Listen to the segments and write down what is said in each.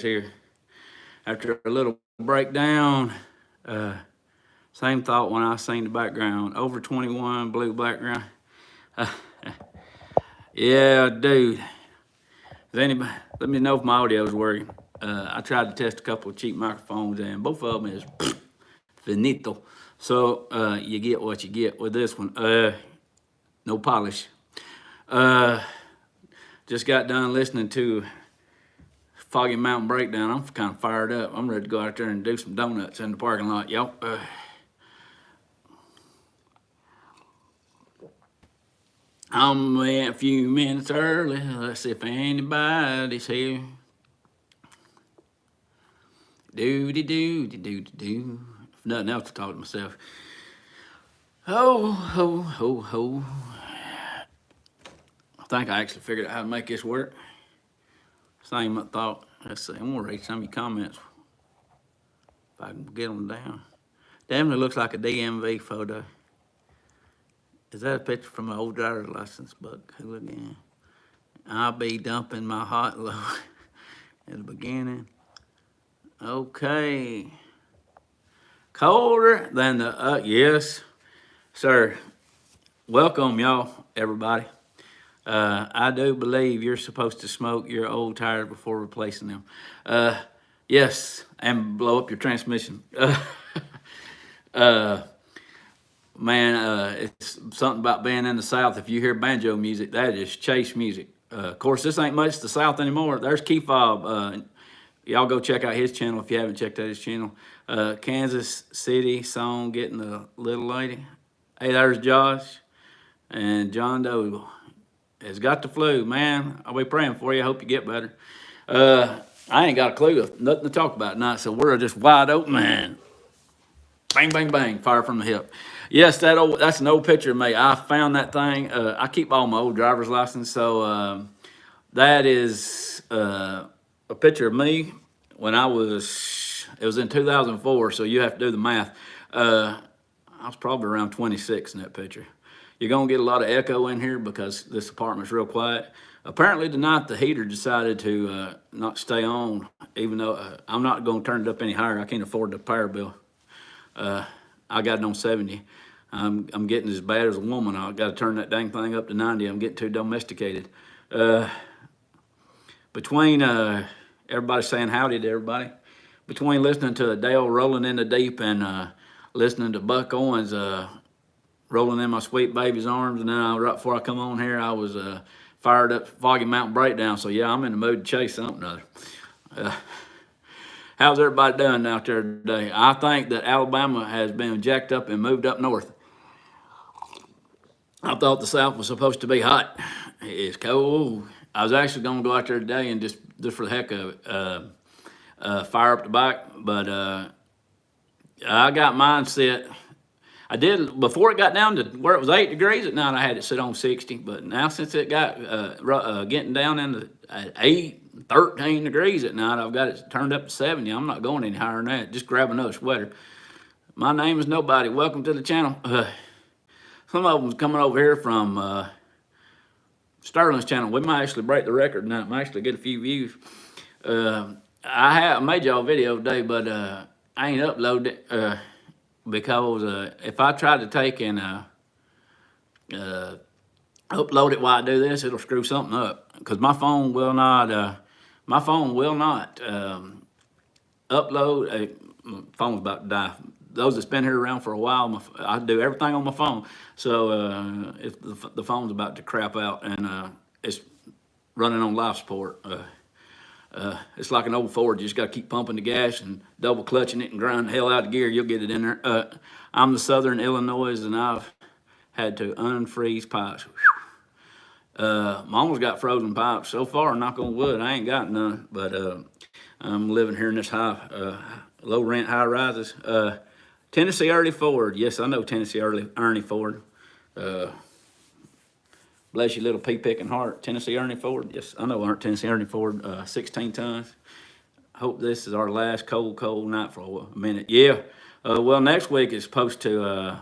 here. After a little breakdown, uh, same thought when I seen the background. Over 21, blue background. Uh, yeah, dude. Does anybody, let me know if my audio is working. I tried to test a couple of cheap microphones, and both of them is finito. So you get what you get with this one. No polish. Uh, just got done listening to Foggy Mountain Breakdown. I'm kind of fired up. I'm ready to go out there and do some donuts in the parking lot, y'all. I'm a few minutes early. Let's see if anybody's here. Doody doody doody doo. If nothing else, to talk to myself. Ho ho ho ho. I think I actually figured out how to make this work. Same thought. Let's see. I'm gonna read some of your comments if I can get them down. Definitely looks like a DMV photo. Is that a picture from an old driver's license book? Who again? I'll be dumping my hot load at the beginning. Okay. Colder than the, yes, sir. Welcome, y'all, everybody. I do believe you're supposed to smoke your old tires before replacing them. Yes, and blow up your transmission. Man, it's something about being in the South. If you hear banjo music, that is chase music. Of course, this ain't much the South anymore. There's Key Fob. Y'all go check out his channel if you haven't checked out his channel. Kansas City song, Getting the Little Lady. Hey, there's Josh. And John Doe has got the flu. Man, I'll be praying for you. I hope you get better. I ain't got a clue of nothing to talk about tonight, so we're just wide open, man. Bang, bang, bang, fire from the hip. Yes, that's an old picture of me. I found that thing. I keep all my old driver's license, so that is a picture of me when it was in 2004, so you have to do the math. I was probably around 26 in that picture. You're gonna get a lot of echo in here because this apartment's real quiet. Apparently tonight the heater decided to not stay on, even though I'm not gonna turn it up any higher. I can't afford the power bill. I got it on 70. I'm getting as bad as a woman. I got to turn that dang thing up to 90. I'm getting too domesticated. Between everybody saying howdy to everybody, between listening to Dale rolling in the deep and listening to Buck Owens rolling in my sweet baby's arms, and then right before I come on here, I was fired up Foggy Mountain Breakdown. So yeah, I'm in the mood to chase something or other. How's everybody doing out there today? I think that Alabama has been jacked up and moved up north. I thought the South was supposed to be hot. It's cold. I was actually going to go out there today and just for the heck of it, fire up the bike, but I got mine set. I did before it got down to where it was 8 degrees at night. I had it set on 60, but now since it got getting down into 8, 13 degrees at night, I've got it turned up to 70. I'm not going any higher than that. Just grab another sweater. My name is Nobody. Welcome to the channel. Some of them's coming over here from Sterling's channel. We might actually break the record tonight. Might actually get a few views. I made y'all a video today, but I ain't uploaded it because if I try to take and upload it while I do this, it'll screw something up. Because my phone will not upload. My phone's about to die. Those that's been here around for a while, I do everything on my phone. So if the phone's about to crap out and it's running on life support, it's like an old Ford. You just got to keep pumping the gas and double clutching it and grind the hell out of gear. You'll get it in there. I'm the Southern Illinois, and I've had to unfreeze pipes. Mama's got frozen pipes. So far, knock on wood, I ain't got none. But I'm living here in this low rent, high rises. Tennessee Ernie Ford. Yes, I know Tennessee Ernie Ford. Bless your little pea-picking heart. Tennessee Ernie Ford. Yes, I know Tennessee Ernie Ford. 16 tons. Hope this is our last cold night for a minute. Yeah. Well, next week is supposed to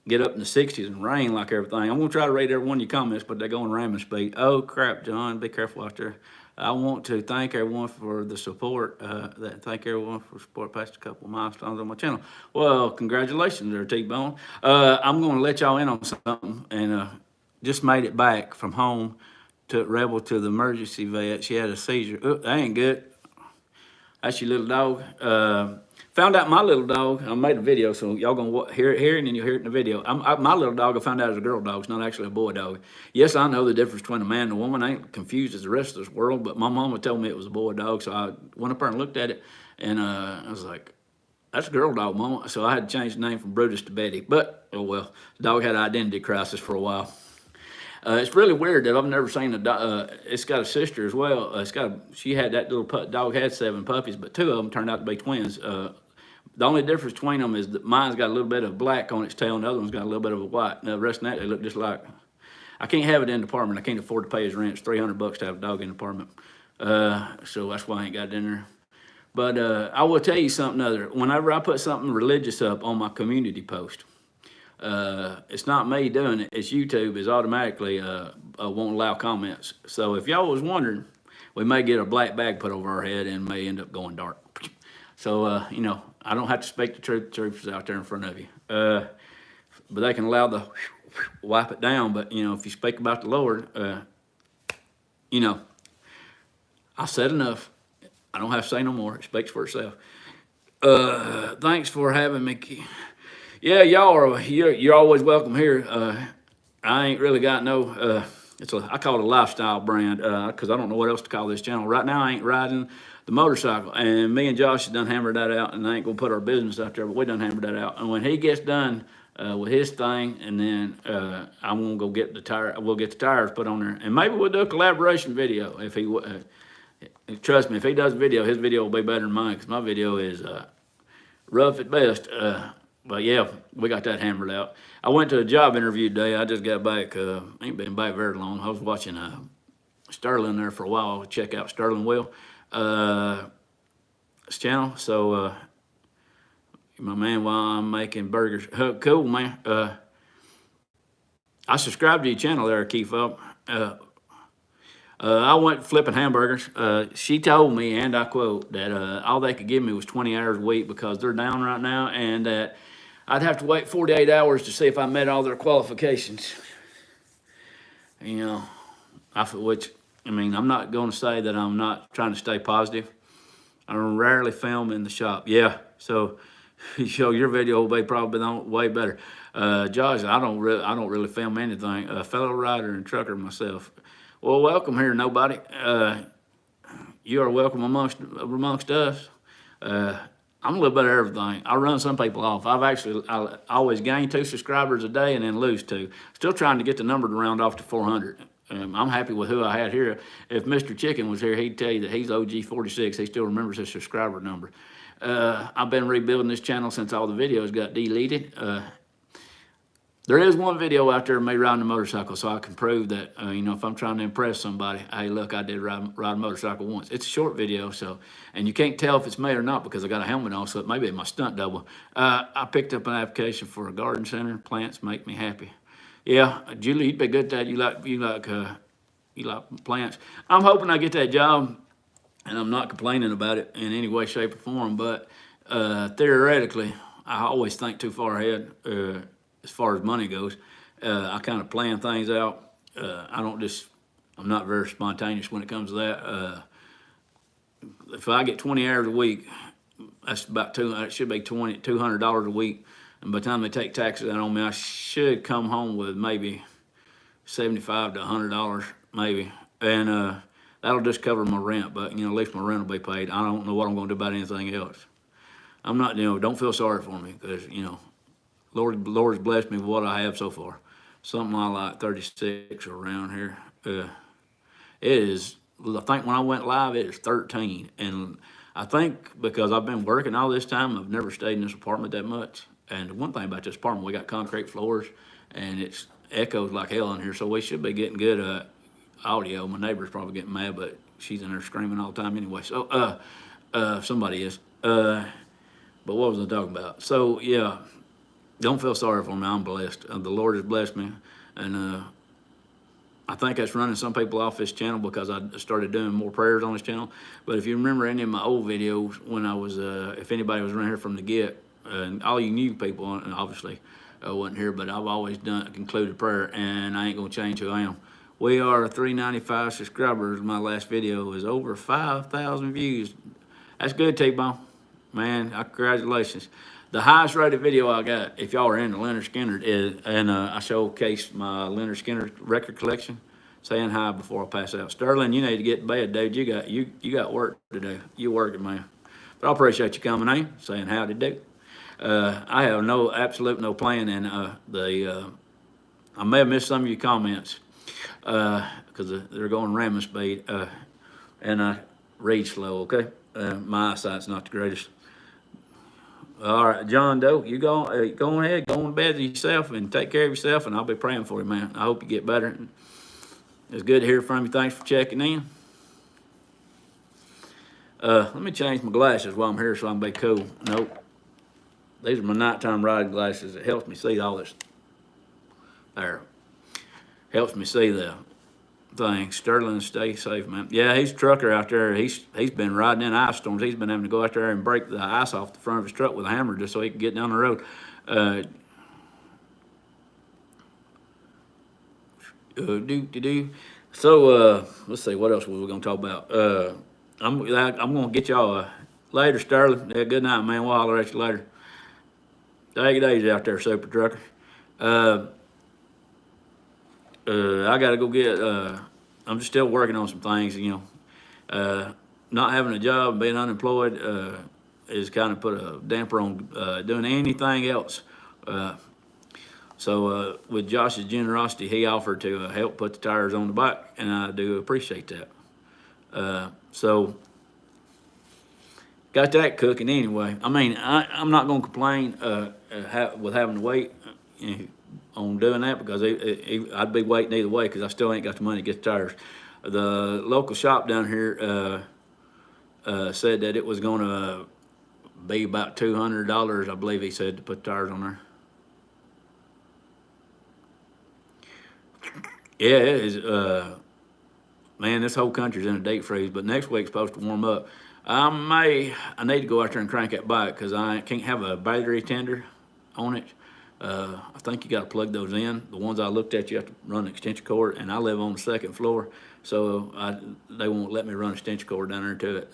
get up in the 60s and rain like everything. I'm going to try to read every one of your comments, but they're going ramming speed. Oh, crap, John. Be careful out there. I want to thank everyone for the support. Thank everyone for support past a couple of milestones on my channel. Well, congratulations there, T-Bone. I'm going to let y'all in on something, and just made it back from home. Took Rebel to the emergency vet. She had a seizure. That ain't good. That's your little dog. Found out my little dog. I made a video, so y'all gonna hear it, and then you'll hear it in the video. My little dog, I found out is a girl dog. It's not actually a boy dog. Yes, I know the difference between a man and a woman. I ain't confused as the rest of this world, but my mama told me it was a boy dog, so I went up there and looked at it, and I was like, that's a girl dog, mama. So I had to change the name from Brutus to Betty. But, oh well, the dog had an identity crisis for a while. It's really weird that I've never seen a dog. It's got a sister as well. She had that little dog had 7 puppies, but 2 of them turned out to be twins. The only difference between them is that mine's got a little bit of black on its tail, and the other one's got a little bit of a white. Now, the rest of that, they look just like. I can't have it in the apartment. I can't afford to pay his rent. It's $300 to have a dog in the apartment. So that's why I ain't got it in there. But I will tell you something other. Whenever I put something religious up on my community post, it's not me doing it. It's YouTube is automatically won't allow comments. So if y'all was wondering, we may get a black bag put over our head and may end up going dark. So, you know, I don't have to speak the truth. The truth is out there in front of you. But they can allow the wipe it down. But, you know, if you speak about the Lord, you know, I said enough. I don't have to say no more. It speaks for itself. Thanks for having me. Yeah, you're always welcome here. I ain't really got no, I call it a lifestyle brand, because I don't know what else to call this channel. Right now I ain't riding the motorcycle, and me and Josh have done hammered that out, and I ain't gonna put our business out there, but we done hammered that out. And when he gets done with his thing, and then I'm gonna go get the tire, we'll get the tires put on there, and maybe we'll do a collaboration video if he, trust me, if he does a video, his video will be better than mine, because my video is rough at best. But yeah, we got that hammered out. I went to a job interview today. I just got back. Ain't been back very long. I was watching Sterling there for a while. Check out Sterling Will, his channel. So my man, while I'm making burgers, cool man. I subscribed to your channel there, Keith up. I went flipping hamburgers. She told me, and I quote, that all they could give me was 20 hours a week because they're down right now, and that I'd have to wait 48 hours to see if I met all their qualifications. You know, I'm not going to say that I'm not trying to stay positive. I rarely film in the shop. Yeah, so your video will be probably way better. Josh, I don't really film anything. A fellow rider and trucker myself. Well, welcome here, nobody. You are welcome amongst us. I'm a little bit of everything. I run some people off. I always gain 2 subscribers a day and then lose 2. Still trying to get the number to round off to 400. I'm happy with who I had here. If Mr. Chicken was here, he'd tell you that he's OG 46. He still remembers his subscriber number. I've been rebuilding this channel since all the videos got deleted. There is one video out there of me riding a motorcycle, so I can prove that, you know, if I'm trying to impress somebody, hey, look, I did ride a motorcycle once. It's a short video, so, and you can't tell if it's me or not because I got a helmet on, so it may be my stunt double. I picked up an application for a garden center. Plants make me happy. Yeah, Julie, you'd be good at that. You like plants. I'm hoping I get that job, and I'm not complaining about it in any way, shape, or form, but theoretically, I always think too far ahead. As far as money goes, I kind of plan things out. I'm not very spontaneous when it comes to that. If I get 20 hours a week, that's about it should be $200 a week. And by the time they take taxes out on me, I should come home with maybe $75 to $100, maybe. And that'll just cover my rent, but, you know, at least my rent will be paid. I don't know what I'm going to do about anything else. I'm not, you know, don't feel sorry for me because, you know, Lord's blessed me with what I have so far. Something like 36 around here. It is, I think when I went live, it was 13. And I think because I've been working all this time, I've never stayed in this apartment that much. And one thing about this apartment, we got concrete floors, and it echoes like hell in here, so we should be getting good audio. My neighbor's probably getting mad, but she's in there screaming all the time anyway. So, somebody is. But what was I talking about? So, yeah. Don't feel sorry for me. I'm blessed. The Lord has blessed me, and I think that's running some people off this channel because I started doing more prayers on this channel. But if you remember any of my old videos when I was, if anybody was around here from the get, and all you new people, and obviously I wasn't here, but I've always done a concluded prayer, and I ain't gonna change who I am. We are 395 subscribers. My last video is over 5,000 views. That's good, T-Bone. Man, congratulations. The highest rated video I got, if y'all are into Leonard Skinner, is, and I showcased my Leonard Skinner record collection, saying hi before I pass out. Sterling, you need to get to bed, dude. You got work to do. You working, man. But I appreciate you coming in, saying howdy do. I have absolute no plan, and I may have missed some of your comments because they're going ramming speed, and I read slow. Okay, my eyesight's not the greatest. All right, John Doe, you go ahead, go on bed to yourself and take care of yourself, and I'll be praying for you, man. I hope you get better. It's good to hear from you. Thanks for checking in. Let me change my glasses while I'm here so I can be cool. Nope. These are my nighttime riding glasses. It helps me see all this. There. Helps me see the thing. Sterling, stay safe, man. Yeah, he's a trucker out there. He's been riding in ice storms. He's been having to go out there and break the ice off the front of his truck with a hammer just so he can get down the road. So let's see, what else were we gonna talk about? I'm gonna get y'all later, Sterling. Yeah, good night, man. We'll holler at you later. Take it easy out there, super trucker. I gotta go get. I'm just still working on some things. You know, not having a job, being unemployed, is kind of put a damper on doing anything else. So with Josh's generosity, he offered to help put the tires on the bike, and I do appreciate that. So got that cooking anyway. I mean, I'm not gonna complain with having to wait on doing that because I'd be waiting either way because I still ain't got the money to get the tires. The local shop down here said that it was gonna be about $200, I believe he said, to put tires on there. Yeah, it is. Man, this whole country's in a deep freeze, but next week's supposed to warm up. I need to go out there and crank that bike because I can't have a battery tender on it. I think you got to plug those in. The ones I looked at, you have to run an extension cord, and I live on the second floor, so they won't let me run an extension cord down there to it.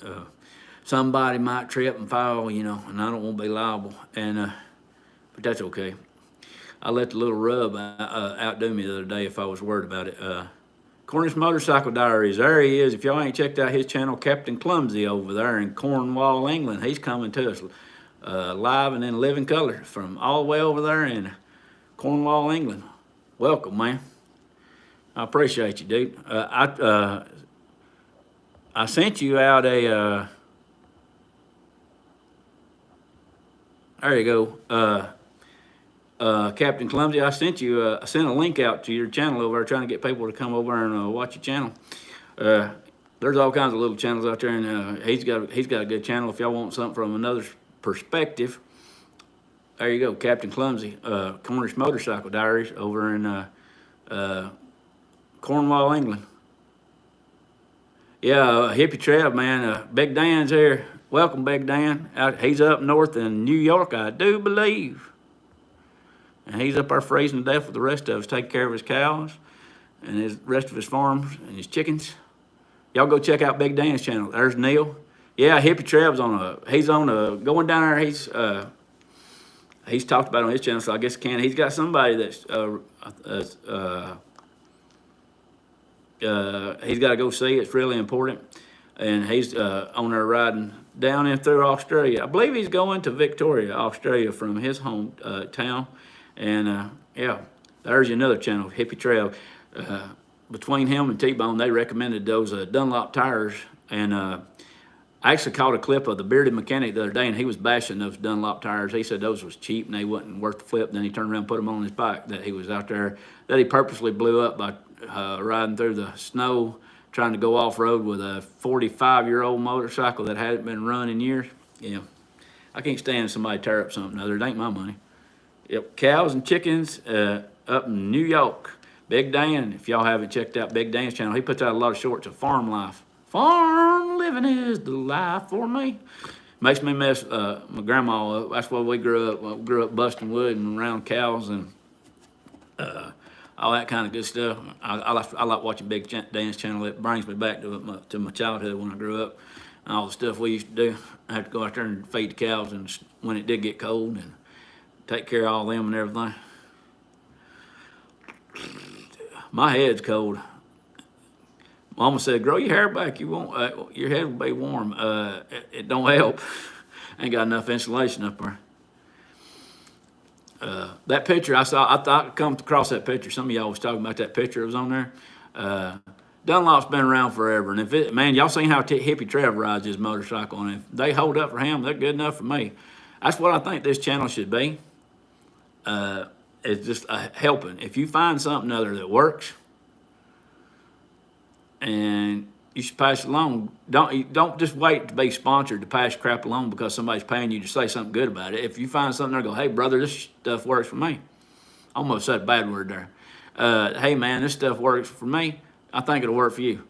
Somebody might trip and fall, you know, and I don't want to be liable, and but that's okay. I let the little rub outdo me the other day if I was worried about it. Cornish Motorcycle Diaries, there he is. If y'all ain't checked out his channel, Captain Clumsy over there in Cornwall, England, he's coming to us live and in living color from all the way over there in Cornwall, England. Welcome, man. I appreciate you, dude. I sent you out a, there you go. Captain Clumsy, I sent a link out to your channel over there, trying to get people to come over and watch your channel. There's all kinds of little channels out there, and he's got a good channel. If y'all want something from another perspective, there you go, Captain Clumsy, Cornish Motorcycle Diaries over in Cornwall, England. Yeah, Hippie Trev, man. Big Dan's here. Welcome, Big Dan. He's up north in New York, I do believe. And he's up there freezing to death with the rest of us, taking care of his cows and his rest of his farms and his chickens. Y'all go check out Big Dan's channel. There's Neil. Yeah, Hippie Trev's going down there. He's talked about it on his channel, so I guess he's got somebody that's he's got to go see. It's really important. And he's on there riding down in through Australia. I believe he's going to Victoria, Australia from his home town. And yeah, there's another channel, Hippie Trail. Between him and T-Bone, they recommended those Dunlop tires. And I actually caught a clip of the bearded mechanic the other day, and he was bashing those Dunlop tires. He said those was cheap and they wasn't worth the flip. Then he turned around and put them on his bike that he was out there, that he purposely blew up by riding through the snow, trying to go off-road with a 45-year-old motorcycle that hadn't been run in years. Yeah, I can't stand somebody tear up something other. It ain't my money. Yep, cows and chickens up in New York. Big Dan, if y'all haven't checked out Big Dan's channel, he puts out a lot of shorts of farm life. Farm living is the life for me. Makes me miss my grandma. That's where we grew up. We grew up busting wood and around cows and all that kind of good stuff. I like watching Big Dan's channel. It brings me back to my childhood when I grew up and all the stuff we used to do. I had to go out there and feed the cows and when it did get cold and take care of all them and everything. My head's cold. Mama said, grow your hair back. You won't, your head will be warm. It don't help. Ain't got enough insulation up there. That picture I thought I come across that picture. Some of y'all was talking about that picture that was on there. Dunlop's been around forever. And man, y'all seen how Hippie Trev rides his motorcycle. And if they hold up for him, they're good enough for me. That's what I think this channel should be. It's just helping. If you find something other that works, and you should pass it along. Don't just wait to be sponsored to pass crap along because somebody's paying you to say something good about it. If you find something there, go, hey brother, this stuff works for me. Almost said a bad word there. Hey man, this stuff works for me. I think it'll work for you.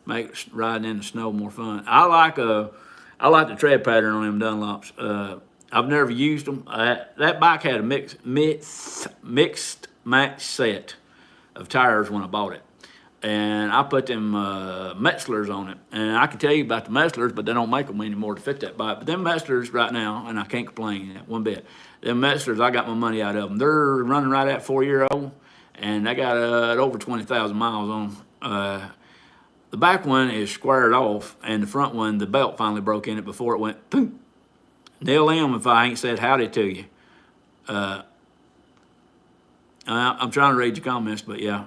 Make riding in the snow more fun. I like the tread pattern on them Dunlops. I've never used them. That bike had a mixed match set of tires when I bought it. And I put them Metzlers on it. And I can tell you about the Metzlers, but they don't make them anymore to fit that bike. But them Metzlers right now, and I can't complain one bit, them Metzlers, I got my money out of them. They're running right at 4-year-old, and they got over 20,000 miles on them. The back one is squared off, and the front one, the belt finally broke in it before it went poof. Nail them if I ain't said howdy to you. I'm trying to read your comments, but yeah.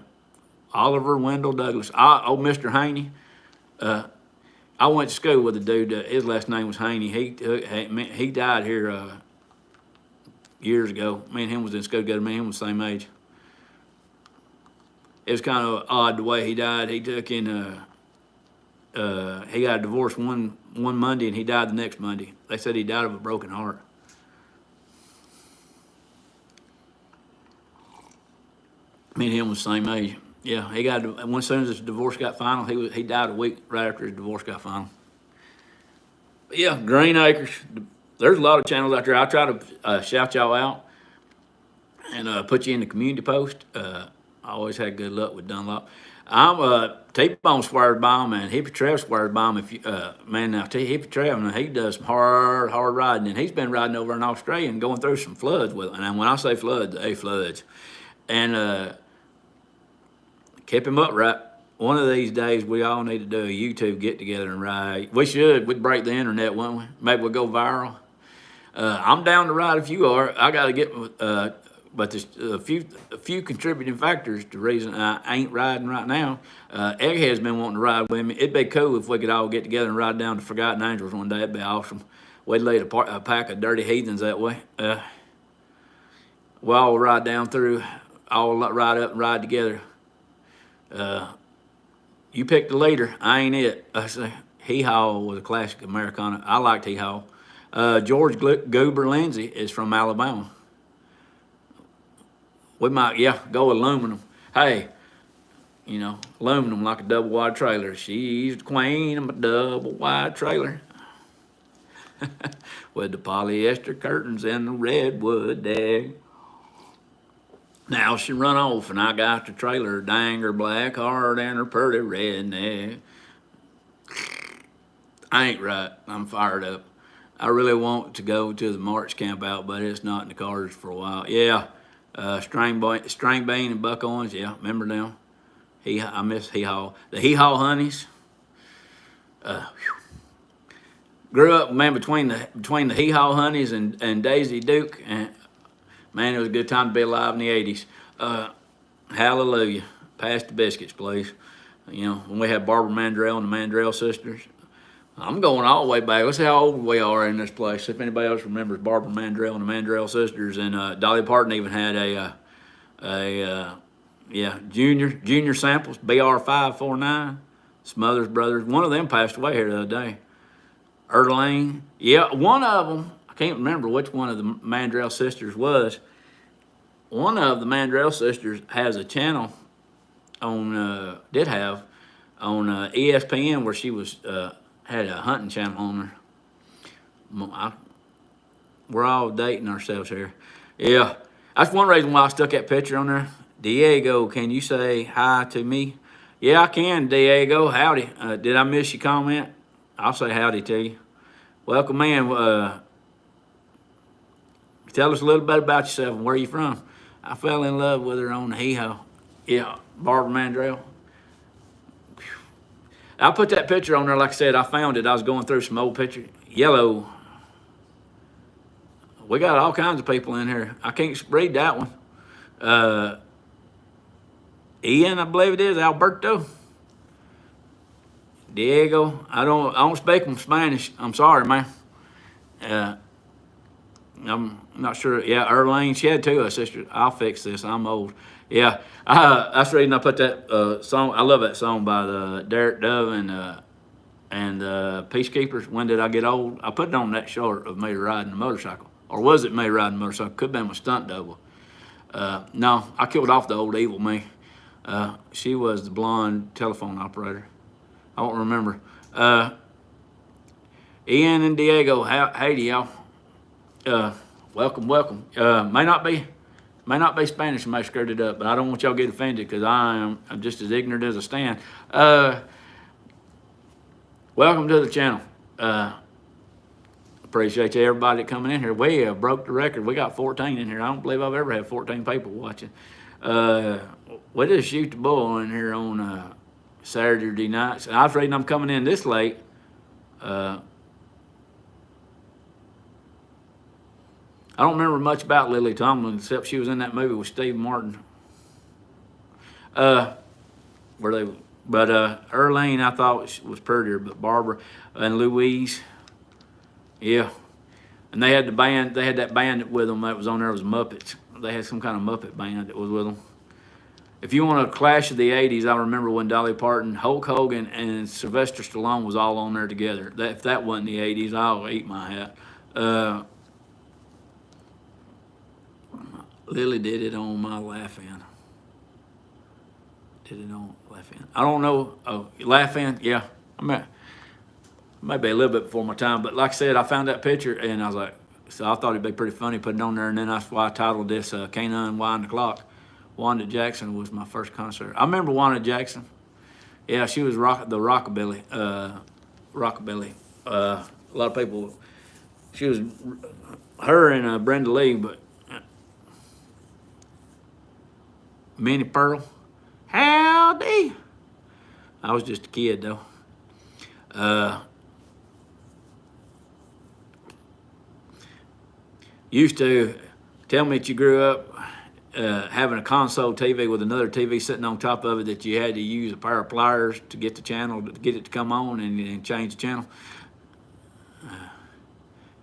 Oliver Wendell Douglas. Mr. Haney. I went to school with a dude. His last name was Haney. He died here years ago. Me and him was in school together. Me and him was the same age. It was kind of odd the way he died. He took in. He got a divorce one Monday and he died the next Monday. They said he died of a broken heart. Me and him was the same age. Yeah, he got as soon as his divorce got final, he died a week right after his divorce got final. But yeah, Green Acres. There's a lot of channels out there. I try to shout y'all out and put you in the community post. I always had good luck with Dunlop. I'm T-Bone swears by him and Hippie Trev swears by him. If you man, now Hippie Trev, he does some hard riding, and he's been riding over in Australia and going through some floods with it. And when I say floods, they floods. And keep him upright. One of these days, we all need to do a YouTube get together and ride. We should. We'd break the internet, wouldn't we? Maybe we'll go viral. I'm down to ride if you are. I got to get, but there's a few contributing factors to the reason I ain't riding right now. Egghead's been wanting to ride with me. It'd be cool if we could all get together and ride down to Forgotten Angels one day. It'd be awesome. We'd lead a pack of dirty heathens that way. We'll all ride down through, all ride up and ride together. You pick the leader. I ain't it. I say Hee Haw was a classic Americana. I liked Hee Haw. George Goober Lindsay is from Alabama. We might, go aluminum. Hey, aluminum like a double wide trailer. She's the queen of a double wide trailer. With the polyester curtains and the redwood deck. Now she run off and I got the trailer, dang her black heart and her pretty redneck. I ain't right. I'm fired up. I really want to go to the March camp out, but it's not in the cards for a while. Yeah, String Bean and Buck Owens. Yeah, remember them? I miss Hee Haw. The Hee Haw Honeys. Grew up, man, between the Hee Haw Honeys and Daisy Duke. And man, it was a good time to be alive in the 80s. Hallelujah. Pass the biscuits, please. When we had Barbara Mandrell and the Mandrell sisters. I'm going all the way back. Let's see how old we are in this place. If anybody else remembers Barbara Mandrell and the Mandrell sisters. And Dolly Parton even had junior samples, BR549, Smothers Brothers. One of them passed away here the other day. Erlane. Yeah, one of them, I can't remember which one of the Mandrell sisters was. One of the Mandrell sisters has a channel did have on ESPN, where she was had a hunting channel on her. We're all dating ourselves here. Yeah, that's one reason why I stuck that picture on there. Diego, can you say hi to me? Yeah, I can, Diego. Howdy. Did I miss your comment? I'll say howdy to you. Welcome in. Tell us a little bit about yourself and where you from. I fell in love with her on the hee-haw. Yeah, Barbara Mandrell. I put that picture on there, like I said, I found it. I was going through some old pictures. Yellow. We got all kinds of people in here. I can't read that one. Ian, I believe it is. Alberto. Diego. I don't speak Spanish. I'm sorry, man. I'm not sure. Yeah, Erlene, she had two sisters. I'll fix this. I'm old. Yeah, that's the reason I put that song. I love that song by the Derek Dove and Peacekeepers. When Did I Get Old? I put it on that short of me riding a motorcycle, or was it me riding a motorcycle? Could have been my stunt double. No, I killed off the old evil me. She was the blonde telephone operator. I don't remember. Ian and Diego, hey to y'all. Welcome. May not be Spanish, and may screwed it up, but I don't want y'all to get offended because I'm just as ignorant as I stand. Welcome to the channel. Appreciate you, everybody coming in here. We have broke the record. We got 14 in here. I don't believe I've ever had 14 people watching. We just shoot the bull in here on Saturday nights. I was reading I'm coming in this late. I don't remember much about Lily Tomlin except she was in that movie with Steve Martin. Erlene I thought was prettier, but Barbara and Louise, yeah. And they had the band. They had that band with them that was on there. It was Muppets. They had some kind of Muppet band that was with them. If you want a clash of the '80s, I remember when Dolly Parton, Hulk Hogan, and Sylvester Stallone was all on there together. If that wasn't the '80s, I'll eat my hat. Lily did it on my Laugh-In. Did it on Laugh-In. I don't know. Oh, Laugh-In? Yeah. Maybe a little bit before my time. But like I said, I found that picture and I was like, so I thought it'd be pretty funny putting it on there. And then that's why I titled this Can't Unwind the Clock. Wanda Jackson was my first concert. I remember Wanda Jackson. Yeah, she was the rockabilly. Rockabilly. A lot of people, she was her and Brenda Lee, but Minnie Pearl. Howdy. I was just a kid though. Used to tell me that you grew up having a console TV with another TV sitting on top of it that you had to use a pair of pliers to get the channel, to get it to come on and change the channel.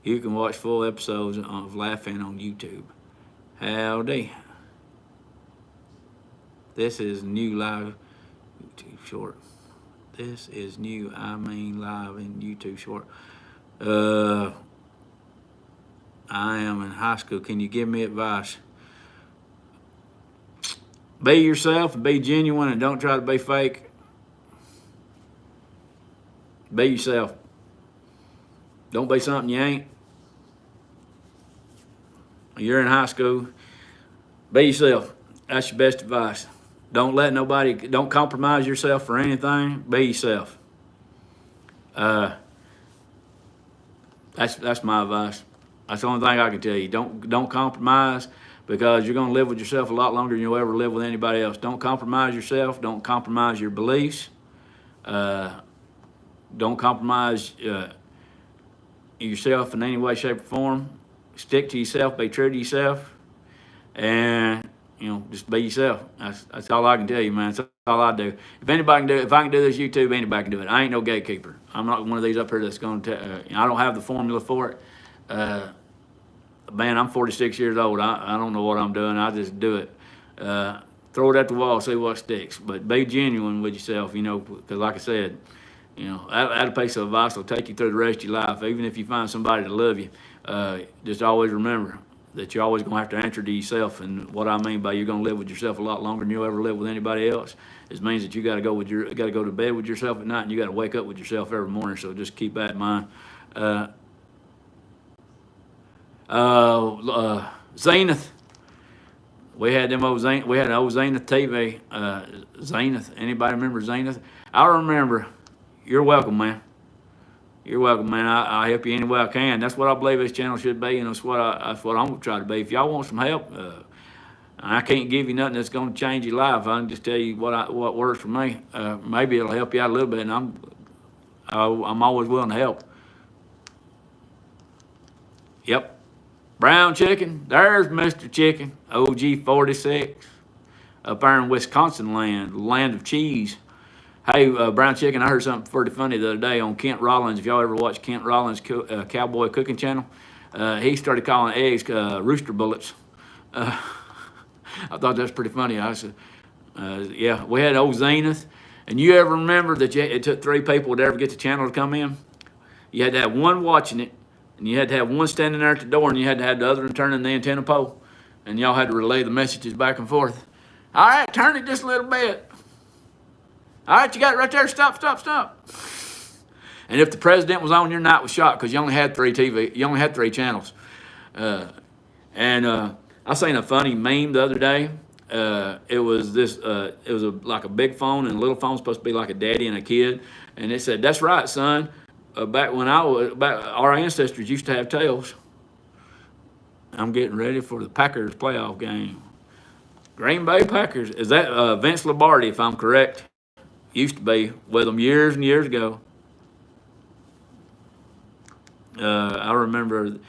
You can watch full episodes of Laugh-In on YouTube. Howdy. This is new live YouTube short. This is new, live in YouTube short. I am in high school. Can you give me advice? Be yourself and be genuine and don't try to be fake. Be yourself. Don't be something you ain't. You're in high school. Be yourself. That's your best advice. Don't compromise yourself for anything. Be yourself. That's my advice. That's the only thing I can tell you. Don't compromise, because you're going to live with yourself a lot longer than you'll ever live with anybody else. Don't compromise yourself. Don't compromise your beliefs. Don't compromise yourself in any way, shape, or form. Stick to yourself. Be true to yourself. And just be yourself. That's all I can tell you, man. That's all I do. If I can do this YouTube, anybody can do it. I ain't no gatekeeper. I'm not one of these up here that's going to. I don't have the formula for it. Man, I'm 46 years old. I don't know what I'm doing. I just do it. Throw it at the wall, see what sticks. But be genuine with yourself, because like I said, that a piece of advice will take you through the rest of your life. Even if you find somebody to love you, just always remember, that you're always going to have to answer to yourself. And what I mean by you're going to live with yourself a lot longer than you'll ever live with anybody else, it means that you got to go to bed with yourself at night, and you got to wake up with yourself every morning. So just keep that in mind. Zenith. We had them old Zenith. We had an old Zenith TV. Zenith. Anybody remember Zenith? I remember. You're welcome, man. You're welcome, man. I help you any way I can. That's what I believe this channel should be, and that's what I'm gonna try to be. If y'all want some help, I can't give you nothing that's gonna change your life. I can just tell you what works for me. Maybe it'll help you out a little bit, and I'm always willing to help. Yep. Brown chicken. There's Mr. Chicken, OG 46, up there in Wisconsin land of cheese. Hey, Brown Chicken, I heard something pretty funny the other day on Kent Rollins. If y'all ever watch Kent Rollins' Cowboy Cooking Channel, he started calling eggs rooster bullets. I thought that's pretty funny. I said, yeah, we had old Zenith. And you ever remember that it took 3 people to ever get the channel to come in? You had to have one watching it, and you had to have one standing there at the door, and you had to have the other one turning the antenna pole. And y'all had to relay the messages back and forth. All right, turn it just a little bit. All right, you got it right there. Stop. And if the president was on, your night was shot because you only had 3 channels. I seen a funny meme the other day. It was like a big phone, and a little phone supposed to be like a daddy and a kid. And it said, "That's right, son. Back our ancestors used to have tails." I'm getting ready for the Packers playoff game. Green Bay Packers. Is that Vince Lombardi, if I'm correct? Used to be with them years and years ago. I remember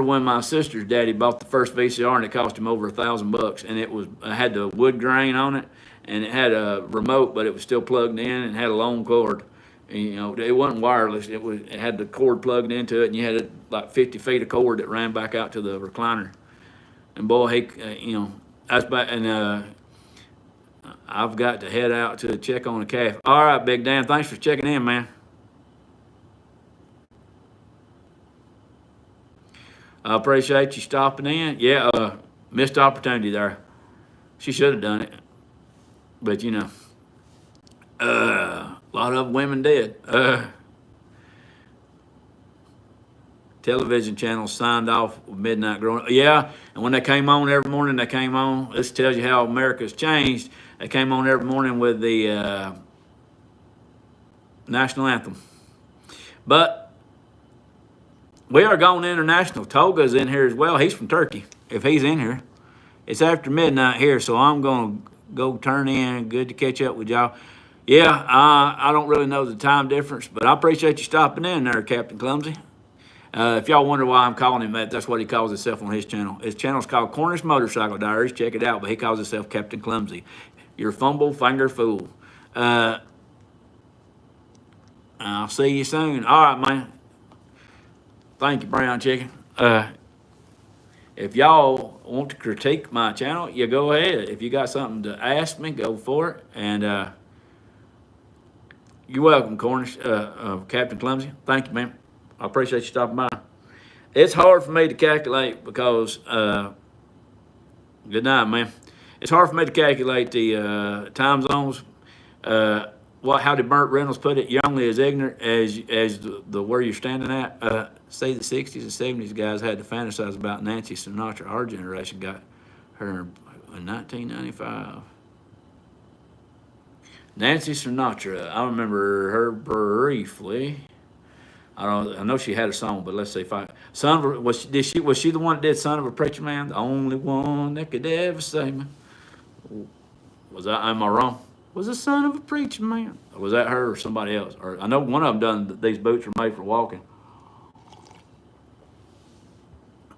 when my sister's daddy bought the first VCR, and it cost him over $1,000, and it had the wood grain on it, and it had a remote, but it was still plugged in and had a long cord. And, it wasn't wireless. It had the cord plugged into it, and you had like 50 feet of cord that ran back out to the recliner. And boy, that's back. And I've got to head out to check on the calf. All right, Big Dan, thanks for checking in, man. I appreciate you stopping in. Yeah, missed opportunity there. She should have done it. But, a lot of women did. Television channels signed off with midnight growing. Yeah, and when they came on every morning, this tells you how America's changed. They came on every morning with the national anthem. But we are going international. Toga's in here as well. He's from Turkey, if he's in here. It's after midnight here, so I'm going to go turn in. Good to catch up with y'all. Yeah, I don't really know the time difference, but I appreciate you stopping in there, Captain Clumsy. If y'all wonder why I'm calling him that, that's what he calls himself on his channel. His channel's called Cornish Motorcycle Diaries. Check it out, but he calls himself Captain Clumsy. You're fumble finger fool. I'll see you soon. All right, man. Thank you, Brown Chicken. If y'all want to critique my channel, you go ahead. If you got something to ask me, go for it. And you're welcome, Cornish, Captain Clumsy. Thank you, man. I appreciate you stopping by. It's hard for me to calculate because, good night, man. It's hard for me to calculate the time zones. How did Burt Reynolds put it? You're only as ignorant as the where you're standing at. Say the 60s and 70s guys had to fantasize about Nancy Sinatra. Our generation got her in 1995. Nancy Sinatra. I remember her briefly. I know she had a song, but let's say was she the one that did "Son of a Preacher Man"? The only one that could ever save me. Am I wrong? Was the son of a preacher man? Or was that her or somebody else? Or I know one of them done. These boots are made for walking.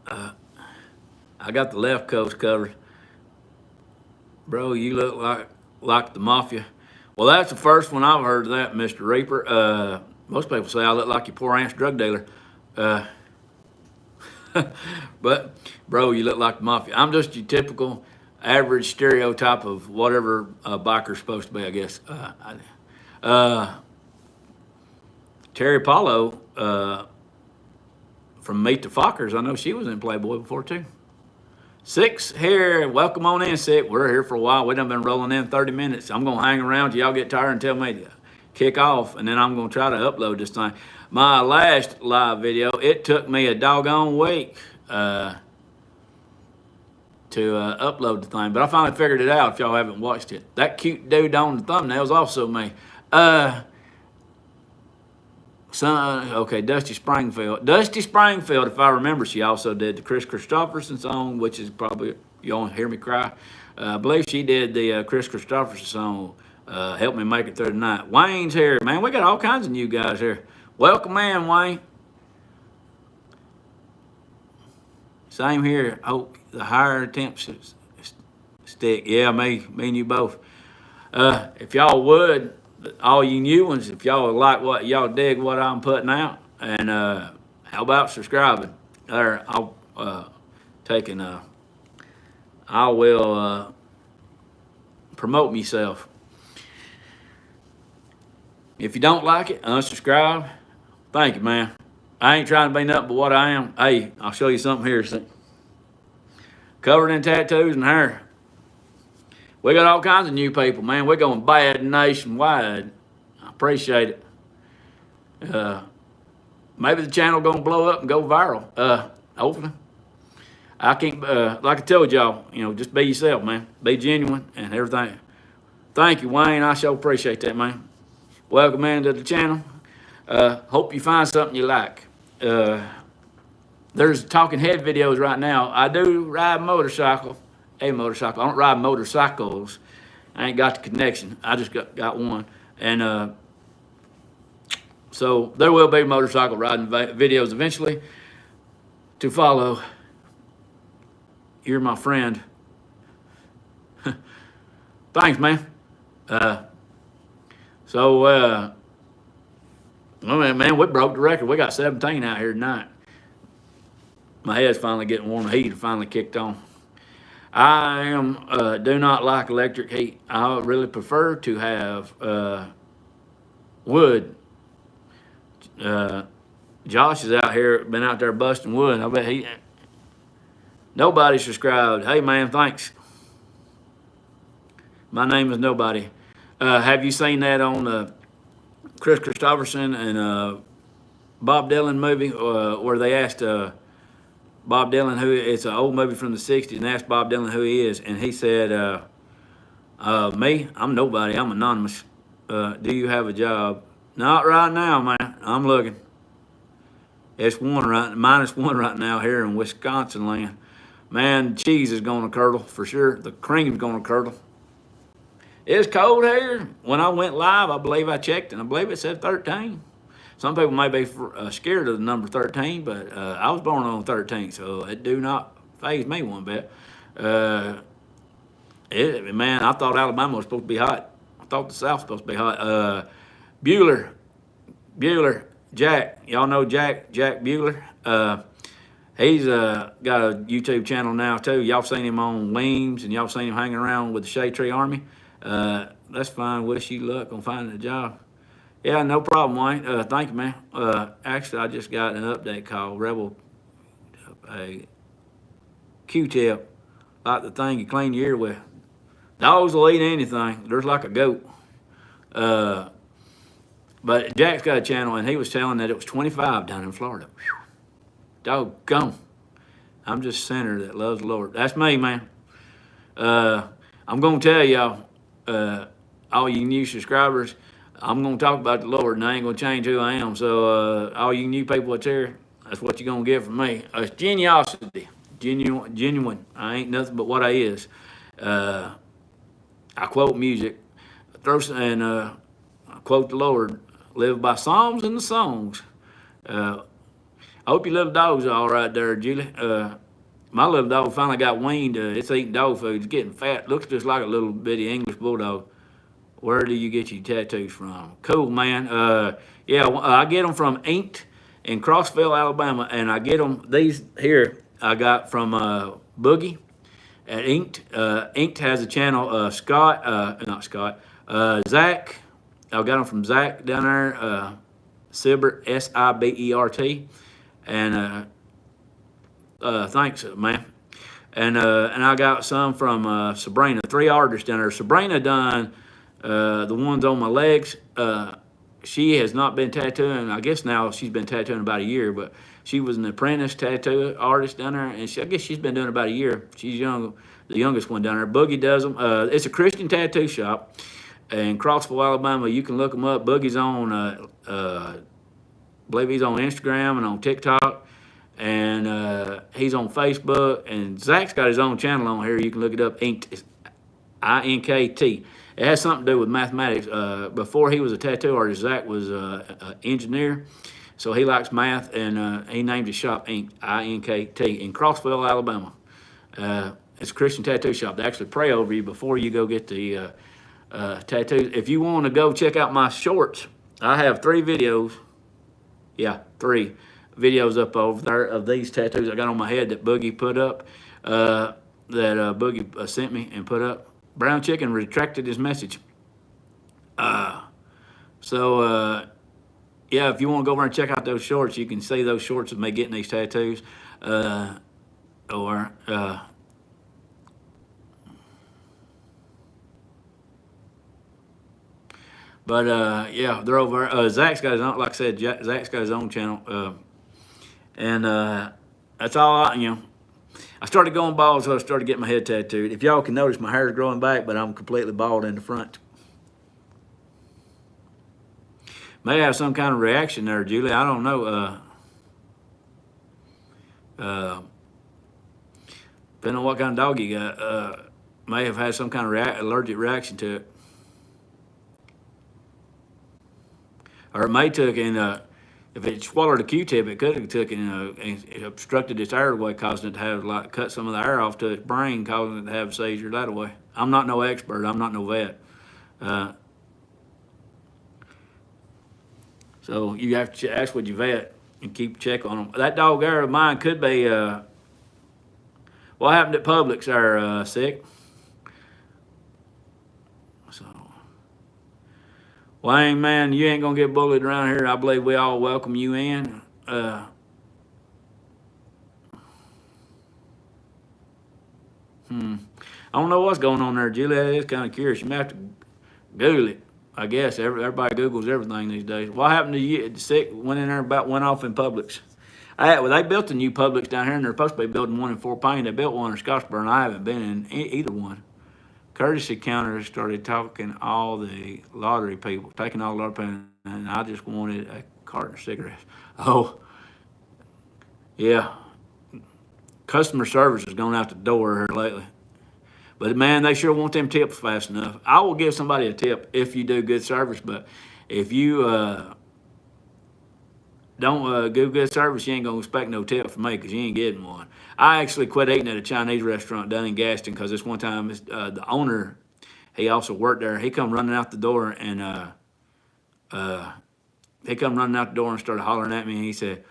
I got the left coast covered. Bro, you look like the mafia. Well, that's the first one I've heard of that, Mr. Reaper. Most people say I look like your poor aunt's drug dealer. But, bro, you look like the mafia. I'm just your typical average stereotype of whatever a biker's supposed to be, I guess. Terry Paulo from Meet the Fockers. I know she was in Playboy before too. Six here. Welcome on in, Six. We're here for a while. We done been rolling in 30 minutes. I'm going to hang around till y'all get tired and tell me to kick off, and then I'm going to try to upload this thing. My last live video, it took me a doggone week to upload the thing, but I finally figured it out if y'all haven't watched it. That cute dude on the thumbnail is also me. Okay, Dusty Springfield. Dusty Springfield, if I remember, she also did the Chris Christopherson song, which is probably, you won't hear me cry. I believe she did the Chris Christopherson song, Help Me Make It Through the Night. Wayne's here. Man, we got all kinds of new guys here. Welcome in, Wayne. Same here. Hope the higher attempts stick. Yeah, me and you both. If y'all would, all you new ones, if y'all like what y'all dig what I'm putting out, and how about subscribing? There, I will promote myself. If you don't like it, unsubscribe. Thank you, man. I ain't trying to be nothing but what I am. Hey, I'll show you something here. Covered in tattoos and hair. We got all kinds of new people, man. We're going bad nationwide. I appreciate it. Maybe the channel gonna blow up and go viral. Hopefully. I can't, like I told y'all, just be yourself, man. Be genuine and everything. Thank you, Wayne. I sure appreciate that, man. Welcome into the channel. Hope you find something you like. There's talking head videos right now. I do ride a motorcycle. I don't ride motorcycles. I ain't got the connection. I just got one. And so there will be motorcycle riding videos eventually to follow. You're my friend. Thanks, man. Man, we broke the record. We got 17 out here tonight. My head's finally getting warm. The heat finally kicked on. I do not like electric heat. I really prefer to have wood. Josh is out here, been out there busting wood. I bet Nobody subscribed. Hey, man, thanks. My name is Nobody. Have you seen that on Chris Christopherson and Bob Dylan movie where they asked Bob Dylan it's an old movie from the 60s, and asked Bob Dylan who he is, and he said, me, I'm nobody, I'm anonymous. Do you have a job? Not right now, man. I'm looking. It's -1 right now here in Wisconsin land. Man, cheese is gonna curdle for sure. The cream's gonna curdle. It's cold here. When I went live, I believe I checked, and I believe it said 13. Some people may be scared of the number 13, but I was born on 13, so it do not faze me one bit. Man, I thought Alabama was supposed to be hot. I thought the South was supposed to be hot. Bueller, Jack. Y'all know Jack Bueller? He's got a YouTube channel now, too. Y'all seen him on Weems, and y'all seen him hanging around with the Shade Tree Army. That's fine. Wish you luck on finding a job. Yeah, no problem, Wayne. Thank you, man. Actually, I just got an update call. Rebel, a Q-tip, like the thing you clean your ear with. Dogs will eat anything. They're like a goat. But Jack's got a channel, and he was telling that it was 25 down in Florida. Whew. Doggone. I'm just a sinner that loves the Lord. That's me, man. I'm going to tell y'all, all you new subscribers, I'm going to talk about the Lord, and I ain't going to change who I am. So all you new people that's here, that's what you're going to get from me. It's geniosity, genuine. I ain't nothing but what I is. I quote music, and I quote the Lord, live by psalms and the songs. I hope your little dog's all right there, Julie. My little dog finally got weaned. It's eating dog food. It's getting fat. Looks just like a little bitty English bulldog. Where do you get your tattoos from? Cool, man. Yeah, I get them from Inked in Crossville, Alabama, and I get them, these here, I got from Boogie at Inked. Inked has a channel, Zach. I got them from Zach down there, Sibert, Sibert. And Thanks, man. And I got some from Sabrina. 3 artists down there. Sabrina done the ones on my legs. She has not been tattooing. I guess now she's been tattooing about a year, but she was an apprentice tattoo artist down there, and I guess she's been doing about a year. She's young, the youngest one down there. Boogie does them. It's a Christian tattoo shop in Crossville, Alabama. You can look them up. Boogie's on, I believe he's on Instagram and on TikTok, and he's on Facebook. And Zach's got his own channel on here. You can look it up. Inked, it's INKT. It has something to do with mathematics. Before he was a tattoo artist, Zach was an engineer, so he likes math, and he named his shop INKT in Crossville, Alabama. It's a Christian tattoo shop. They actually pray over you before you go get the tattoos. If you want to go check out my shorts, I have 3 videos. Yeah, 3 videos up over there of these tattoos I got on my head that Boogie put up, Boogie sent me and put up. Brown Chicken retracted his message. So yeah, if you want to go over and check out those shorts, you can see those shorts of me getting these tattoos. Or But yeah, they're over. Zach's got his own, like I said, Zach's got his own channel, and that's all I started going bald, so I started getting my head tattooed. If y'all can notice, my hair is growing back, but I'm completely bald in the front. May have some kind of reaction there, Julie. I don't know. Depending on what kind of dog you got, may have had some kind of allergic reaction to it. Or it may took in, if it swallowed a Q-tip, it could have took and it obstructed its airway, causing it to have, like, cut some of the air off to its brain, causing it to have a seizure that way. I'm not no expert. I'm not no vet. So you have to ask with your vet and keep check on them. That dog there of mine could be, what happened at Publix there, sick? So, Wayne, man, you ain't gonna get bullied around here. I believe we all welcome you in. I don't know what's going on there, Julie. It's kind of curious. You may have to Google it. I guess everybody Googles everything these days. What happened to you? The sick went in there and went off in Publix. Well, they built a new Publix down here, and they're supposed to be building one in Fort Payne. They built one in Scottsboro, and I haven't been in either one. Courtesy counter started talking all the lottery people, taking all the lottery people, and I just wanted a carton of cigarettes. Oh, yeah. Customer service has gone out the door here lately. But man, they sure want them tips fast enough. I will give somebody a tip if you do good service, but if you don't do good service, you ain't gonna expect no tip from me because you ain't getting one. I actually quit eating at a Chinese restaurant down in Gaston because this one time the owner, he also worked there. He come running out the door and started hollering at me, and he said,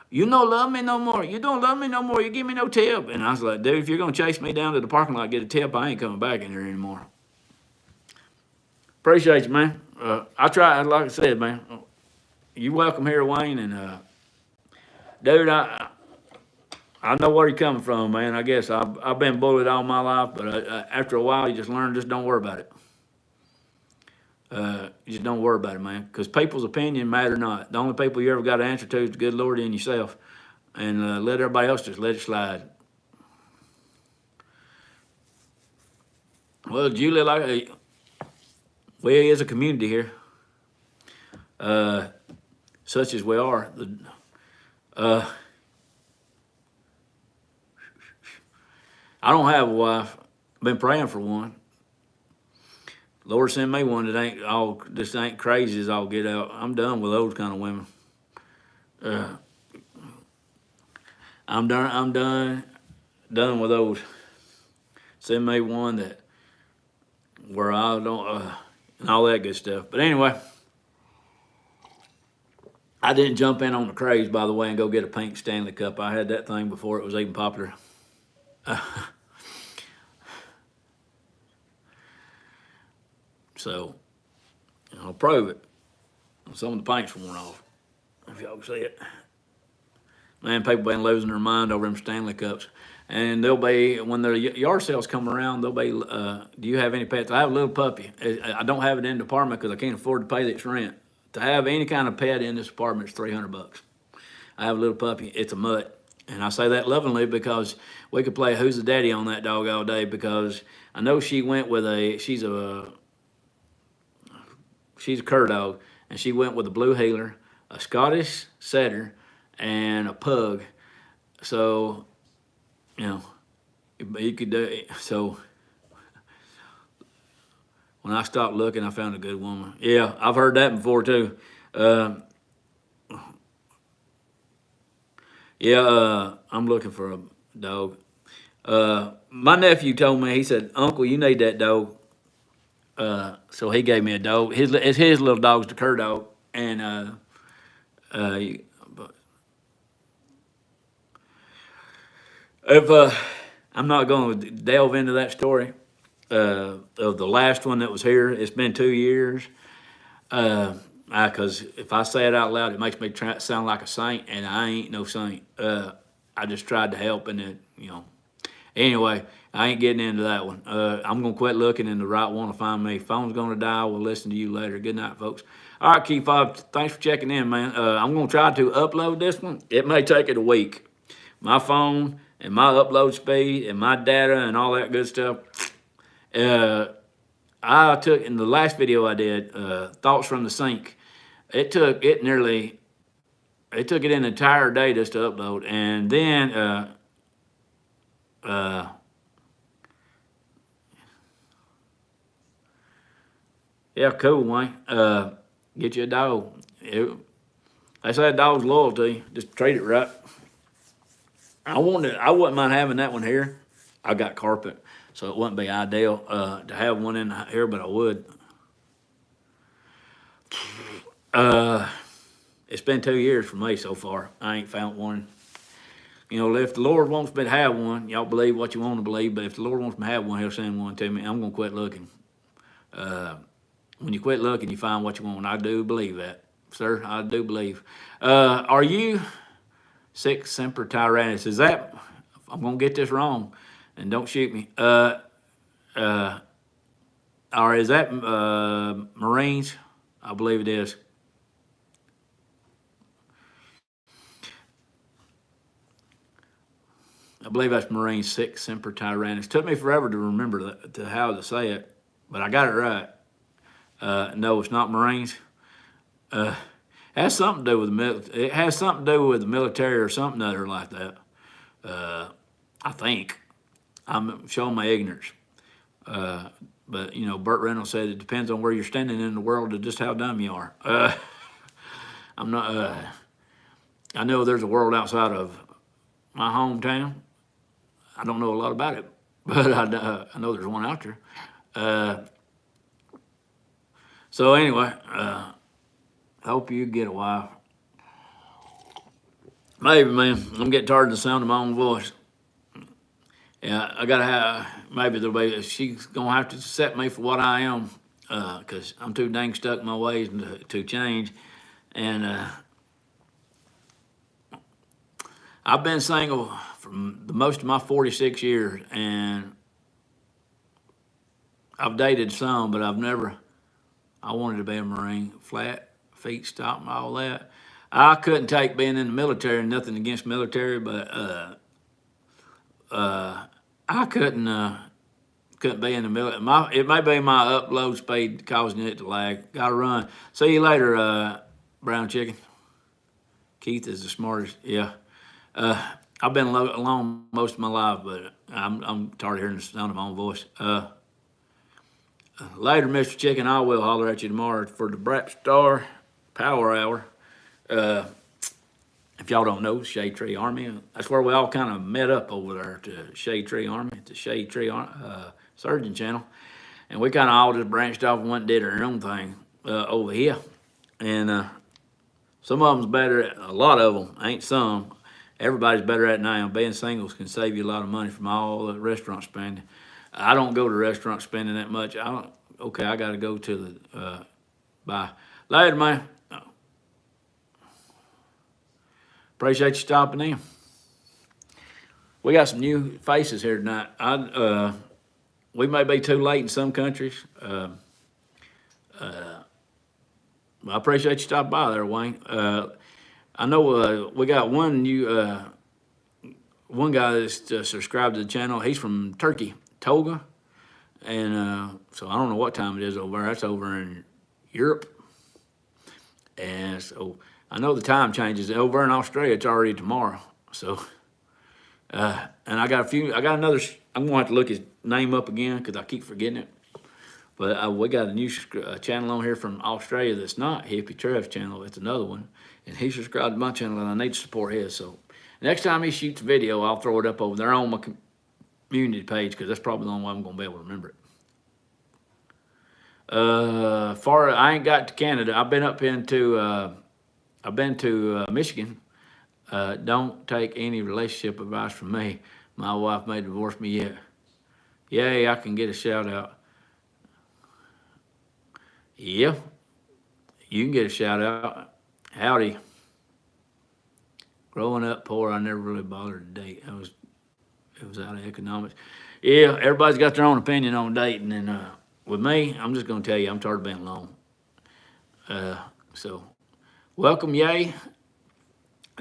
"You don't love me no more. You don't love me no more. You give me no tip." And I was like, "Dude, if you're gonna chase me down to the parking lot and get a tip, I ain't coming back in here anymore." Appreciate you, man. I try, like I said, man. You welcome here, Wayne, and dude, I know where you're coming from, man. I guess I've been bullied all my life, but after a while, you just learn, just don't worry about it. You just don't worry about it, man, because people's opinion matter not. The only people you ever got to answer to is the good Lord and yourself, and let everybody else just let it slide. Well, Julie, like we as a community here, such as we are, I don't have a wife. I've been praying for one. Lord send me one that ain't crazy as all get out. I'm done with those kind of women. I'm done with those. Send me one that where I don't and all that good stuff. But anyway, I didn't jump in on the craze, by the way, and go get a pink Stanley Cup. I had that thing before it was even popular. So I'll prove it. Some of the paint's worn off, if y'all can see it. Man, people been losing their mind over them Stanley Cups. And they'll be, when their yard sales come around, they'll be, do you have any pets? I have a little puppy. I don't have it in the apartment because I can't afford to pay its rent. To have any kind of pet in this apartment is $300. I have a little puppy. It's a mutt. And I say that lovingly because we could play Who's the Daddy on that dog all day, because I know she went with she's a cur dog, and she went with a blue heeler, a Scottish setter, and a pug. So, you know, you could do it. So when I stopped looking, I found a good woman. Yeah, I've heard that before too. I'm looking for a dog. My nephew told me, he said, "Uncle, you need that dog." So he gave me a dog. It's his little dog's the cur dog, and but if I'm not going to delve into that story of the last one that was here. It's been 2 years. Because if I say it out loud, it makes me sound like a saint, and I ain't no saint. I just tried to help, and it, Anyway, I ain't getting into that one. I'm gonna quit looking, and the right one will find me. Phone's gonna die. We'll listen to you later. Good night, folks. All right, Key Fob, thanks for checking in, man. I'm gonna try to upload this one. It may take it a week. My phone and my upload speed and my data and all that good stuff. I took in the last video I did, thoughts from the sink. It took it an entire day just to upload, and then yeah, cool, Wayne. Get you a dog. They say a dog's loyalty. Just treat it right. I wouldn't mind having that one here. I got carpet, so it wouldn't be ideal to have one in here, but I would. It's been 2 years for me so far. I ain't found one. If the Lord wants me to have one, y'all believe what you want to believe, but if the Lord wants me to have one, he'll send one to me. I'm going to quit looking. When you quit looking, you find what you want. I do believe that, sir. I do believe. Are you Sic Semper Tyrannis? Is that, I'm going to get this wrong, and don't shoot me. Or is that Marines? I believe it is. I believe that's Marine Sic Semper Tyrannis. Took me forever to remember how to say it, but I got it right. No, it's not Marines. It has something to do with it has something to do with the military or something other like that. I think. I'm showing my ignorance. But Burt Reynolds said it depends on where you're standing in the world to just how dumb you are. I'm not. I know there's a world outside of my hometown. I don't know a lot about it, but I know there's one out there. So anyway, I hope you get a wife. Maybe, man. I'm getting tired of the sound of my own voice. Yeah, I gotta have. Maybe she's gonna have to accept me for what I am, because I'm too dang stuck in my ways to change, and I've been single for most of my 46 years, and I've dated some, but I wanted to be a Marine, flat, feet stopped, and all that. I couldn't take being in the military, nothing against military, but I couldn't be in the military. It may be my upload speed causing it to lag. Gotta run. See you later, brown chicken. Keith is the smartest. Yeah. I've been alone most of my life, but I'm tired of hearing the sound of my own voice. Later, Mr. Chicken, I will holler at you tomorrow for the Brap Star Power Hour. If y'all don't know, Shade Tree Army, that's where we all kind of met up over there to Shade Tree Army, the Shade Tree Surgeon Channel. And we kind of all just branched off and went and did our own thing over here. And some of them's better, a lot of them, ain't some. Everybody's better at it now. Being singles can save you a lot of money from all the restaurant spending. I don't go to restaurant spending that much. I got to go to the, bye. Later, man. Appreciate you stopping in. We got some new faces here tonight. We may be too late in some countries. I appreciate you stopping by there, Wayne. I know we got one guy that's subscribed to the channel. He's from Turkey, Toga, and so I don't know what time it is over there. That's over in Europe, and so I know the time changes. Over in Australia, it's already tomorrow. So, and I got another. I'm gonna have to look his name up again because I keep forgetting it. But we got a new channel on here from Australia that's not Hippie Trev's channel. It's another one. And he subscribed to my channel, and I need to support his. So next time he shoots a video, I'll throw it up over there on my community page because that's probably the only way I'm going to be able to remember it. I ain't got to Canada. I've been to Michigan. Don't take any relationship advice from me. My wife may divorce me yet. Yay, I can get a shout out. Yeah, you can get a shout out. Howdy. Growing up poor, I never really bothered to date. It was out of economics. Yeah, everybody's got their own opinion on dating, and with me, I'm just gonna tell you, I'm tired of being alone. So, welcome, yay,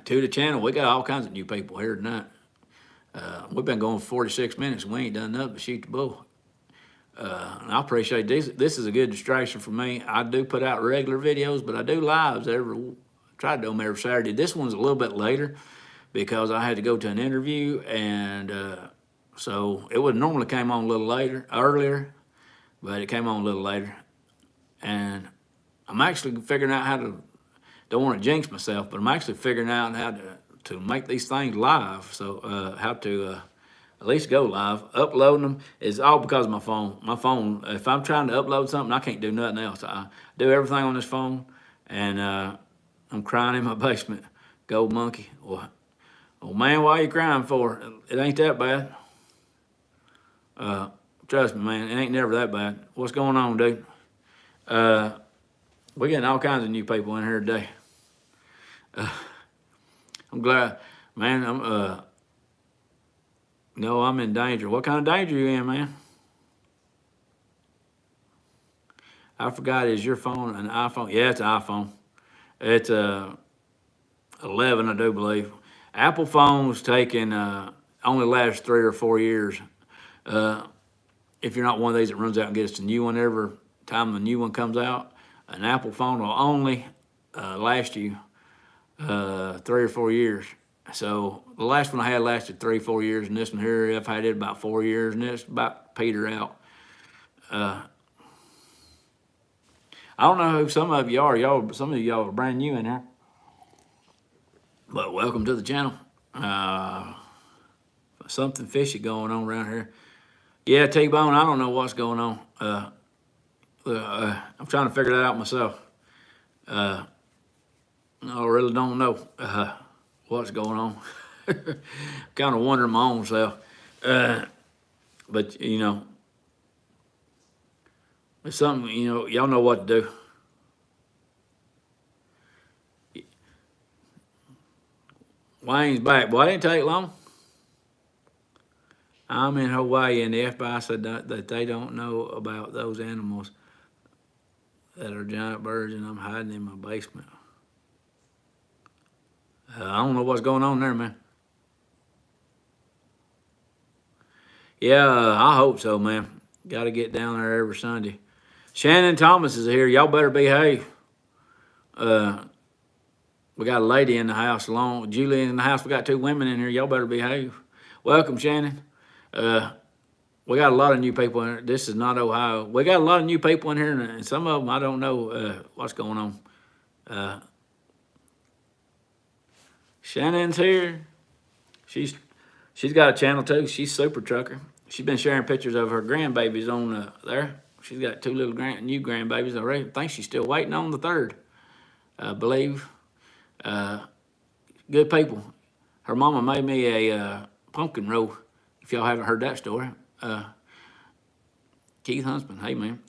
to the channel. We got all kinds of new people here tonight. We've been going for 46 minutes, and we ain't done nothing but shoot the bull. And I appreciate this. This is a good distraction for me. I do put out regular videos, but I do lives try to do them every Saturday. This one's a little bit later because I had to go to an interview, and so it would normally came on a little earlier, but it came on a little later. And I'm actually figuring out how to, don't want to jinx myself, but I'm actually figuring out how to make these things live. So how to at least go live. Uploading them is all because of my phone. My phone, if I'm trying to upload something, I can't do nothing else. I do everything on this phone, and I'm crying in my basement. Gold monkey. Oh man, why are you crying for? It ain't that bad. Trust me, man, it ain't never that bad. What's going on, dude? We're getting all kinds of new people in here today. I'm glad, man. No, I'm in danger. What kind of danger you in, man? I forgot, is your phone an iPhone? Yeah, it's an iPhone. It's 11, I do believe. Apple phones only last 3 or 4 years. If you're not one of these that runs out and gets a new one every time the new one comes out, an Apple phone will only last you 3 or 4 years. So the last one I had lasted 3 or 4 years, and this one here, I've had it about 4 years, and it's about peter out. I don't know who some of you are. Some of y'all are brand new in here, but welcome to the channel. Something fishy going on around here. Yeah, T-Bone, I don't know what's going on. I'm trying to figure that out myself. I really don't know what's going on. Kind of wondering my own self. But, you know, it's something, you know, y'all know what to do. Wayne's back. Boy, it didn't take long. I'm in Hawaii, and the FBI said that they don't know about those animals that are giant birds, and I'm hiding in my basement. I don't know what's going on there, man. Yeah, I hope so, man. Got to get down there every Sunday. Shannon Thomas is here. Y'all better behave. We got a lady in the house along with Julie in the house. We got 2 women in here. Y'all better behave. Welcome, Shannon. We got a lot of new people in here. This is not Ohio. We got a lot of new people in here, and some of them I don't know what's going on. Shannon's here. She's got a channel too. She's Super Trucker. She's been sharing pictures of her grandbabies on there. She's got 2 little new grandbabies already. I think she's still waiting on the 3rd, I believe. Good people. Her mama made me a pumpkin roll, if y'all haven't heard that story. Keith Huntsman, hey man.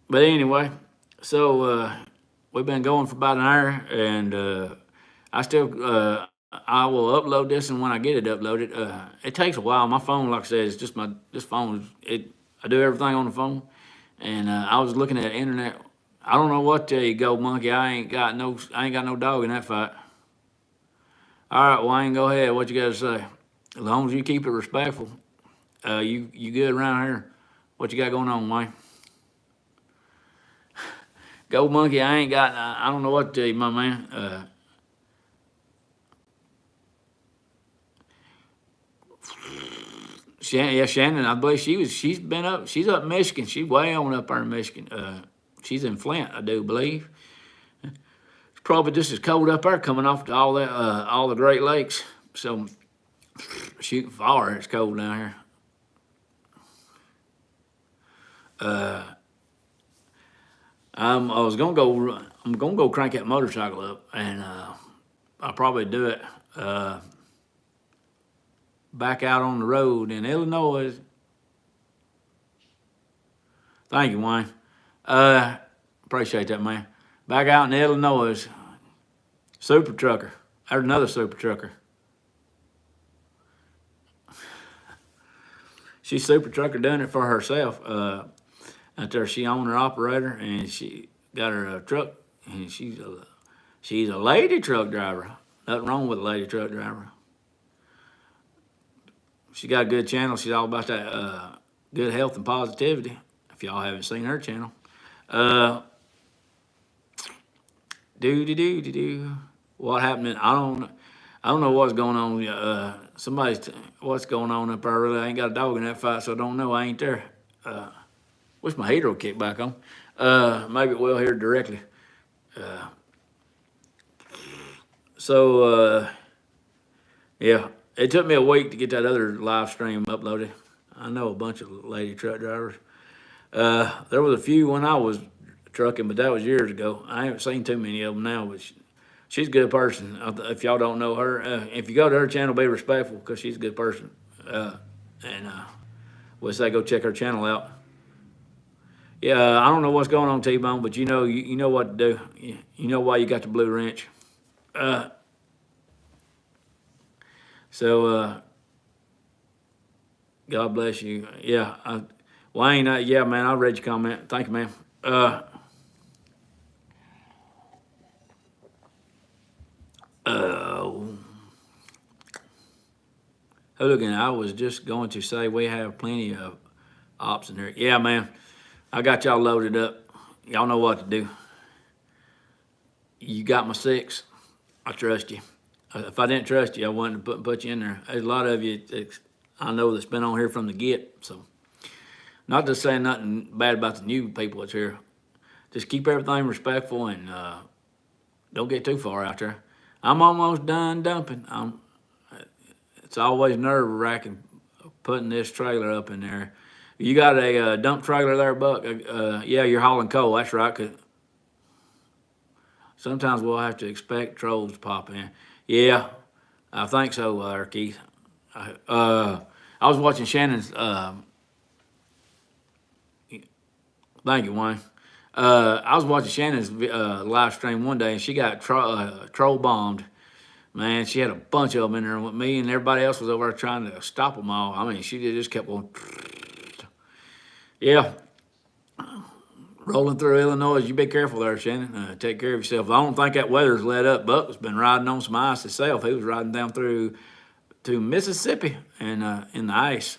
But anyway, so we've been going for about an hour, and I will upload this, and when I get it uploaded, it takes a while. My phone, like I said, is just this phone. I do everything on the phone, and I was looking at the internet. I don't know what to tell you, Gold Monkey. I ain't got no dog in that fight. All right, Wayne, go ahead. What you got to say? As long as you keep it respectful, you good around here. What you got going on, Wayne? Gold Monkey, I don't know what to tell you, my man. Shannon, I believe she's up in Michigan. She's way on up there in Michigan. She's in Flint, I do believe. It's probably just as cold up there coming off to all the Great Lakes. So shooting far, it's cold down here. I'm gonna go crank that motorcycle up, and I'll probably do it back out on the road in Illinois. Thank you, Wayne. Appreciate that, man. Back out in Illinois, super trucker. There's another super trucker. She's super trucker doing it for herself. Out there, she owner operator, and she got her truck, and she's a lady truck driver. Nothing wrong with a lady truck driver. She got a good channel. She's all about that good health and positivity. If y'all haven't seen her channel, what happened? I don't know what's going on. What's going on up there? Really, I ain't got a dog in that fight, so I don't know. I ain't there. Wish my heater will kick back on. Maybe it will here directly. Yeah, it took me a week to get that other live stream uploaded. I know a bunch of lady truck drivers. There was a few when I was trucking, but that was years ago. I haven't seen too many of them now, but she's a good person. If y'all don't know her, if you go to her channel, be respectful, because she's a good person. And we'll say go check her channel out. Yeah, I don't know what's going on, T-Bone, but you know what to do. You know why you got the blue wrench. God bless you. Yeah, Wayne, yeah, man, I read your comment. Thank you, man. Hooligan, I was just going to say we have plenty of ops in there. Yeah, man, I got y'all loaded up. Y'all know what to do. You got my 6. I trust you. If I didn't trust you, I wouldn't put you in there. There's a lot of you I know that's been on here from the get. So, not to say nothing bad about the new people that's here. Just keep everything respectful, and don't get too far out there. I'm almost done dumping. It's always nerve-wracking putting this trailer up in there. You got a dump trailer there, Buck? Yeah, you're hauling coal. That's right. 'Cause sometimes we'll have to expect trolls to pop in. Yeah, I think so, Keith. I was watching Shannon's. Thank you, Wayne. I was watching Shannon's live stream one day, and she got troll bombed. Man, she had a bunch of them in there with me, and everybody else was over there trying to stop them all. I mean, she just kept going. Yeah. Rolling through Illinois, you be careful there, Shannon. Take care of yourself. I don't think that weather's let up. Buck has been riding on some ice himself. He was riding down through to Mississippi and in the ice.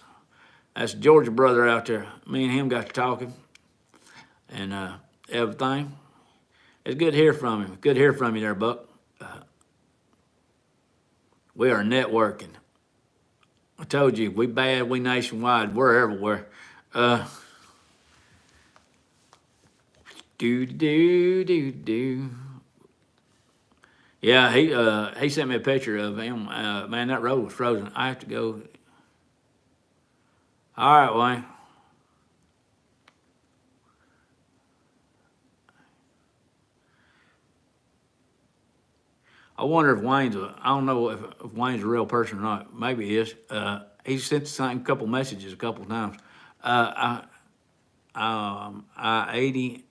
That's Georgia brother out there. Me and him got to talking and everything. It's good to hear from him. Good to hear from you there, Buck. We are networking. I told you, we bad, we nationwide, we're everywhere. Yeah, he sent me a picture of him. Man, that road was frozen. I have to go. All right, Wayne. I wonder if I don't know if Wayne's a real person or not. Maybe he is. He sent the same couple messages a couple times. I 80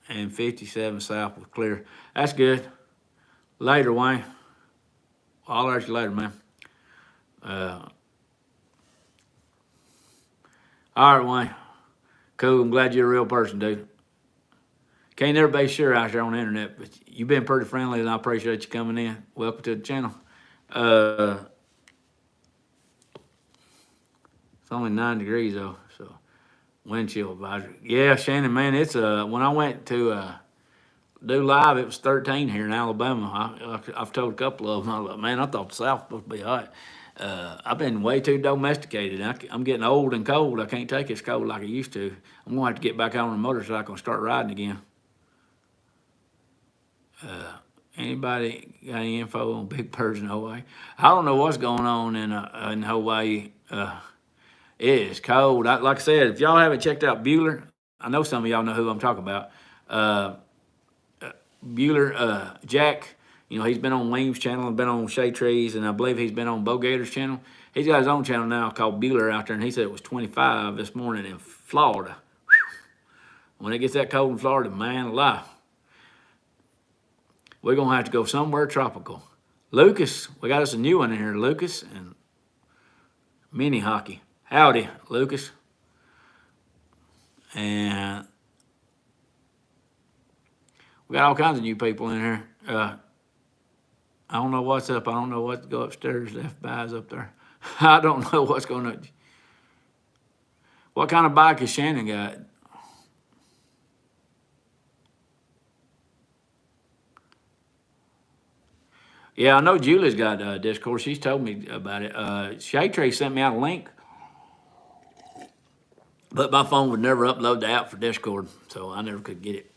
and 57 south was clear. That's good. Later, Wayne. I'll at you later, man. All right, Wayne. Cool. I'm glad you're a real person, dude. Can't never be sure out there on the internet, but you've been pretty friendly, and I appreciate you coming in. Welcome to the channel. It's only 9 degrees though, so wind chill advisory. Yeah, Shannon, man, it's when I went to do live, it was 13 here in Alabama. I've told a couple of them, I was like, man, I thought the South was supposed to be hot. I've been way too domesticated. I'm getting old and cold. I can't take this cold like I used to. I'm gonna have to get back on a motorcycle and start riding again. Anybody got any info on big birds in Hawaii? I don't know what's going on in Hawaii. It is cold. Like I said, if y'all haven't checked out Bueller, I know some of y'all know who I'm talking about. Bueller, Jack, you know, he's been on Weems' channel and been on Shade Trees, and I believe he's been on Bo Gator's channel. He's got his own channel now called Bueller out there, and he said it was 25 this morning in Florida. Whew. When it gets that cold in Florida, man alive, we're going to have to go somewhere tropical. Lucas, we got us a new one in here, Lucas, and mini hockey. Howdy, Lucas. And we got all kinds of new people in here. I don't know what's up. I don't know what to go upstairs. Left buys up there. I don't know what's going on. What kind of bike has Shannon got? Yeah, I know Julie's got Discord. She's told me about it. Shade Tree sent me out a link, but my phone would never upload the app for Discord, so I never could get it.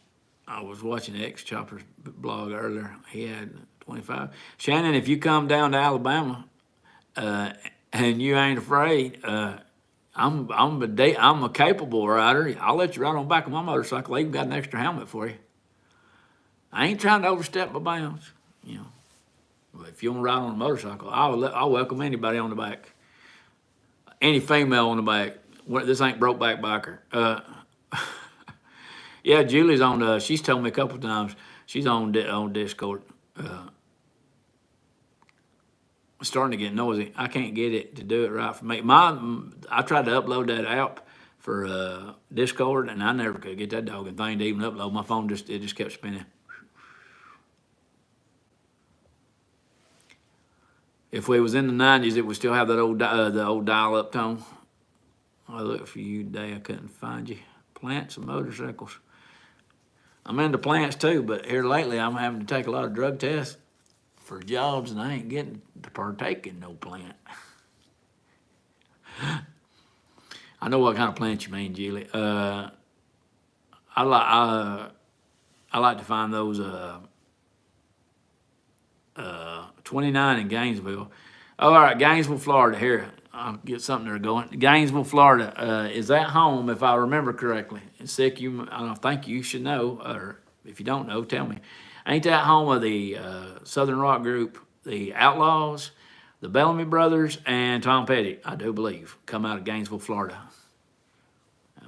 I was watching X Chopper's blog earlier. He had 25. Shannon, if you come down to Alabama and you ain't afraid, I'm a capable rider. I'll let you ride on the back of my motorcycle. I even got an extra helmet for you. I ain't trying to overstep my bounds, you know. But if you want to ride on a motorcycle, I'll welcome anybody on the back. Any female on the back. This ain't Brokeback Biker. Yeah, Julie's on. She's told me a couple of times she's on Discord. Starting to get noisy. I can't get it to do it right for me. I tried to upload that app for Discord, and I never could get that doggone thing to even upload. My phone just kept spinning. If we was in the 90s, it would still have that the old dial-up tone. I looked for you today. I couldn't find you. Plants and motorcycles. I'm into plants too, but here lately I'm having to take a lot of drug tests for jobs, and I ain't getting to partake in no plant. I know what kind of plants you mean, Julie. I like to find those 29 in Gainesville. Oh, all right, Gainesville, Florida. Here, I'll get something there going. Gainesville, Florida. Is that home, if I remember correctly? And Sick, I think you should know, or if you don't know, tell me. Ain't that home of the Southern rock group, the Outlaws, the Bellamy Brothers, and Tom Petty, I do believe, come out of Gainesville, Florida?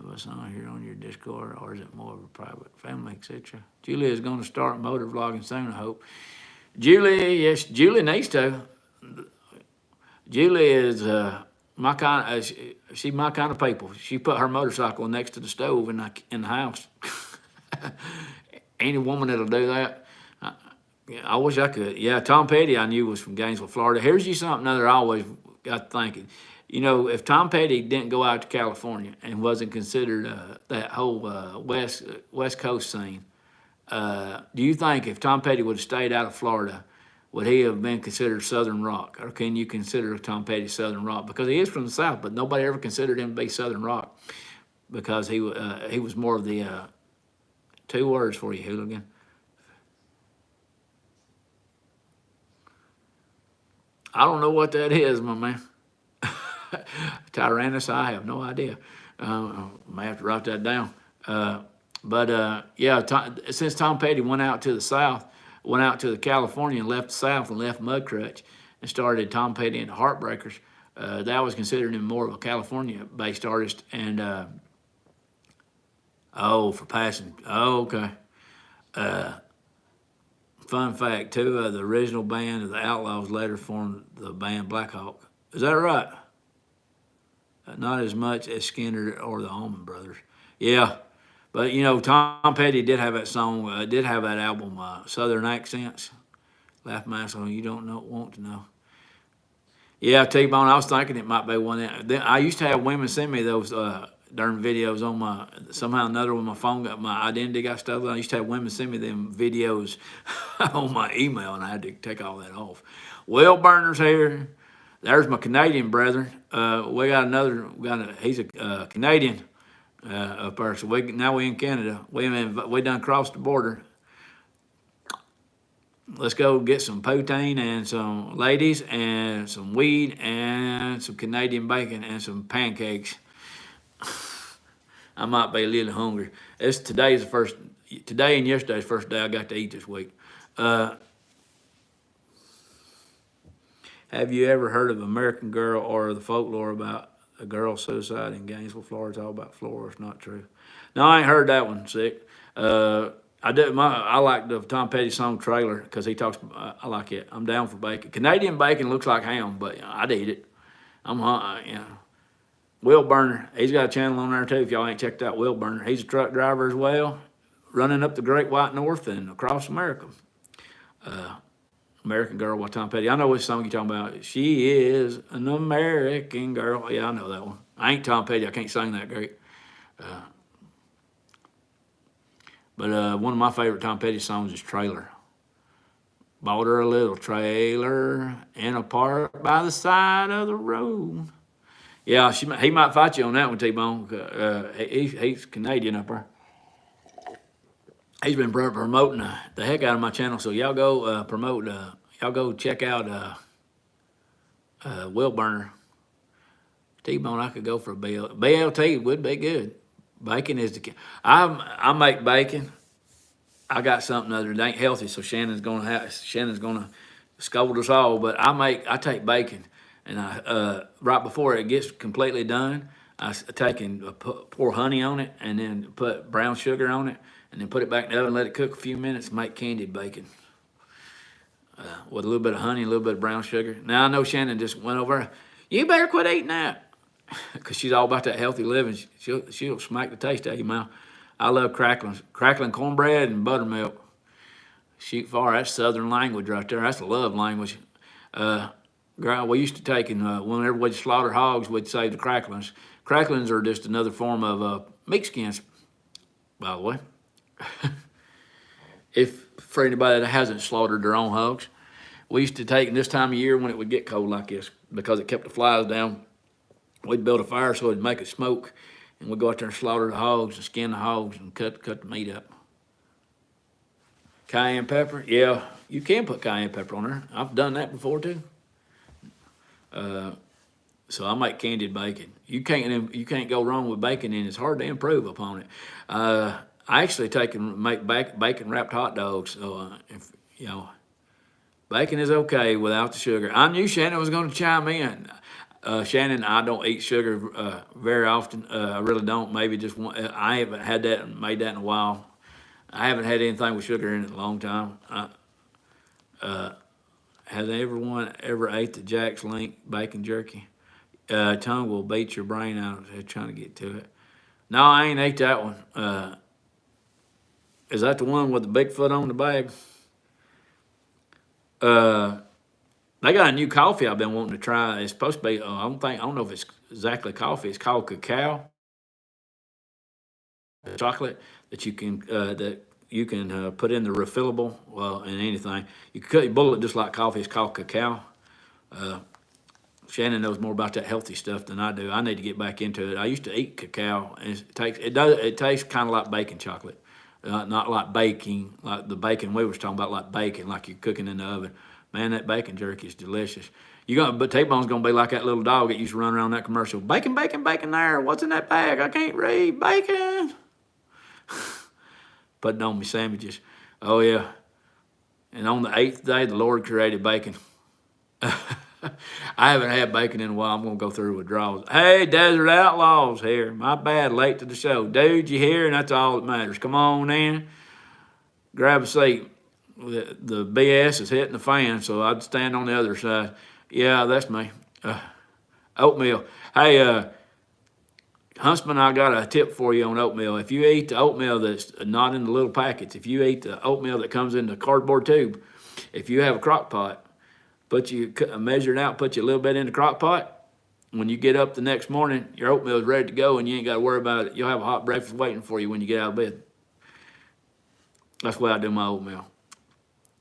What's on here on your Discord, or is it more of a private family, etc.? Julie is going to start motor vlogging soon, I hope. Julie, yes, Julie needs to. Julie is my kind. She's my kind of people. She put her motorcycle next to the stove in the house. Any woman that'll do that. I wish I could. Yeah, Tom Petty I knew was from Gainesville, Florida. Here's you something other I always got thinking. You know, if Tom Petty didn't go out to California and wasn't considered that whole West Coast scene, do you think if Tom Petty would have stayed out of Florida, would he have been considered Southern rock? Or can you consider Tom Petty Southern rock? Because he is from the South, but nobody ever considered him to be Southern rock because he was more of the, 2 words for you, hooligan. I don't know what that is, my man. Tyrannus, I have no idea. I may have to write that down. Yeah, since Tom Petty went out to the South, went out to the California and left the South and left Mudcrutch and started Tom Petty and the Heartbreakers, that was considered him more of a California-based artist. And, for passing. Oh, okay. Fun fact, two of the original band of the Outlaws later formed the band Black Hawk. Is that right? Not as much as Skinner or the Allman Brothers. Yeah, but you know, Tom Petty did have that song, did have that album, Southern Accents. Laugh My Ass Off, You Don't Know, Want to Know. Yeah, T-Bone, I was thinking it might be one of them. I used to have women send me those darn videos on my, somehow or another when my phone got, my identity got stolen. I used to have women send me them videos on my email, and I had to take all that off. Will Burner's here. There's my Canadian brethren. We got another, he's a Canadian person. Now we in Canada. We done crossed the border. Let's go get some poutine and some ladies and some weed and some Canadian bacon and some pancakes. I might be a little hungry. Today and yesterday's first day I got to eat this week. Have you ever heard of American Girl or the folklore about a girl suicide in Gainesville, Florida? It's all about Florida. It's not true. No, I ain't heard that one, sick. I like the Tom Petty song Trailer because he talks. I like it. I'm down for bacon. Canadian bacon looks like ham, but I'd eat it. Will Burner, he's got a channel on there too. If y'all ain't checked out Will Burner, he's a truck driver as well, running up the Great White North and across America. American Girl by Tom Petty. I know which song you're talking about. She is an American girl. Yeah, I know that one. I ain't Tom Petty. I can't sing that great. But one of my favorite Tom Petty songs is Trailer. Bought her a little trailer in a park by the side of the road. Yeah, he might fight you on that one, T-Bone. He's Canadian up there. He's been promoting the heck out of my channel, so y'all go promote. Y'all go check out Will Burner. T-Bone, I could go for a BLT. Would be good. Bacon is the. I make bacon. I got something other that ain't healthy, so Shannon's gonna scold us all. But I take bacon, and I right before it gets completely done, I take and pour honey on it, and then put brown sugar on it, and then put it back in the oven, let it cook a few minutes, and make candied bacon with a little bit of honey, a little bit of brown sugar. Now I know Shannon just went over. You better quit eating that. Because she's all about that healthy living. She'll smack the taste out of your mouth. I love crackling cornbread and buttermilk. Shoot far, that's Southern language right there. That's a love language. We used to take and whenever we'd slaughter hogs, we'd say the cracklings. Cracklings are just another form of meat skins, by the way. For anybody that hasn't slaughtered their own hogs, we used to take this time of year when it would get cold like this because it kept the flies down. We'd build a fire so it'd make it smoke, and we'd go out there and slaughter the hogs and skin the hogs and cut the meat up. Cayenne pepper, yeah, you can put cayenne pepper on there. I've done that before too. So I make candied bacon. You can't go wrong with bacon, and it's hard to improve upon it. I actually take and make bacon wrapped hot dogs. So bacon is okay without the sugar. I knew Shannon was going to chime in. Shannon, I don't eat sugar very often. I really don't. Maybe just one. I haven't had that and made that in a while. I haven't had anything with sugar in it in a long time. Has everyone ever ate the Jack's Link bacon jerky? Tongue will beat your brain out trying to get to it. No, I ain't ate that one. Is that the one with the Bigfoot on the bag? They got a new coffee I've been wanting to try. It's supposed to be, I don't know if it's exactly coffee. It's called cacao chocolate that you can put in the refillable, in anything. You can cut your bullet just like coffee. It's called cacao. Shannon knows more about that healthy stuff than I do. I need to get back into it. I used to eat cacao, and it tastes kind of like baking chocolate, not like baking, like the bacon we was talking about, like bacon, like you're cooking in the oven. Man, that bacon jerky is delicious. But T-Bone's gonna be like that little dog that used to run around that commercial. Bacon, bacon, bacon there. What's in that bag? I can't read. Bacon. Putting on me sandwiches. Oh yeah. And on the 8th day, the Lord created bacon. I haven't had bacon in a while. I'm gonna go through withdrawals. Hey, Desert Outlaws here. My bad, late to the show. Dude, you here? And that's all that matters. Come on in. grab a seat. The BS is hitting the fan, so I'd stand on the other side. Yeah, that's me. Oatmeal. Hey, Huntsman, I got a tip for you on oatmeal. If you eat the oatmeal that's not in the little packets, if you eat the oatmeal that comes in the cardboard tube, if you have a crock pot, measure it out, put you a little bit in the crock pot. When you get up the next morning, your oatmeal is ready to go, and you ain't got to worry about it. You'll have a hot breakfast waiting for you when you get out of bed. That's the way I do my oatmeal.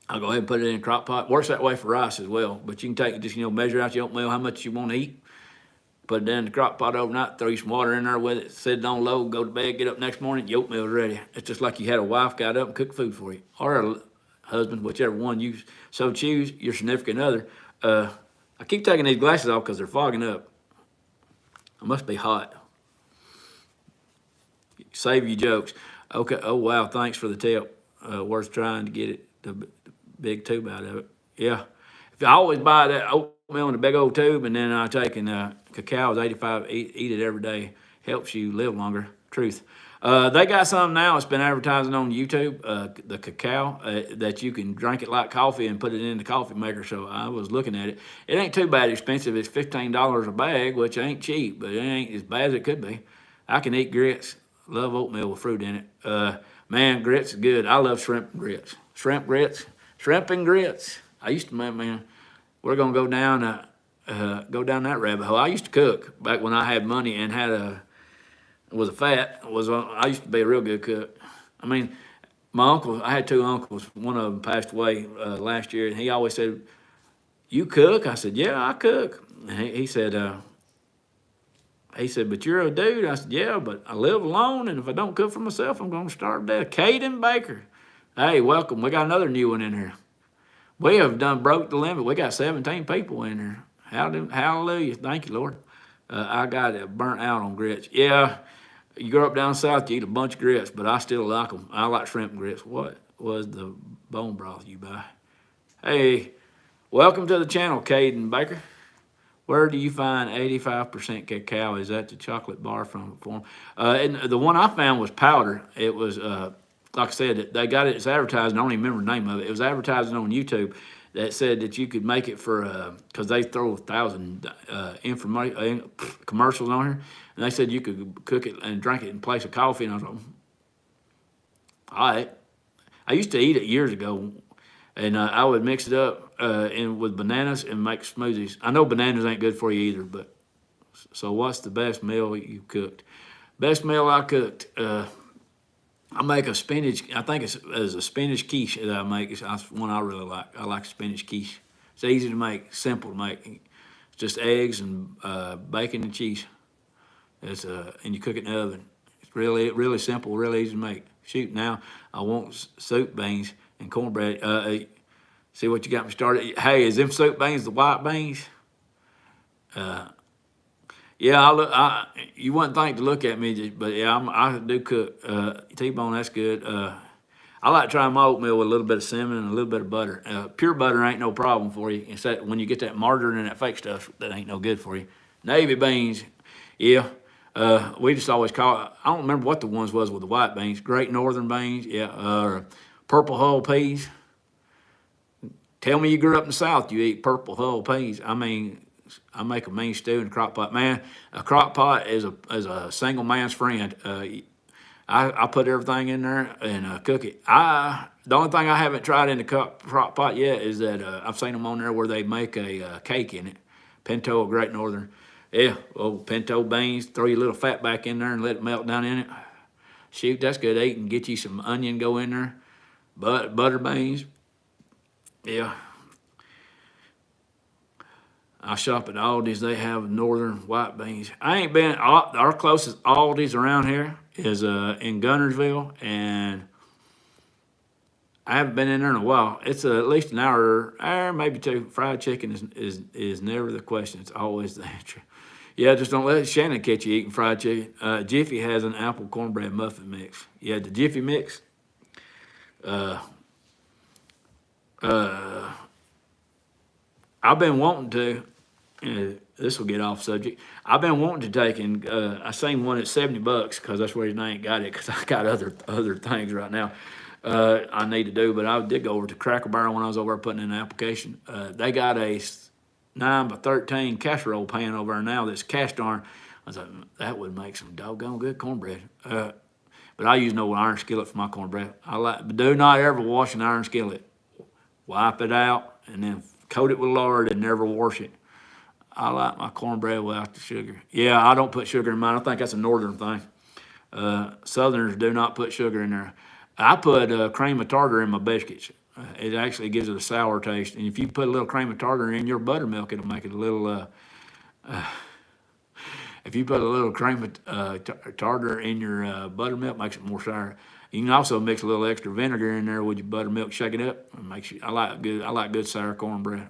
I'll go ahead and put it in a crock pot. Works that way for rice as well. But you can take just, measure out your oatmeal, how much you want to eat. Put it in the crock pot overnight, throw you some water in there with it, set it on low, go to bed, get up next morning, your oatmeal's ready. It's just like you had a wife got up and cooked food for you. Or a husband, whichever one you so choose, your significant other. I keep taking these glasses off because they're fogging up. I must be hot. Save your jokes. Okay. Oh, wow. Thanks for the tip. Worth trying to get it, the big tube out of it. Yeah. If I always buy that oatmeal in a big old tube, and then I take cacao is 85, eat it every day. Helps you live longer. Truth. They got some now. It's been advertising on YouTube, the cacao, that you can drink it like coffee and put it in the coffee maker. So I was looking at it. It ain't too bad expensive. It's $15 a bag, which ain't cheap, but it ain't as bad as it could be. I can eat grits. Love oatmeal with fruit in it. Man, grits is good. I love shrimp and grits. Shrimp and grits. I used to, man, we're gonna go down that rabbit hole. I used to cook back when I had money and I used to be a real good cook. I mean, I had two uncles. One of them passed away last year, and he always said, "You cook?" I said, "Yeah, I cook." And he said, "But you're a dude." I said, "Yeah, but I live alone, and if I don't cook for myself, I'm going to starve to death." Caden Baker. Hey, welcome. We got another new one in here. We have broke the limit. We got 17 people in here. Hallelujah. Thank you, Lord. I got it burnt out on grits. Yeah, you grow up down south, you eat a bunch of grits, but I still like them. I like shrimp and grits. What was the bone broth you buy? Hey, welcome to the channel, Caden Baker. Where do you find 85% cacao? Is that the chocolate bar from form? And the one I found was powder. It was, like I said, they got it, it's advertising. I don't even remember the name of it. It was advertising on YouTube that said that you could make it for, because they throw 1,000 commercials on here. And they said you could cook it and drink it in place of coffee. And I was like, all right. I used to eat it years ago. And I would mix it up with bananas and make smoothies. I know bananas ain't good for you either, but so what's the best meal you cooked? Best meal I cooked, I make a spinach, I think it's a spinach quiche that I make. It's one I really like. I like spinach quiche. It's easy to make, simple to make. It's just eggs and bacon and cheese. And you cook it in the oven. It's really, really simple, really easy to make. Shoot, now I want soup beans and cornbread. See what you got me started. Hey, is them soup beans the white beans? Yeah, you wouldn't think to look at me, but yeah, I do cook. T-bone, that's good. I like trying my oatmeal with a little bit of cinnamon and a little bit of butter. Pure butter ain't no problem for you. It's that when you get that margarine and that fake stuff, that ain't no good for you. Navy beans, yeah. We just always call it, I don't remember what the ones was with the white beans. Great Northern beans, yeah. Purple hull peas. Tell me you grew up in the South, you eat purple hull peas. I mean, I make a mean stew in a crock pot. Man, a crock pot is a single man's friend. I put everything in there and cook it. The only thing I haven't tried in the crock pot yet is that I've seen them on there where they make a cake in it. Pinto, a Great Northern. Yeah, pinto beans, throw your little fat back in there and let it melt down in it. Shoot, that's good eating. Get you some onion, go in there. Butter beans. Yeah. I shop at Aldi's. They have northern white beans. I ain't been, our closest Aldi's around here is in Gunnersville, and I haven't been in there in a while. It's at least an hour, maybe two. Fried chicken is never the question. It's always the answer. Yeah, just don't let Shannon catch you eating fried chicken. Jiffy has an apple cornbread muffin mix. Yeah, the Jiffy mix. I've been wanting to, this will get off subject. I've been wanting to take, and I seen one at $70 because that's where I ain't got it because I got other things right now. I need to do, but I did go over to Cracker Barrel when I was over there putting in the application. They got a 9 by 13 casserole pan over there now that's cast iron. I was like, that would make some doggone good cornbread. But I use no iron skillet for my cornbread. But do not ever wash an iron skillet. Wipe it out and then coat it with lard and never wash it. I like my cornbread without the sugar. Yeah, I don't put sugar in mine. I think that's a northern thing. Southerners do not put sugar in there. I put cream of tartar in my biscuits. It actually gives it a sour taste. And if you put a little cream of tartar in your buttermilk, it'll make it a little. If you put a little cream of tartar in your buttermilk, makes it more sour. You can also mix a little extra vinegar in there with your buttermilk, shake it up. It makes you. I like good sour cornbread.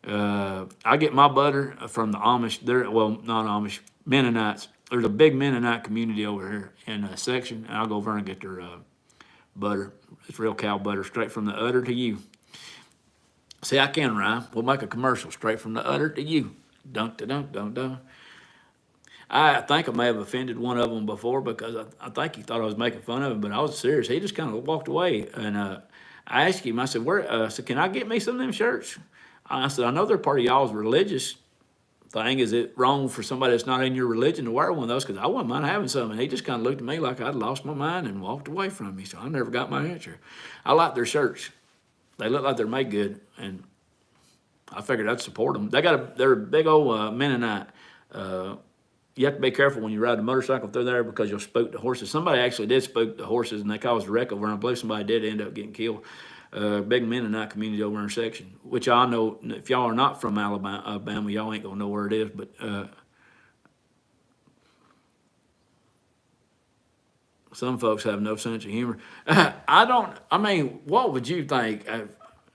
I get my butter from the Amish. Well, not Amish, Mennonites. There's a big Mennonite community over here in a section, and I'll go over and get their butter. It's real cow butter, straight from the udder to you. See, I can rhyme. We'll make a commercial, straight from the udder to you. Dunk, da dunk, dunk, dunk. I think I may have offended one of them before because I think he thought I was making fun of him, but I was serious. He just kind of walked away, and I asked him. I said, "Where? So can I get me some of them shirts?" I said, "I know they're part of y'all's religious thing. Is it wrong for somebody that's not in your religion to wear one of those? Because I wouldn't mind having some." And he just kind of looked at me like I'd lost my mind and walked away from me. So I never got my answer. I like their shirts. They look like they're made good, and I figured I'd support them. They're a big old Mennonite. You have to be careful when you ride a motorcycle through there because you'll spook the horses. Somebody actually did spook the horses, and they caused a wreck over, and I believe somebody did end up getting killed. Big Mennonite community over in our section, which I know if y'all are not from Alabama, y'all ain't gonna know where it is. But some folks have no sense of humor. I mean, what would you think?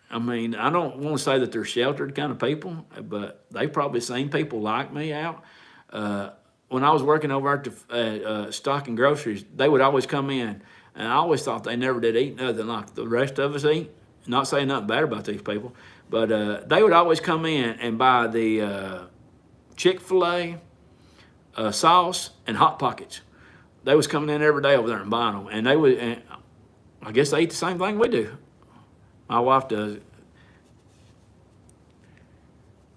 I mean, I don't want to say that they're sheltered kind of people, but they've probably seen people like me out. When I was working over at the stocking groceries, they would always come in, and I always thought they never did eat nothing like the rest of us eat. Not saying nothing bad about these people, but they would always come in and buy the Chick-fil-A sauce and Hot Pockets. They was coming in every day over there and buying them, and they would. And I guess they eat the same thing we do. My wife does.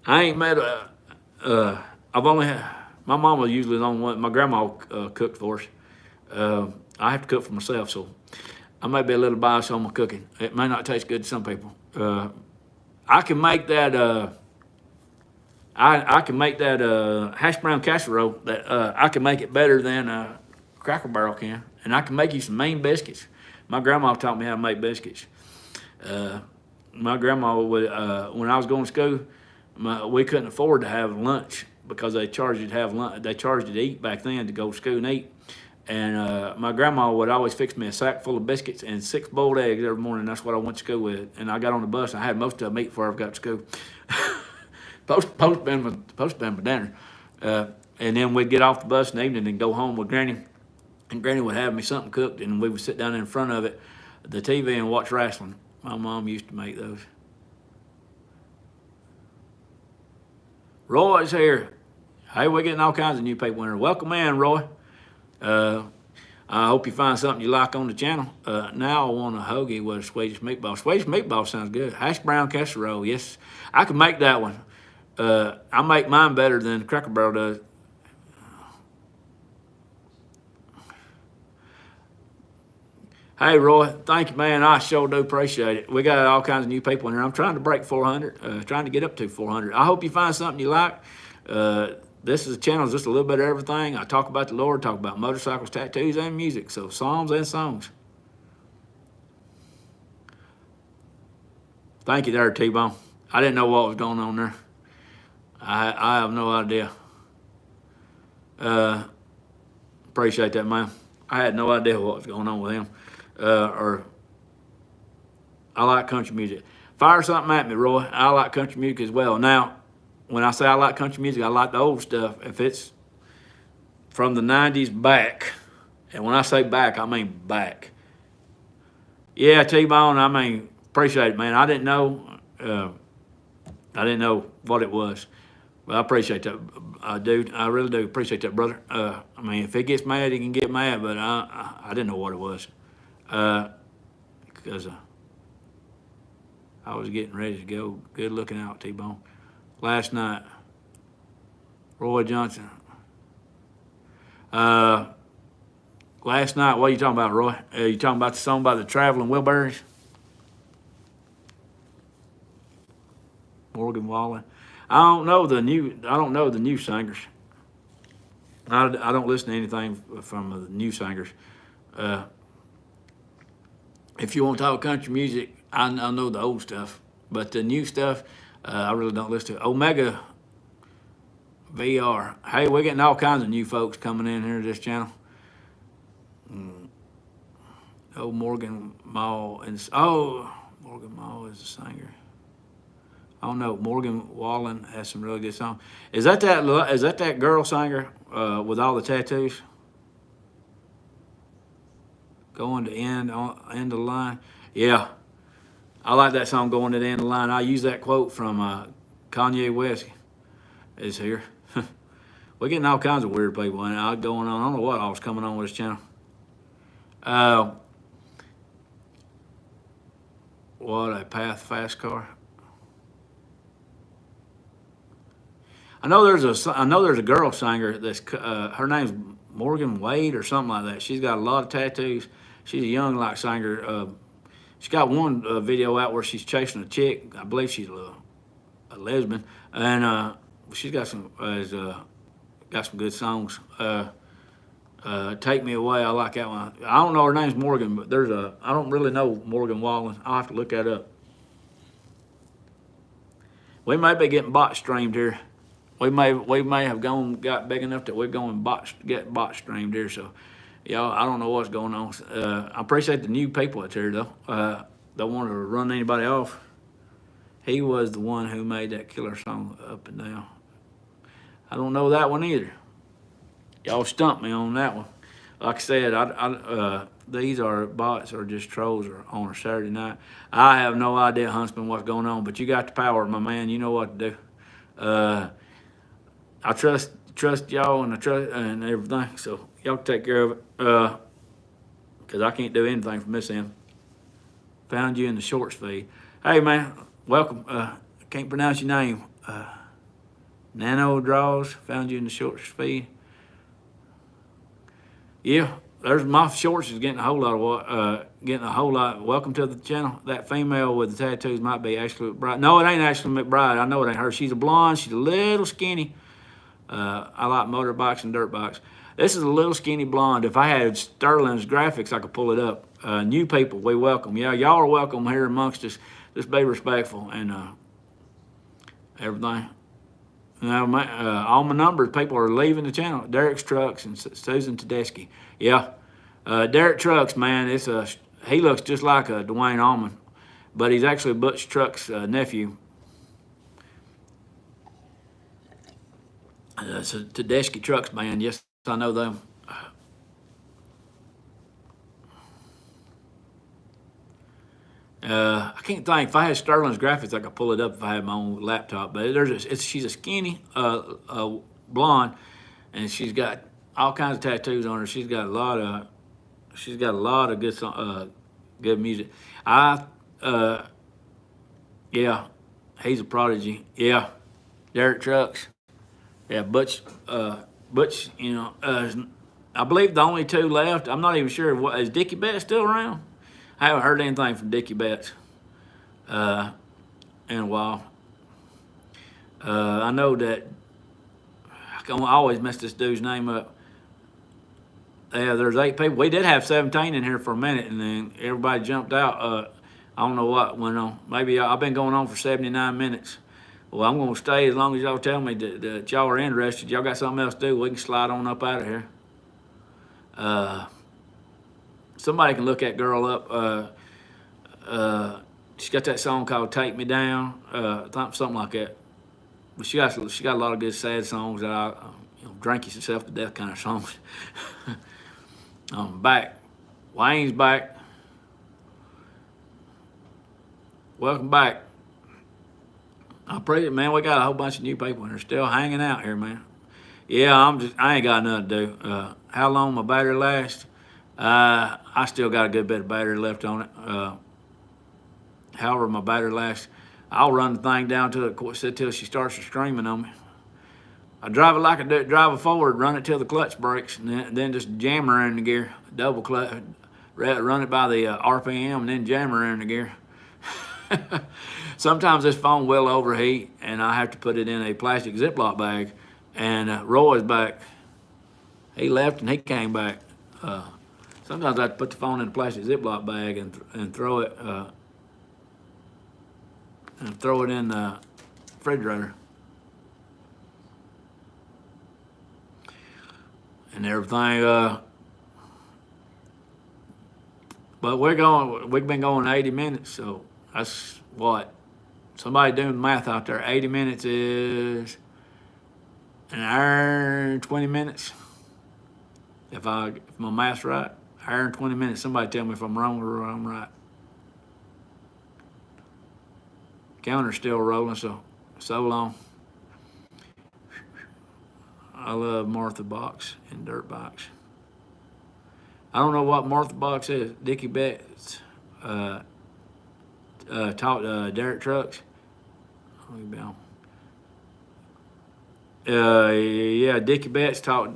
I ain't met I've only had. My mom was usually the only one. My grandma cooked for us. I have to cook for myself, so I may be a little biased on my cooking. It may not taste good to some people. I can make that. I can make that hash brown casserole. That I can make it better than Cracker Barrel can, and I can make you some mean biscuits. My grandma taught me how to make biscuits. My grandma would, when I was going to school, we couldn't afford to have lunch because they charged you to have lunch. They charged you to eat back then to go to school and eat. And my grandma would always fix me a sack full of biscuits and 6 boiled eggs every morning. That's what I went to school with. And I got on the bus. And I had most of them eat before I got to school. post been my dinner. And then we'd get off the bus in the evening and go home with Granny. And Granny would have me something cooked, and we would sit down in front of it, the TV, and watch wrestling. My mom used to make those. Roy's here. Hey, we're getting all kinds of new people in here. Welcome in, Roy. I hope you find something you like on the channel. Now I want a hoagie with a Swedish meatball. Swedish meatball sounds good. Hash brown casserole, yes. I can make that one. I make mine better than Cracker Barrel does. Hey, Roy, thank you, man. I sure do appreciate it. We got all kinds of new people in here. I'm trying to break 400, trying to get up to 400. I hope you find something you like. This is a channel, just a little bit of everything. I talk about the Lord, talk about motorcycles, tattoos, and music. So psalms and songs. Thank you there, T-Bone. I didn't know what was going on there. I have no idea. Appreciate that, man. I had no idea what was going on with him. Or I like country music. Fire something at me, Roy. I like country music as well. Now, when I say I like country music, I like the old stuff. If it's from the 90s back, and when I say back, I mean back. Yeah, T-Bone, I mean, appreciate it, man. I didn't know what it was. But I appreciate that, dude. I really do appreciate that, brother. I mean, if he gets mad, he can get mad, but I didn't know what it was. because I was getting ready to go. Good looking out, T-Bone. Last night, Roy Johnson. Last night, what are you talking about, Roy? You talking about the song by the Traveling Wilburys? Morgan Wallen. I don't know the new singers. I don't listen to anything from the new singers. If you want to talk country music, I know the old stuff, but the new stuff, I really don't listen to. Omega VR. Hey, we're getting all kinds of new folks coming in here to this channel. Morgan Mall Morgan Mall is a singer. I don't know. Morgan Wallen has some really good songs. Is that girl singer with all the tattoos? Going to end of the line. Yeah, I like that song, Going to the End of the Line. I use that quote from Kanye West. Is here. We're getting all kinds of weird people going on. I don't know what all's coming on with this channel. What a fast car. I know there's a girl singer that's her name's Morgan Wade or something like that. She's got a lot of tattoos. She's a young singer. She's got one video out where she's chasing a chick. I believe she's a lesbian, and she's got some good songs. Take Me Away, I like that one. I don't know her name's Morgan, but I don't really know Morgan Wallen. I'll have to look that up. We may be getting bot streamed here. We may have got big enough that we're going get bot streamed here. So, y'all, I don't know what's going on. I appreciate the new people out here though. Don't want to run anybody off. He was the one who made that killer song, Up and Down. I don't know that one either. Y'all stumped me on that one. Like I said, these are bots or just trolls or on a Saturday night. I have no idea, Huntsman, what's going on, but you got the power, my man. You know what to do. I trust y'all and everything, so y'all take care of it. Because I can't do anything from this end. Found you in the shorts feed. Hey, man, welcome. I can't pronounce your name. Nano Draws, found you in the shorts feed. Yeah, there's my shorts is getting a whole lot. Welcome to the channel. That female with the tattoos might be Ashley McBride. No, it ain't Ashley McBride. I know it ain't her. She's a blonde. She's a little skinny. I like motorbikes and dirt bikes. This is a little skinny blonde. If I had Sterling's graphics, I could pull it up. New people, we welcome. Yeah, y'all are welcome here amongst us. Just be respectful and everything. All my numbers, people are leaving the channel. Derek's Trucks and Susan Tedeschi. Yeah, Derek Trucks, man, he looks just like a Dwayne Allman, but he's actually Butch Trucks' nephew. It's a Tedeschi Trucks band. Yes, I know them. I can't think. If I had Sterling's graphics, I could pull it up if I had my own laptop. But she's a skinny blonde, and she's got all kinds of tattoos on her. She's got a lot of good music. Yeah, he's a prodigy. Yeah, Derek Trucks. Yeah, Butch. You know, I believe the only two left. I'm not even sure. Is Dickie Betts still around? I haven't heard anything from Dickie Betts in a while. I know that I always mess this dude's name up. Yeah, there's 8 people. We did have 17 in here for a minute, and then everybody jumped out. I don't know what went on. Maybe I've been going on for 79 minutes. Well, I'm going to stay as long as y'all tell me that y'all are interested. Y'all got something else to do, we can slide on up out of here. Somebody can look that girl up. She's got that song called "Take Me Down," something like that. But she got a lot of good sad songs that drink yourself to death kind of songs. Back, Wayne's back. Welcome back. I pray it, man. We got a whole bunch of new people and they're still hanging out here, man. Yeah, I ain't got nothing to do. How long my battery lasts? I still got a good bit of battery left on it. however my battery lasts. I'll run the thing down till she starts screaming on me. I drive it like I drive a Ford, run it till the clutch breaks, and then just jam her in the gear, double clutch, run it by the RPM, and then jam her in the gear. Sometimes this phone will overheat, and I have to put it in a plastic Ziploc bag. And Roy's back. He left and he came back. Sometimes I have to put the phone in a plastic Ziploc bag and throw it in the refrigerator. And everything. But we've been going 80 minutes, so that's what? Somebody doing the math out there. 80 minutes is an hour and 20 minutes. If my math's right, hour and 20 minutes. Somebody tell me if I'm wrong or I'm right. Counter's still rolling, so long. I love Martha Box and Dirt Box. I don't know what Martha Box is. Dickie Betts taught Derek Trucks. Yeah, Dickie Betts taught.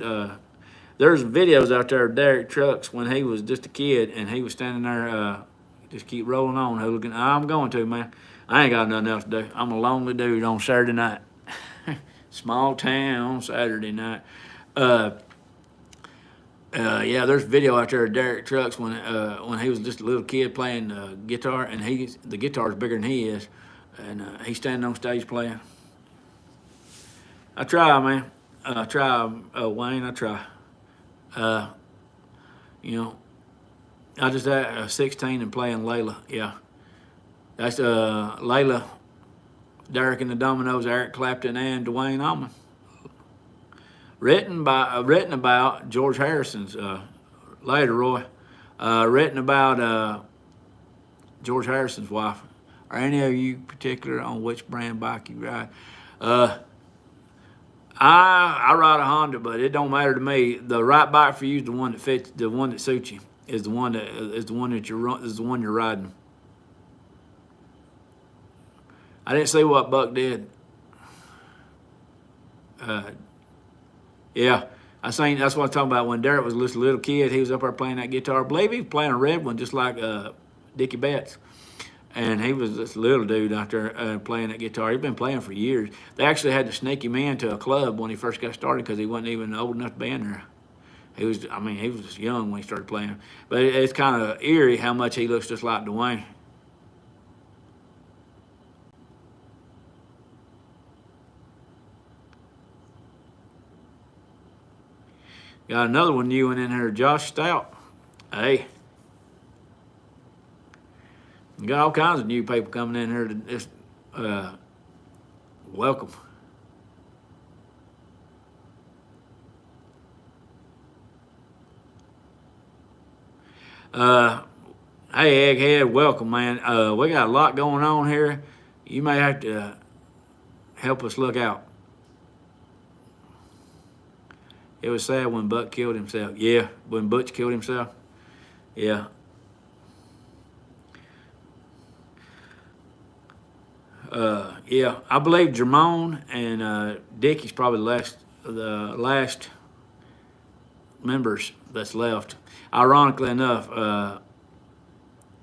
There's videos out there of Derek Trucks when he was just a kid, and he was standing there, just keep rolling on, hooligan. I'm going to, man. I ain't got nothing else to do. I'm a lonely dude on Saturday night. Small town Saturday night. Yeah, there's video out there of Derek Trucks when he was just a little kid playing guitar, and the guitar's bigger than he is, and he's standing on stage playing. I try, man. I try, Wayne. I try. I just at 16 and playing Layla. Yeah, that's Layla, Derek and the Dominoes, Eric Clapton, and Dwayne Allman. Written about George Harrison's later, Roy. Written about George Harrison's wife. Are any of you particular on which brand bike you ride? I ride a Honda, but it don't matter to me. The right bike for you is the one that fits, the one that suits you. Is the one you're riding. I didn't see what Buck did. Yeah, I seen. That's what I'm talking about. When Derek was just a little kid, he was up there playing that guitar. I believe he was playing a red one, just like Dickie Betts. And he was this little dude out there playing that guitar. He'd been playing for years. They actually had to sneak him into a club when he first got started because he wasn't even old enough to be in there. He was just young when he started playing. But it's kind of eerie how much he looks just like Dwayne. Got another one new one in here, Josh Stout. Hey. You got all kinds of new people coming in here to just welcome. Hey, Egghead, welcome, man. We got a lot going on here. You may have to help us look out. It was sad when Buck killed himself. Yeah, when Butch killed himself. Yeah. Yeah, I believe Jermone and Dickie's probably the last members that's left. Ironically enough,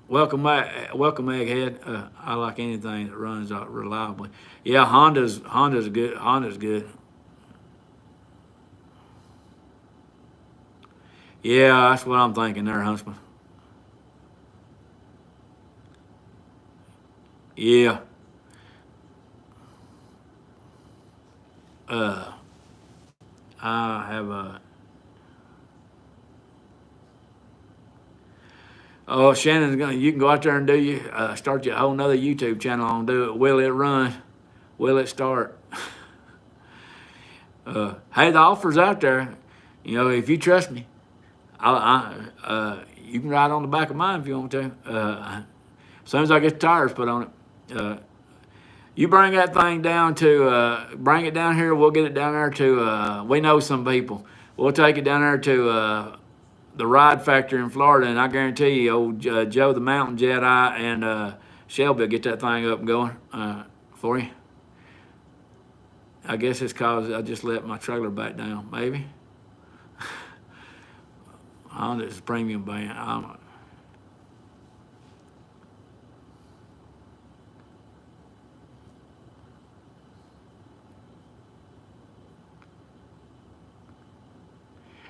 welcome Egghead. I like anything that runs reliably. Yeah, Honda's good. Honda's good. Yeah, that's what I'm thinking there, Huntsman. Yeah. I have a. Oh, Shannon's gonna. You can go out there and start your whole nother YouTube channel and do it. Will it run? Will it start? Hey, the offer's out there. You know, if you trust me, you can ride on the back of mine if you want to. As soon as I get the tires put on it. You bring that thing down bring it down here. We'll get it down there to, we know some people. We'll take it down there to the Ride Factory in Florida, and I guarantee you, old Joe the Mountain Jedi and Shelby will get that thing up and going for you. I guess it's cause I just let my trailer back down, maybe. Honda's premium band. I don't know.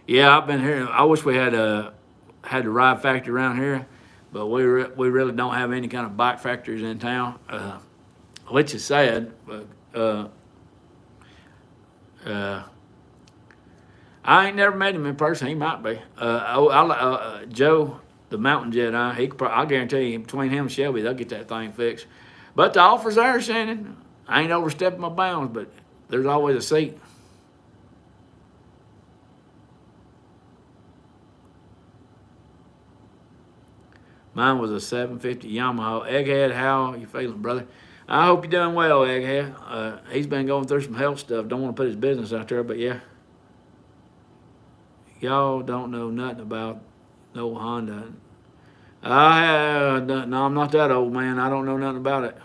Yeah, I've been here. I wish we had the ride factory around here, but we really don't have any kind of bike factories in town, which is sad. But I ain't never met him in person. He might be. Joe, the Mountain Jedi. I guarantee you, between him and Shelby, they'll get that thing fixed. But the offer's there, Shannon. I ain't overstepping my bounds, but there's always a seat. Mine was a 750 Yamaha. Egghead, how you feeling, brother? I hope you're doing well, Egghead. He's been going through some health stuff. Don't want to put his business out there, but yeah. Y'all don't know nothing about no Honda. No, I'm not that old, man. I don't know nothing about it.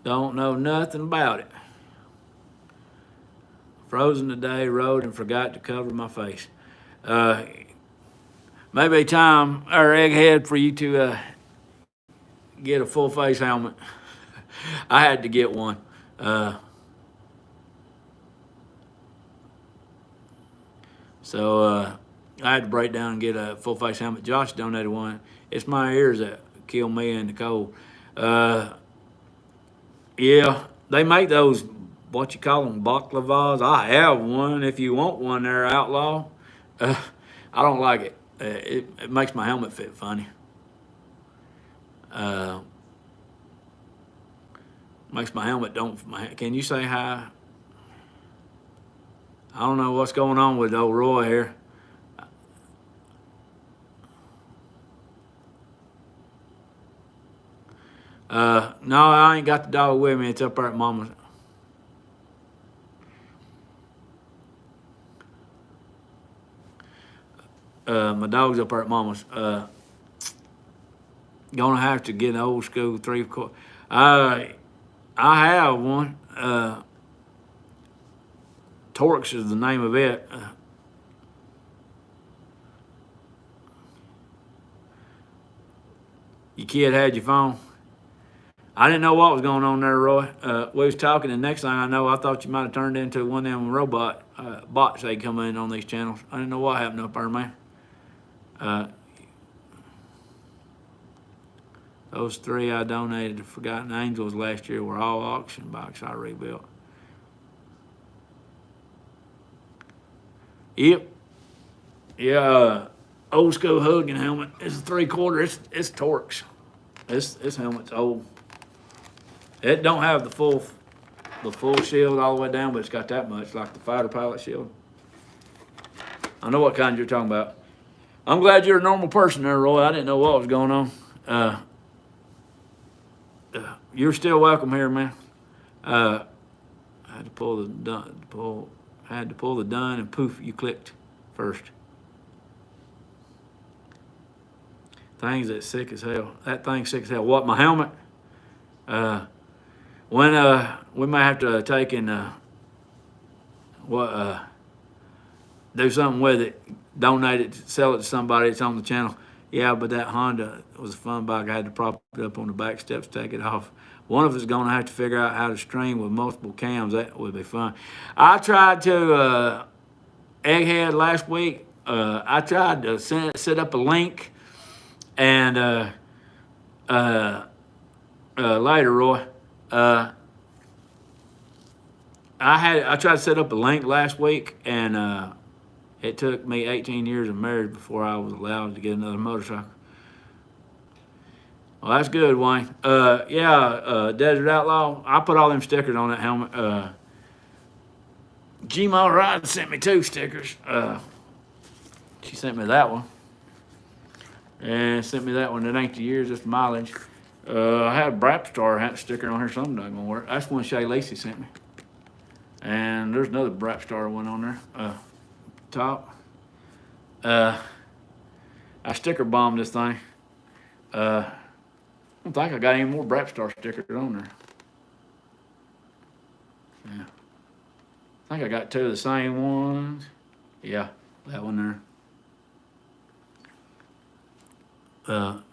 Don't know nothing about it. Frozen today, rode and forgot to cover my face. Maybe time or Egghead for you to get a full face helmet. I had to get one. So I had to break down and get a full face helmet. Josh donated one. It's my ears that kill me in the cold. Yeah, they make those, what you call them, baklavas. I have one. If you want one, they're outlaw. I don't like it. It makes my helmet fit funny. Makes my helmet don't. Can you say hi? I don't know what's going on with old Roy here. No, I ain't got the dog with me. It's up there at Mama's. My dog's up there at Mama's. Gonna have to get an old school 3/4. I have one. Torx is the name of it. Your kid had your phone. I didn't know what was going on there, Roy. We was talking, and next thing I know, I thought you might have turned into one of them robot bots they come in on these channels. I didn't know what happened up there, man. Those 3 I donated to Forgotten Angels last year were all auction bikes I rebuilt. Yep. Yeah, old school hugging helmet. It's a 3/4. It's Torx. This helmet's old. It don't have the full shield all the way down, but it's got that much, like the fighter pilot shield. I know what kind you're talking about. I'm glad you're a normal person there, Roy. I didn't know what was going on. You're still welcome here, man. I had to pull the done, and poof, you clicked first. Thing's that sick as hell. That thing's sick as hell. What, my helmet? When we might have to take and do something with it, donate it, sell it to somebody. It's on the channel. Yeah, but that Honda was a fun bike. I had to prop it up on the back steps, take it off. One of us is going to have to figure out how to stream with multiple cams. That would be fun. I tried to, Egghead last week, I tried to set up a link, and later, Roy, I tried to set up a link last week, and it took me 18 years of marriage before I was allowed to get another motorcycle. Well, that's good, Wayne. Desert Outlaw. I put all them stickers on that helmet. Gmail Ride sent me 2 stickers. She sent me that one. And sent me that one. It ain't the years, it's the mileage. I had a Brapstar sticker on here. Something not gonna work. That's one Shay Lacey sent me. And there's another Bright Star one on there. Top. I sticker bombed this thing. I don't think I got any more Bright Star stickers on there. Yeah. I think I got two of the same ones. Yeah, that one there.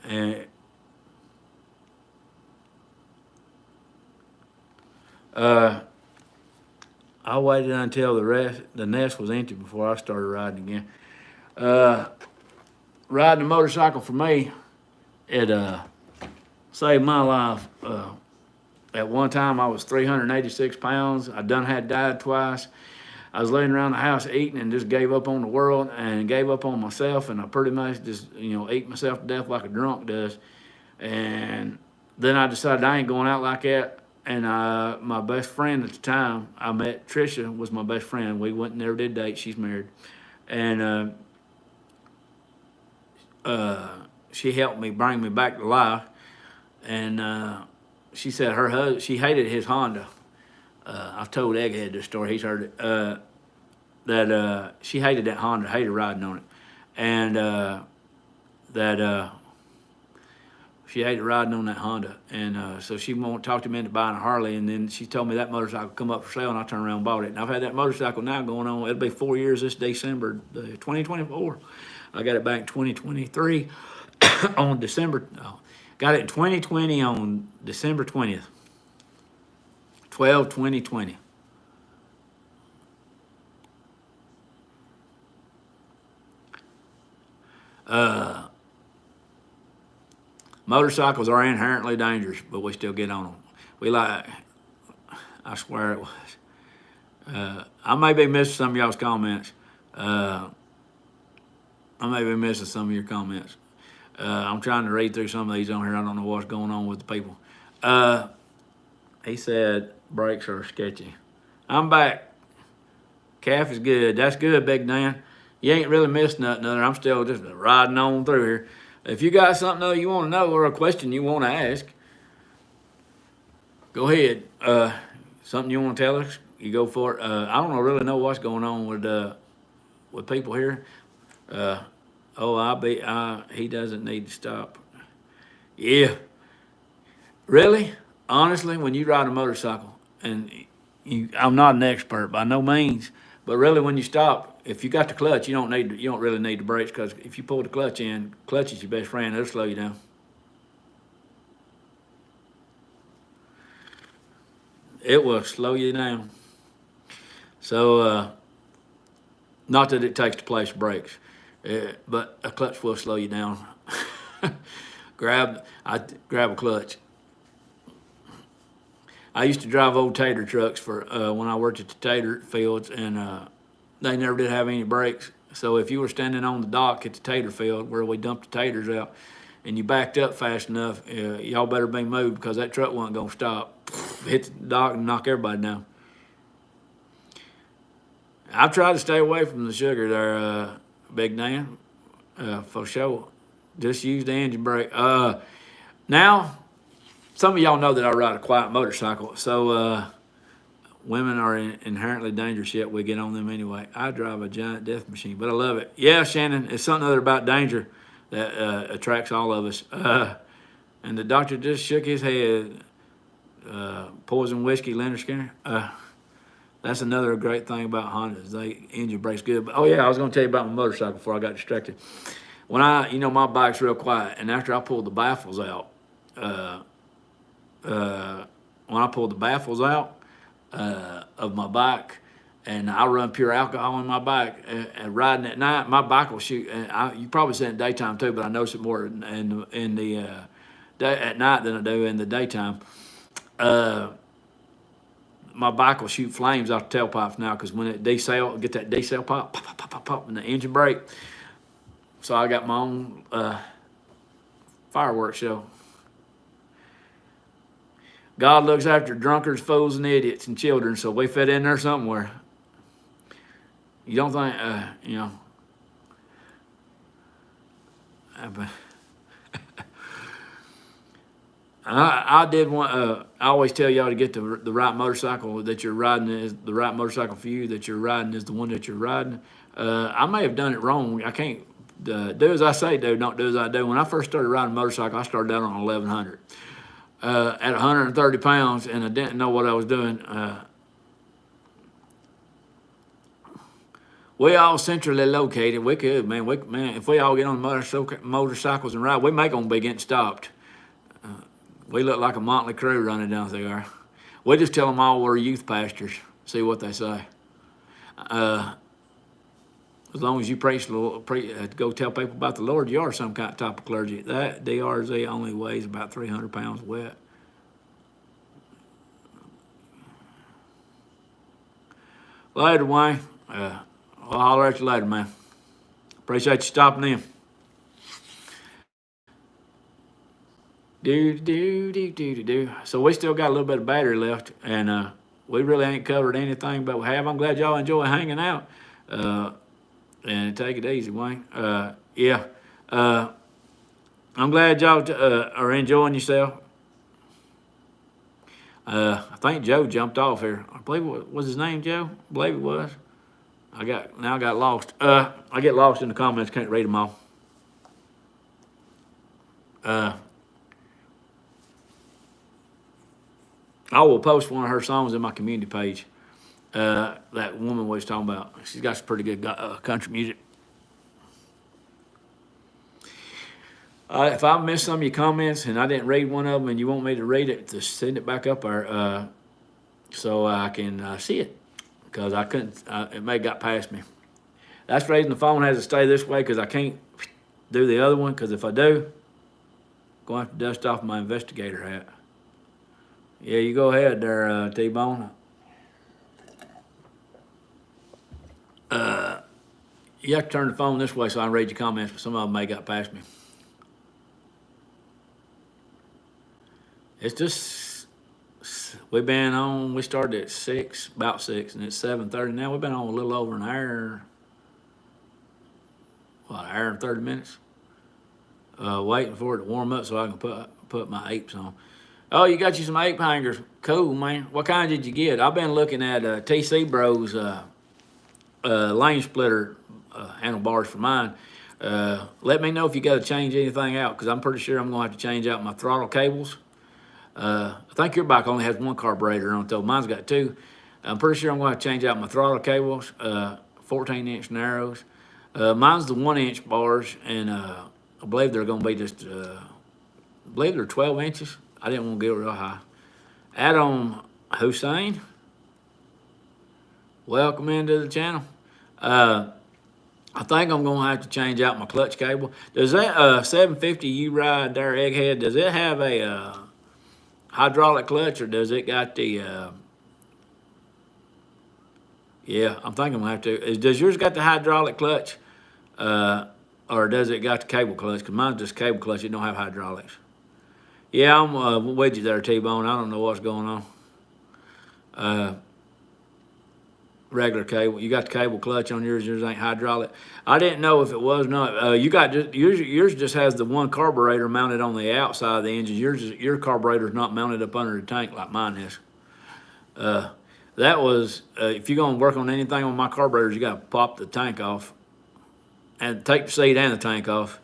And I waited until the nest was empty before I started riding again. Riding a motorcycle for me, it saved my life. At one time, I was 386 pounds. I done had died twice. I was laying around the house eating and just gave up on the world and gave up on myself. And I pretty much just, ate myself to death like a drunk does. And then I decided I ain't going out like that. And my best friend at the time I met, Trisha, was my best friend. We went and never did date. She's married. And she helped me bring me back to life. And she said she hated his Honda. I've told Egghead this story. He's heard it. That she hated that Honda, hated riding on it, and that she hated riding on that Honda, and so she won't talk to me into buying a Harley. And then she told me that motorcycle come up for sale, and I turned around and bought it. And I've had that motorcycle now going on. It'll be 4 years this December, 2024. I got it back in 2023 on December. Got it in 2020 on December 20th. 12/20/20. Motorcycles are inherently dangerous, but we still get on them. I swear it was. I may be missing some of y'all's comments. I may be missing some of your comments. I'm trying to read through some of these on here. I don't know what's going on with the people. He said brakes are sketchy. I'm back. Calf is good. That's good, Big Dan. You ain't really missed nothing other. I'm still just riding on through here. If you got something other you want to know or a question you want to ask, go ahead. Something you want to tell us, you go for it. I don't really know what's going on with people here. He doesn't need to stop. Yeah. Really? Honestly, when you ride a motorcycle, and I'm not an expert by no means, but really when you stop, if you got the clutch, you don't really need the brakes, because if you pull the clutch in, clutch is your best friend. It'll slow you down. It will slow you down. So, not that it takes the place of brakes, but a clutch will slow you down. Grab a clutch. I used to drive old tater trucks for when I worked at the tater fields, and they never did have any brakes. So if you were standing on the dock at the tater field where we dumped the taters out, and you backed up fast enough, y'all better be moved, because that truck wasn't gonna stop. Hit the dock and knock everybody down. I've tried to stay away from the sugar there, Big Dan, for sure. Just use the engine brake. Now, some of y'all know that I ride a quiet motorcycle, so women are inherently dangerous, yet we get on them anyway. I drive a giant death machine, but I love it. Yeah, Shannon, it's something other about danger that attracts all of us. And the doctor just shook his head. Poison whiskey, Leonard Skinner. That's another great thing about Hondas. They engine brakes good. But, oh yeah, I was going to tell you about my motorcycle before I got distracted. When my bike's real quiet, and after I pulled the baffles out, of my bike, and I run pure alcohol in my bike, and riding at night, my bike will shoot. And you probably see it in daytime too, but I notice it more in the day at night than I do in the daytime. My bike will shoot flames off the tailpipes now, because when it get that decel pop, pop, pop, pop, pop, pop, and the engine brake. So I got my own fireworks show. God looks after drunkards, fools, and idiots, and children, so we fit in there somewhere. You don't think, I did one. I always tell y'all to get the right motorcycle that you're riding is the right motorcycle for you. That you're riding is the one that you're riding. I may have done it wrong. I can't do as I say do, don't do as I do. When I first started riding a motorcycle, I started out on 1100 at 130 pounds, and I didn't know what I was doing. We all centrally located. We could, man. Man, if we all get on motorcycles and ride, we may gonna be getting stopped. We look like a motley crew running down through there. We just tell them all we're youth pastors. See what they say. As long as you preach, go tell people about the Lord, you are some kind of type of clergy. That DRZ only weighs about 300 pounds wet. Later, Wayne. I'll holler at you later, man. Appreciate you stopping in. So we still got a little bit of battery left, and we really ain't covered anything but we have. I'm glad y'all enjoy hanging out. And take it easy, Wayne. Yeah. I'm glad y'all are enjoying yourself. I think Joe jumped off here. I believe was his name Joe? I believe it was. I got lost. I get lost in the comments. Can't read them all. I will post one of her songs in my community page. That woman was talking about. She's got some pretty good country music. If I missed some of your comments and I didn't read one of them and you want me to read it, just send it back up there so I can see it. Because I couldn't, it may have got past me. That's the reason the phone has to stay this way, because I can't do the other one, because if I do, I'm going to have to dust off my investigator hat. Yeah, you go ahead there, T-Bone. You have to turn the phone this way so I can read your comments, but some of them may have got past me. It's just, we've been on, we started at about 6, and it's 7:30 now. We've been on a little over an hour, an hour and 30 minutes, waiting for it to warm up so I can put my apes on. Oh, you got you some ape hangers. Cool, man. What kind did you get? I've been looking at TC Bros lane splitter handlebars for mine. Let me know if you got to change anything out, because I'm pretty sure I'm going to have to change out my throttle cables. I think your bike only has one carburetor on it, though. Mine's got 2. I'm pretty sure I'm going to have to change out my throttle cables, 14-inch narrows. Mine's the 1-inch bars, and I believe they're going to be just, I believe they're 12 inches. I didn't want to get real high. Adam Hussein, welcome into the channel. I think I'm going to have to change out my clutch cable. Does that 750 you ride there, Egghead, does it have a hydraulic clutch, or does it got the yeah, I'm thinking I'm gonna have to. Does yours got the hydraulic clutch, or does it got the cable clutch? Because mine's just cable clutch, it don't have hydraulics. Yeah, I'm with you there, T-Bone. I don't know what's going on. Regular cable. You got the cable clutch on yours. Yours ain't hydraulic. I didn't know if it was not. You got yours just has the one carburetor mounted on the outside of the engine. Your carburetor's not mounted up under the tank like mine is. That was if you're gonna work on anything on my carburetors, you got to pop the tank off and take the seat and the tank off.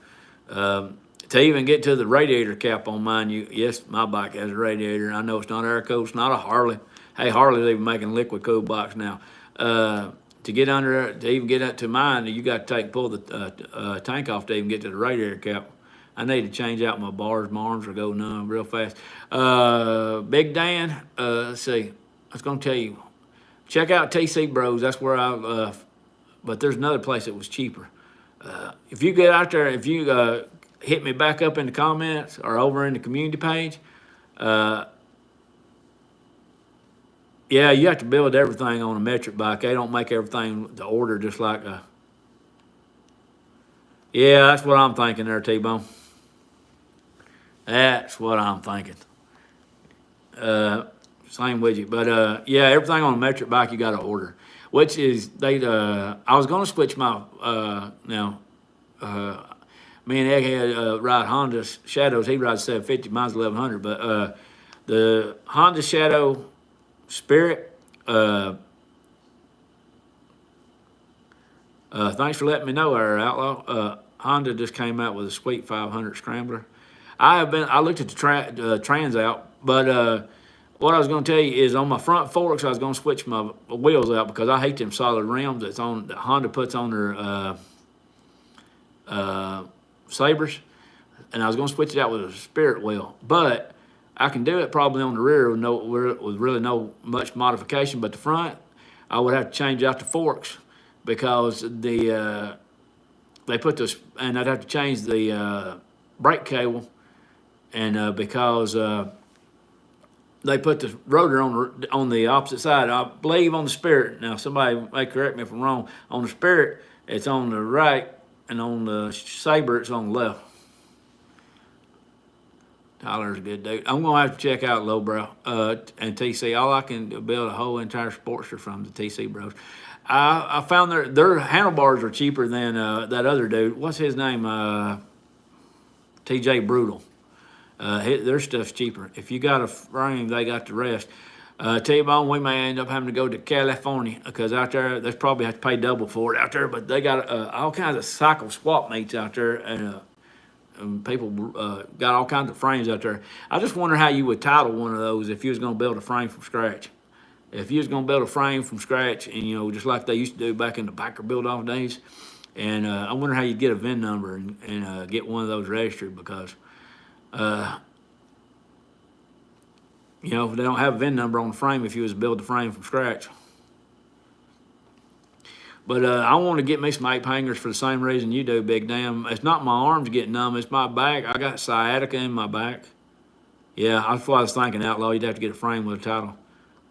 To even get to the radiator cap on mine, yes, my bike has a radiator. I know it's not air cooled. It's not a Harley. Hey, Harley's even making liquid cool bikes now. To get under, to even get up to mine, you got to pull the tank off to even get to the radiator cap. I need to change out my bars. My arms are going numb real fast. Big Dan, let's see. I was going to tell you, check out TC Bros. That's where but there's another place that was cheaper. If you get out there, if you hit me back up in the comments or over in the community page, yeah, you have to build everything on a metric bike. They don't make everything to order just like yeah, that's what I'm thinking there, T-Bone. That's what I'm thinking. Same with you. But yeah, everything on a metric bike you got to order. Which is, I was going to switch my, Me and Egghead ride Honda Shadows. He rides 750, mine's 1100. But the Honda Shadow Spirit, thanks for letting me know, our Outlaw. Honda just came out with a sweet 500 Scrambler. I looked at the trans out, but what I was going to tell you is on my front forks, I was going to switch my wheels out because I hate them solid rims that Honda puts on their Sabres, and I was going to switch it out with a Spirit wheel, but I can do it probably on the rear with really no much modification. But the front, I would have to change out the forks because they put this, and I'd have to change the brake cable, and because they put the rotor on the opposite side. I believe on the Spirit. Now somebody may correct me if I'm wrong. On the Spirit, it's on the right, and on the Sabre, it's on the left. Tyler's a good dude. I'm gonna have to check out Lowbrow and TC. All I can build a whole entire Sportster from the TC Bros. I found their handlebars are cheaper than that other dude. What's his name? TJ Brutal. Their stuff's cheaper. If you got a frame, they got the rest. T-Bone, we may end up having to go to California because out there, they probably have to pay double for it out there, but they got all kinds of cycle swap meets out there, and people got all kinds of frames out there. I just wonder how you would title one of those if you was going to build a frame from scratch. If you was going to build a frame from scratch, and just like they used to do back in the Packer build-off days, and I wonder how you'd get a VIN number and get one of those registered because, if they don't have a VIN number on the frame if you was to build the frame from scratch. But I want to get me some ape hangers for the same reason you do, Big Damn. It's not my arms getting numb, it's my back. I got sciatica in my back. Yeah, that's what I was thinking, Outlaw. You'd have to get a frame with a title.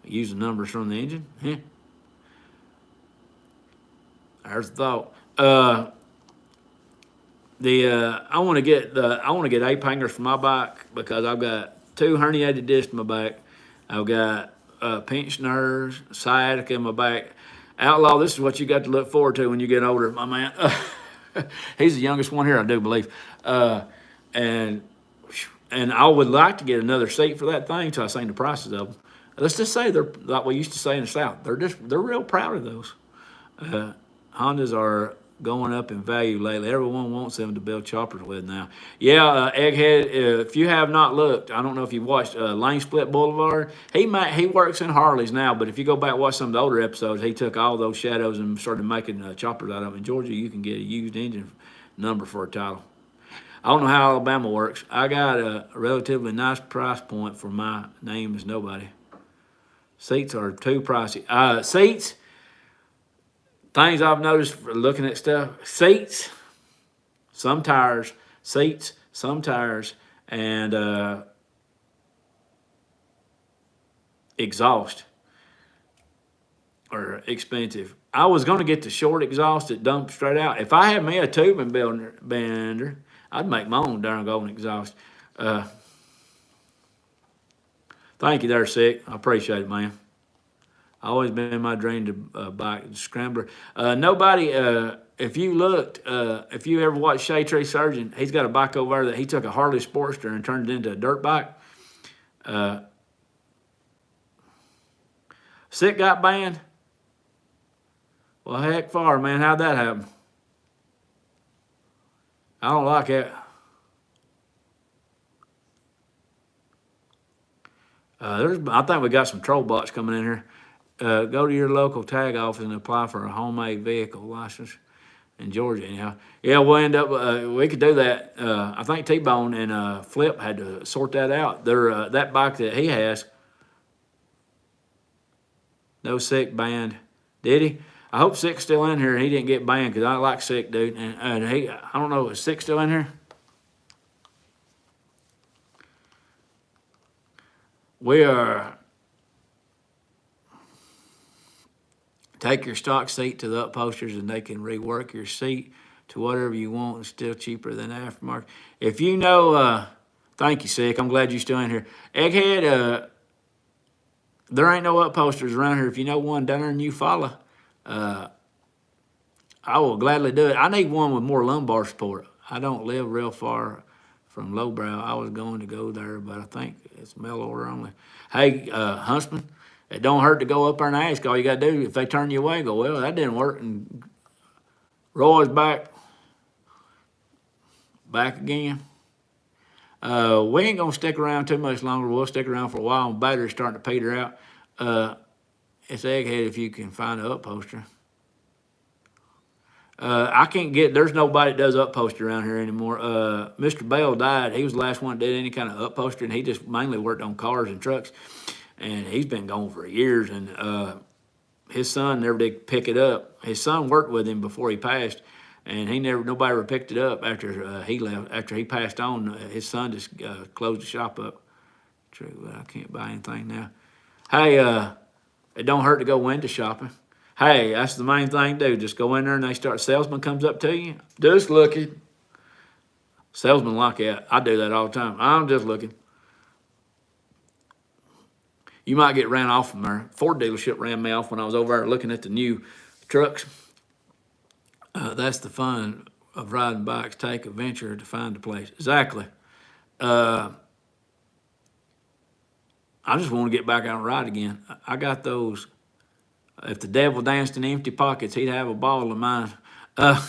Use the numbers from the engine. Yeah. There's the thought. I want to get ape hangers for my bike because I've got 2 herniated discs in my back. I've got pinched nerves, sciatica in my back. Outlaw, this is what you got to look forward to when you get older, my man. He's the youngest one here, I do believe. And I would like to get another seat for that thing till I seen the prices of them. Let's just say they're like we used to say in the South. They're real proud of those. Hondas are going up in value lately. Everyone wants them to build choppers with now. Yeah, Egghead, if you have not looked, I don't know if you've watched Lane Split Boulevard. He works in Harleys now, but if you go back and watch some of the older episodes, he took all those shadows and started making choppers out of them. In Georgia, you can get a used engine number for a title. I don't know how Alabama works. I got a relatively nice price point for my name is nobody. Seats are too pricey. Seats, things I've noticed for looking at stuff, seats, some tires, seats, some tires, and exhaust are expensive. I was going to get the short exhaust that dumps straight out. If I had me a tubing bender, I'd make my own darn golden exhaust. Thank you there, Sick. I appreciate it, man. Always been my dream to buy a Scrambler. Nobody, if you looked, if you ever watched Shea Tree Surgeon, he's got a bike over there that he took a Harley Sportster and turned it into a dirt bike. Sick got banned? Well, heck far, man. How'd that happen? I don't like it. I think we got some troll bots coming in here. Go to your local tag office and apply for a homemade vehicle license in Georgia. Anyhow, yeah, we'll end up. We could do that. I think T-Bone and Flip had to sort that out. They're that bike that he has. No Sick banned. Did he? I hope Sick's still in here. He didn't get banned because I like Sick, dude. And I don't know, is Sick still in here? We are. Take your stock seat to the upholsters and they can rework your seat to whatever you want. It's still cheaper than aftermarket. If you know, thank you, Sick. I'm glad you're still in here. Egghead, there ain't no upholsters around here. If you know one down there in Eufaula, I will gladly do it. I need one with more lumbar support. I don't live real far from Lowbrow. I was going to go there, but I think it's mail order only. Hey, Huntsman, it don't hurt to go up there and ask. All you got to do, if they turn you away, go, well, that didn't work. And Roy's back again. We ain't going to stick around too much longer. We'll stick around for a while. Battery's starting to peter out. It's Egghead if you can find an upholster. I can't get, there's nobody that does upholstery around here anymore. Mr. Bell died. He was the last one that did any kind of upholstery, and he just mainly worked on cars and trucks. And he's been gone for years, and his son never did pick it up. His son worked with him before he passed, and nobody ever picked it up after he left. After he passed on, his son just closed the shop up. True, I can't buy anything now. Hey, it don't hurt to go window shopping. Hey, that's the main thing to do. Just go in there and they start, salesman comes up to you, just looking. Salesman like that. I do that all the time. I'm just looking. You might get ran off from there. Ford dealership ran me off when I was over there looking at the new trucks. That's the fun of riding bikes. Take a venture to find a place. Exactly. I just want to get back out and ride again. I got those. If the devil danced in empty pockets, he'd have a ball of mine. I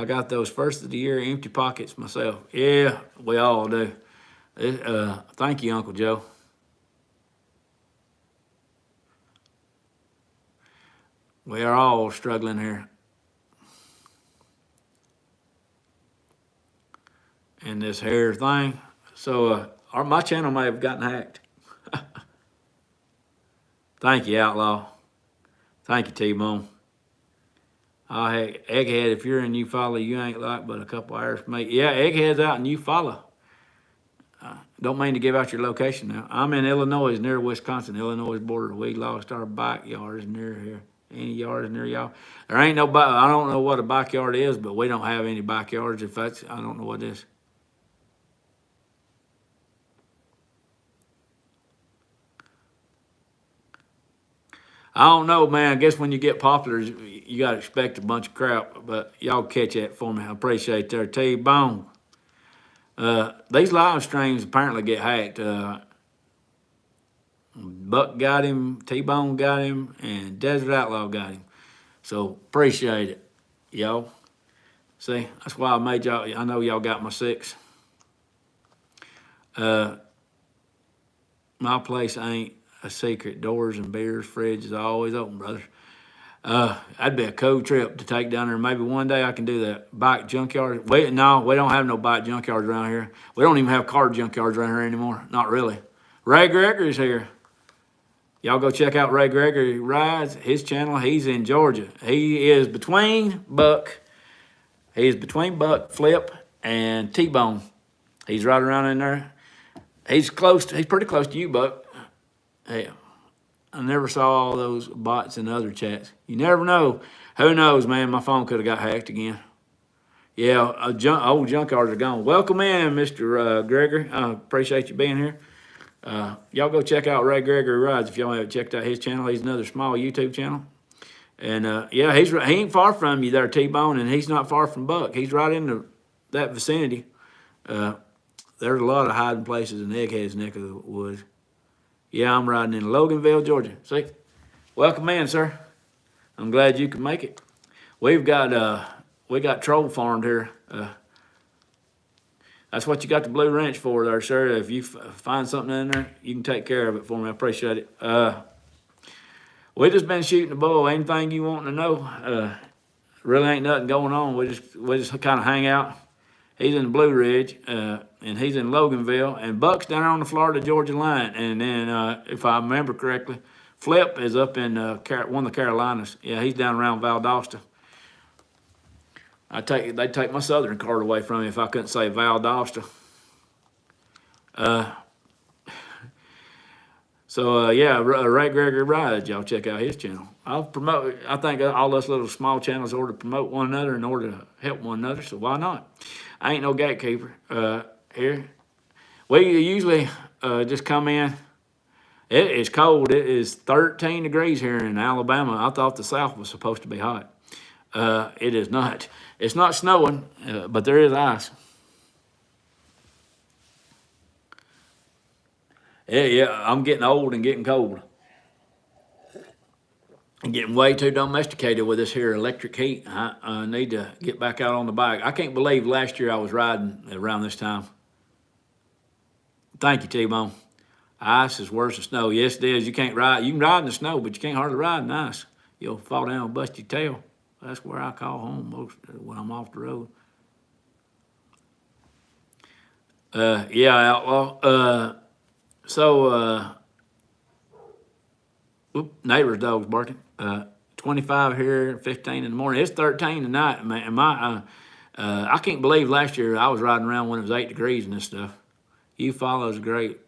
got those first of the year empty pockets myself. Yeah, we all do. Thank you, Uncle Joe. We are all struggling here. And this hair thing. So my channel may have gotten hacked. Thank you, Outlaw. Thank you, T-Bone. Oh, hey, Egghead, if you're in Eufaula, you ain't like but a couple hours from me. Yeah, Egghead's out in Eufaula. Don't mean to give out your location now. I'm in Illinois, near Wisconsin, Illinois border. We lost our backyards near here. Any yards near y'all? There ain't no, I don't know what a backyard is, but we don't have any backyards. If that's, I don't know what it is. I don't know, man. I guess when you get popular, you got to expect a bunch of crap. But y'all catch that for me. I appreciate that. T-Bone. These live streams apparently get hacked. Buck got him, T-Bone got him, and Desert Outlaw got him. So appreciate it, y'all. See, that's why I made y'all. I know y'all got my 6. My place ain't a secret. Doors and beers, fridge is always open, brother. That'd be a cool trip to take down there. Maybe one day I can do that. Bike junkyard. No, we don't have no bike junkyards around here. We don't even have car junkyards around here anymore. Not really. Ray Gregory's here. Y'all go check out Ray Gregory Rides, his channel. He's in Georgia. He is between Buck. He is between Buck, Flip, and T-Bone. He's right around in there. He's pretty close to you, Buck. Hey, I never saw all those bots in other chats. You never know. Who knows, man? My phone could have got hacked again. Yeah, old junkyards are gone. Welcome in, Mr. Gregory. I appreciate you being here. Y'all go check out Ray Gregory Rides if y'all haven't checked out his channel. He's another small YouTube channel. And, yeah, he ain't far from you there, T-Bone, and he's not far from Buck. He's right in that vicinity. There's a lot of hiding places in Egghead's neck of the woods. Yeah, I'm riding in Loganville, Georgia. See? Welcome in, sir. I'm glad you could make it. We got troll farmed here. That's what you got the Blue Wrench for there, sir. If you find something in there, you can take care of it for me. I appreciate it. We just been shooting the bull. Anything you want to know? Really ain't nothing going on. We just kind of hang out. He's in the Blue Ridge, and he's in Loganville, and Buck's down there on the Florida-Georgia line. And then, if I remember correctly, Flip is up in one of the Carolinas. Yeah, he's down around Valdosta. They'd take my southern card away from me if I couldn't say Valdosta. Yeah, Ray Gregory Rides, y'all check out his channel. I'll promote. I think all us little small channels order to promote one another in order to help one another. So why not? I ain't no gatekeeper here. We usually just come in. It is cold. It is 13 degrees here in Alabama. I thought the South was supposed to be hot. It is not. It's not snowing, but there is ice. Yeah, I'm getting old and getting cold. I'm getting way too domesticated with this here electric heat. I need to get back out on the bike. I can't believe last year I was riding around this time. Thank you, T-Bone. Ice is worse than snow. Yes, it is. You can't ride. You can ride in the snow, but you can't hardly ride in ice. You'll fall down and bust your tail. That's where I call home most when I'm off the road. Yeah, outlaw. Neighbor's dog's barking. 25 here, 15 in the morning. It's 13 tonight, man. I can't believe last year I was riding around when it was 8 degrees and this stuff. You follows great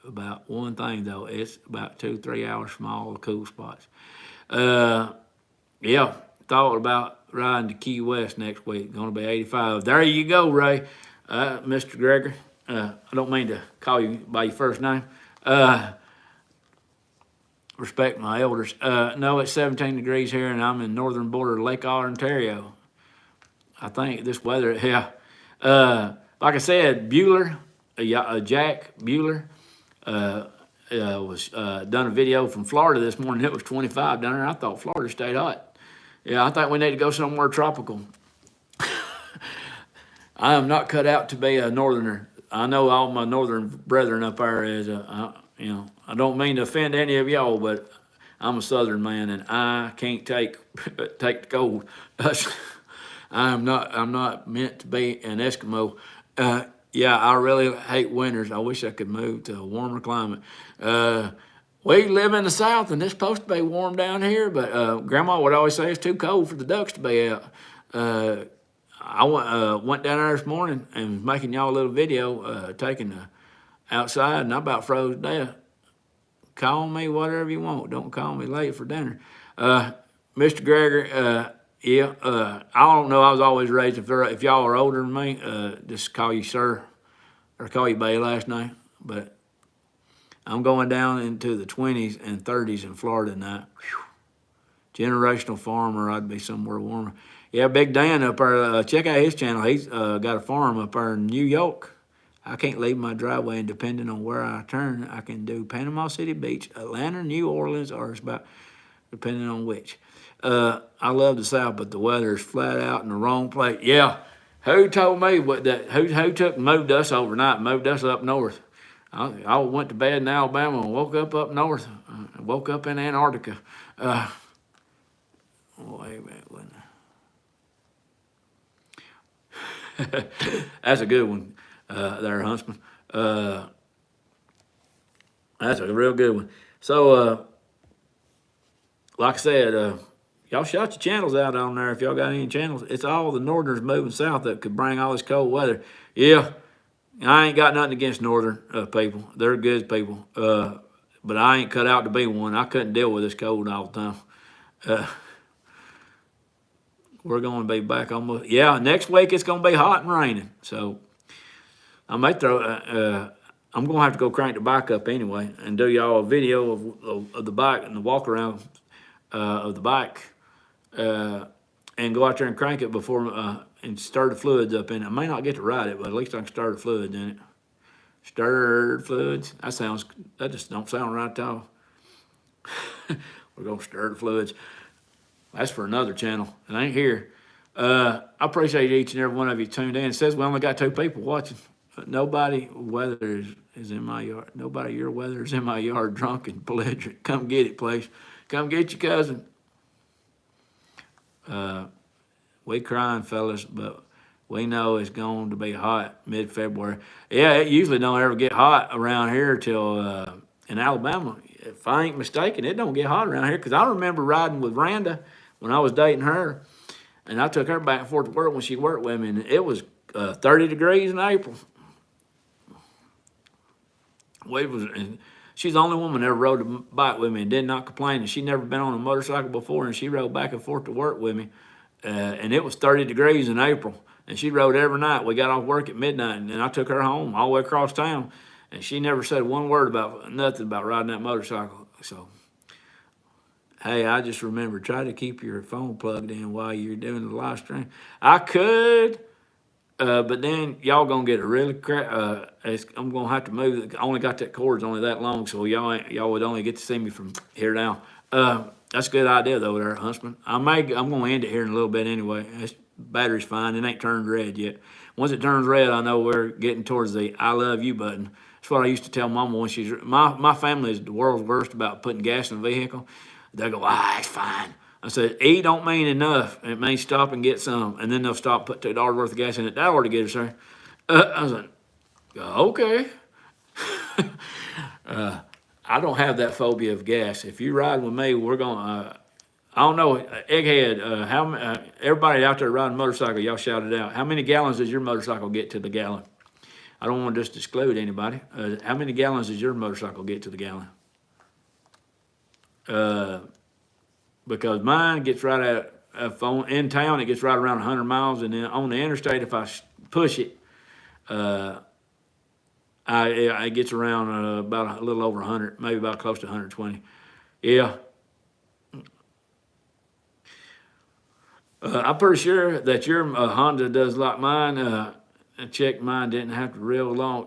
about one thing though. It's about 2-3 hours from all the cool spots. Yeah, thought about riding to Key West next week. Going to be 85. There you go, Ray. Mr. Gregor. I don't mean to call you by your first name. Respect my elders. No, it's 17 degrees here, and I'm in northern border of Lake Ontario. I think this weather, yeah. Like I said, Bueller, Jack Bueller, was done a video from Florida this morning. It was 25 down there. I thought Florida stayed hot. Yeah, I think we need to go somewhere tropical. I am not cut out to be a northerner. I know all my northern brethren up there is, I don't mean to offend any of y'all, but I'm a southern man and I can't take the cold. I'm not meant to be an Eskimo. Yeah, I really hate winters. I wish I could move to a warmer climate. We live in the South and it's supposed to be warm down here, but Grandma would always say it's too cold for the ducks to be out. I went down there this morning and was making y'all a little video, taking outside, and I about froze to death. Call me whatever you want. Don't call me late for dinner. Mr. Gregor, yeah, I don't know. I was always raised, if y'all are older than me, just call you sir or call you by your last name. But I'm going down into the 20s and 30s in Florida now. Whew. Generational farmer, I'd be somewhere warmer. Yeah, Big Dan up there, check out his channel. He's got a farm up there in New York. I can't leave my driveway, and depending on where I turn, I can do Panama City Beach, Atlanta, New Orleans, or it's about, depending on which. I love the South, but the weather is flat out in the wrong place. Yeah, who told me that? Who took and moved us overnight, moved us up north? I went to bed in Alabama and woke up north. Woke up in Antarctica. Wait a minute, wasn't I? That's a good one, there, Huntsman. That's a real good one. So, like I said, y'all shout your channels out on there if y'all got any channels. It's all the northerners moving south that could bring all this cold weather. Yeah, I ain't got nothing against northern people. They're good people. But I ain't cut out to be one. I couldn't deal with this cold all the time. We're going to be back almost. Yeah, next week it's going to be hot and raining. So I may throw. I'm going to have to go crank the bike up anyway and do y'all a video of the bike and the walk around of the bike, and go out there and crank it before and stir the fluids up in it. I may not get to ride it, but at least I can stir the fluids in it. Stirred fluids. That just don't sound right at all. We're gonna stir the fluids. That's for another channel. It ain't here. I appreciate each and every one of you tuned in. It says we only got 2 people watching. Nobody weather is in my yard. Nobody your weather is in my yard drunk and belligerent. Come get it, please. Come get your cousin. We crying, fellas, but we know it's going to be hot mid-February. Yeah, it usually don't ever get hot around here till in Alabama. If I ain't mistaken, it don't get hot around here because I remember riding with Randa when I was dating her, and I took her back and forth to work when she worked with me, and it was 30 degrees in April. And she's the only woman that ever rode a bike with me and did not complain, and she'd never been on a motorcycle before, and she rode back and forth to work with me, and it was 30 degrees in April, and she rode every night. We got off work at midnight, and then I took her home all the way across town, and she never said one word about nothing about riding that motorcycle. So Hey, I just remember, try to keep your phone plugged in while you're doing the live stream. I could, but then y'all gonna get a really I'm gonna have to move. I only got that cord's only that long, so y'all would only get to see me from here down. That's a good idea though, there, Huntsman. I'm gonna end it here in a little bit anyway. Battery's fine. It ain't turned red yet. Once it turns red, I know we're getting towards the "I love you" button. That's what I used to tell Mama when my family is the world's worst about putting gas in the vehicle. They go, it's fine. I said, E don't mean enough. It means stop and get some. And then they'll stop, put $2 worth of gas in it. That ought to get us there. I was like, okay. I don't have that phobia of gas. If you ride with me, we're going to, I don't know, Egghead, everybody out there riding a motorcycle, y'all shout it out. How many gallons does your motorcycle get to the gallon? I don't want to just exclude anybody. How many gallons does your motorcycle get to the gallon? Because mine gets right in town, it gets right around 100 miles, and then on the interstate, if I push it, it gets around about a little over 100, maybe about close to 120. Yeah. I'm pretty sure that your Honda does like mine. I checked mine, didn't have to real long.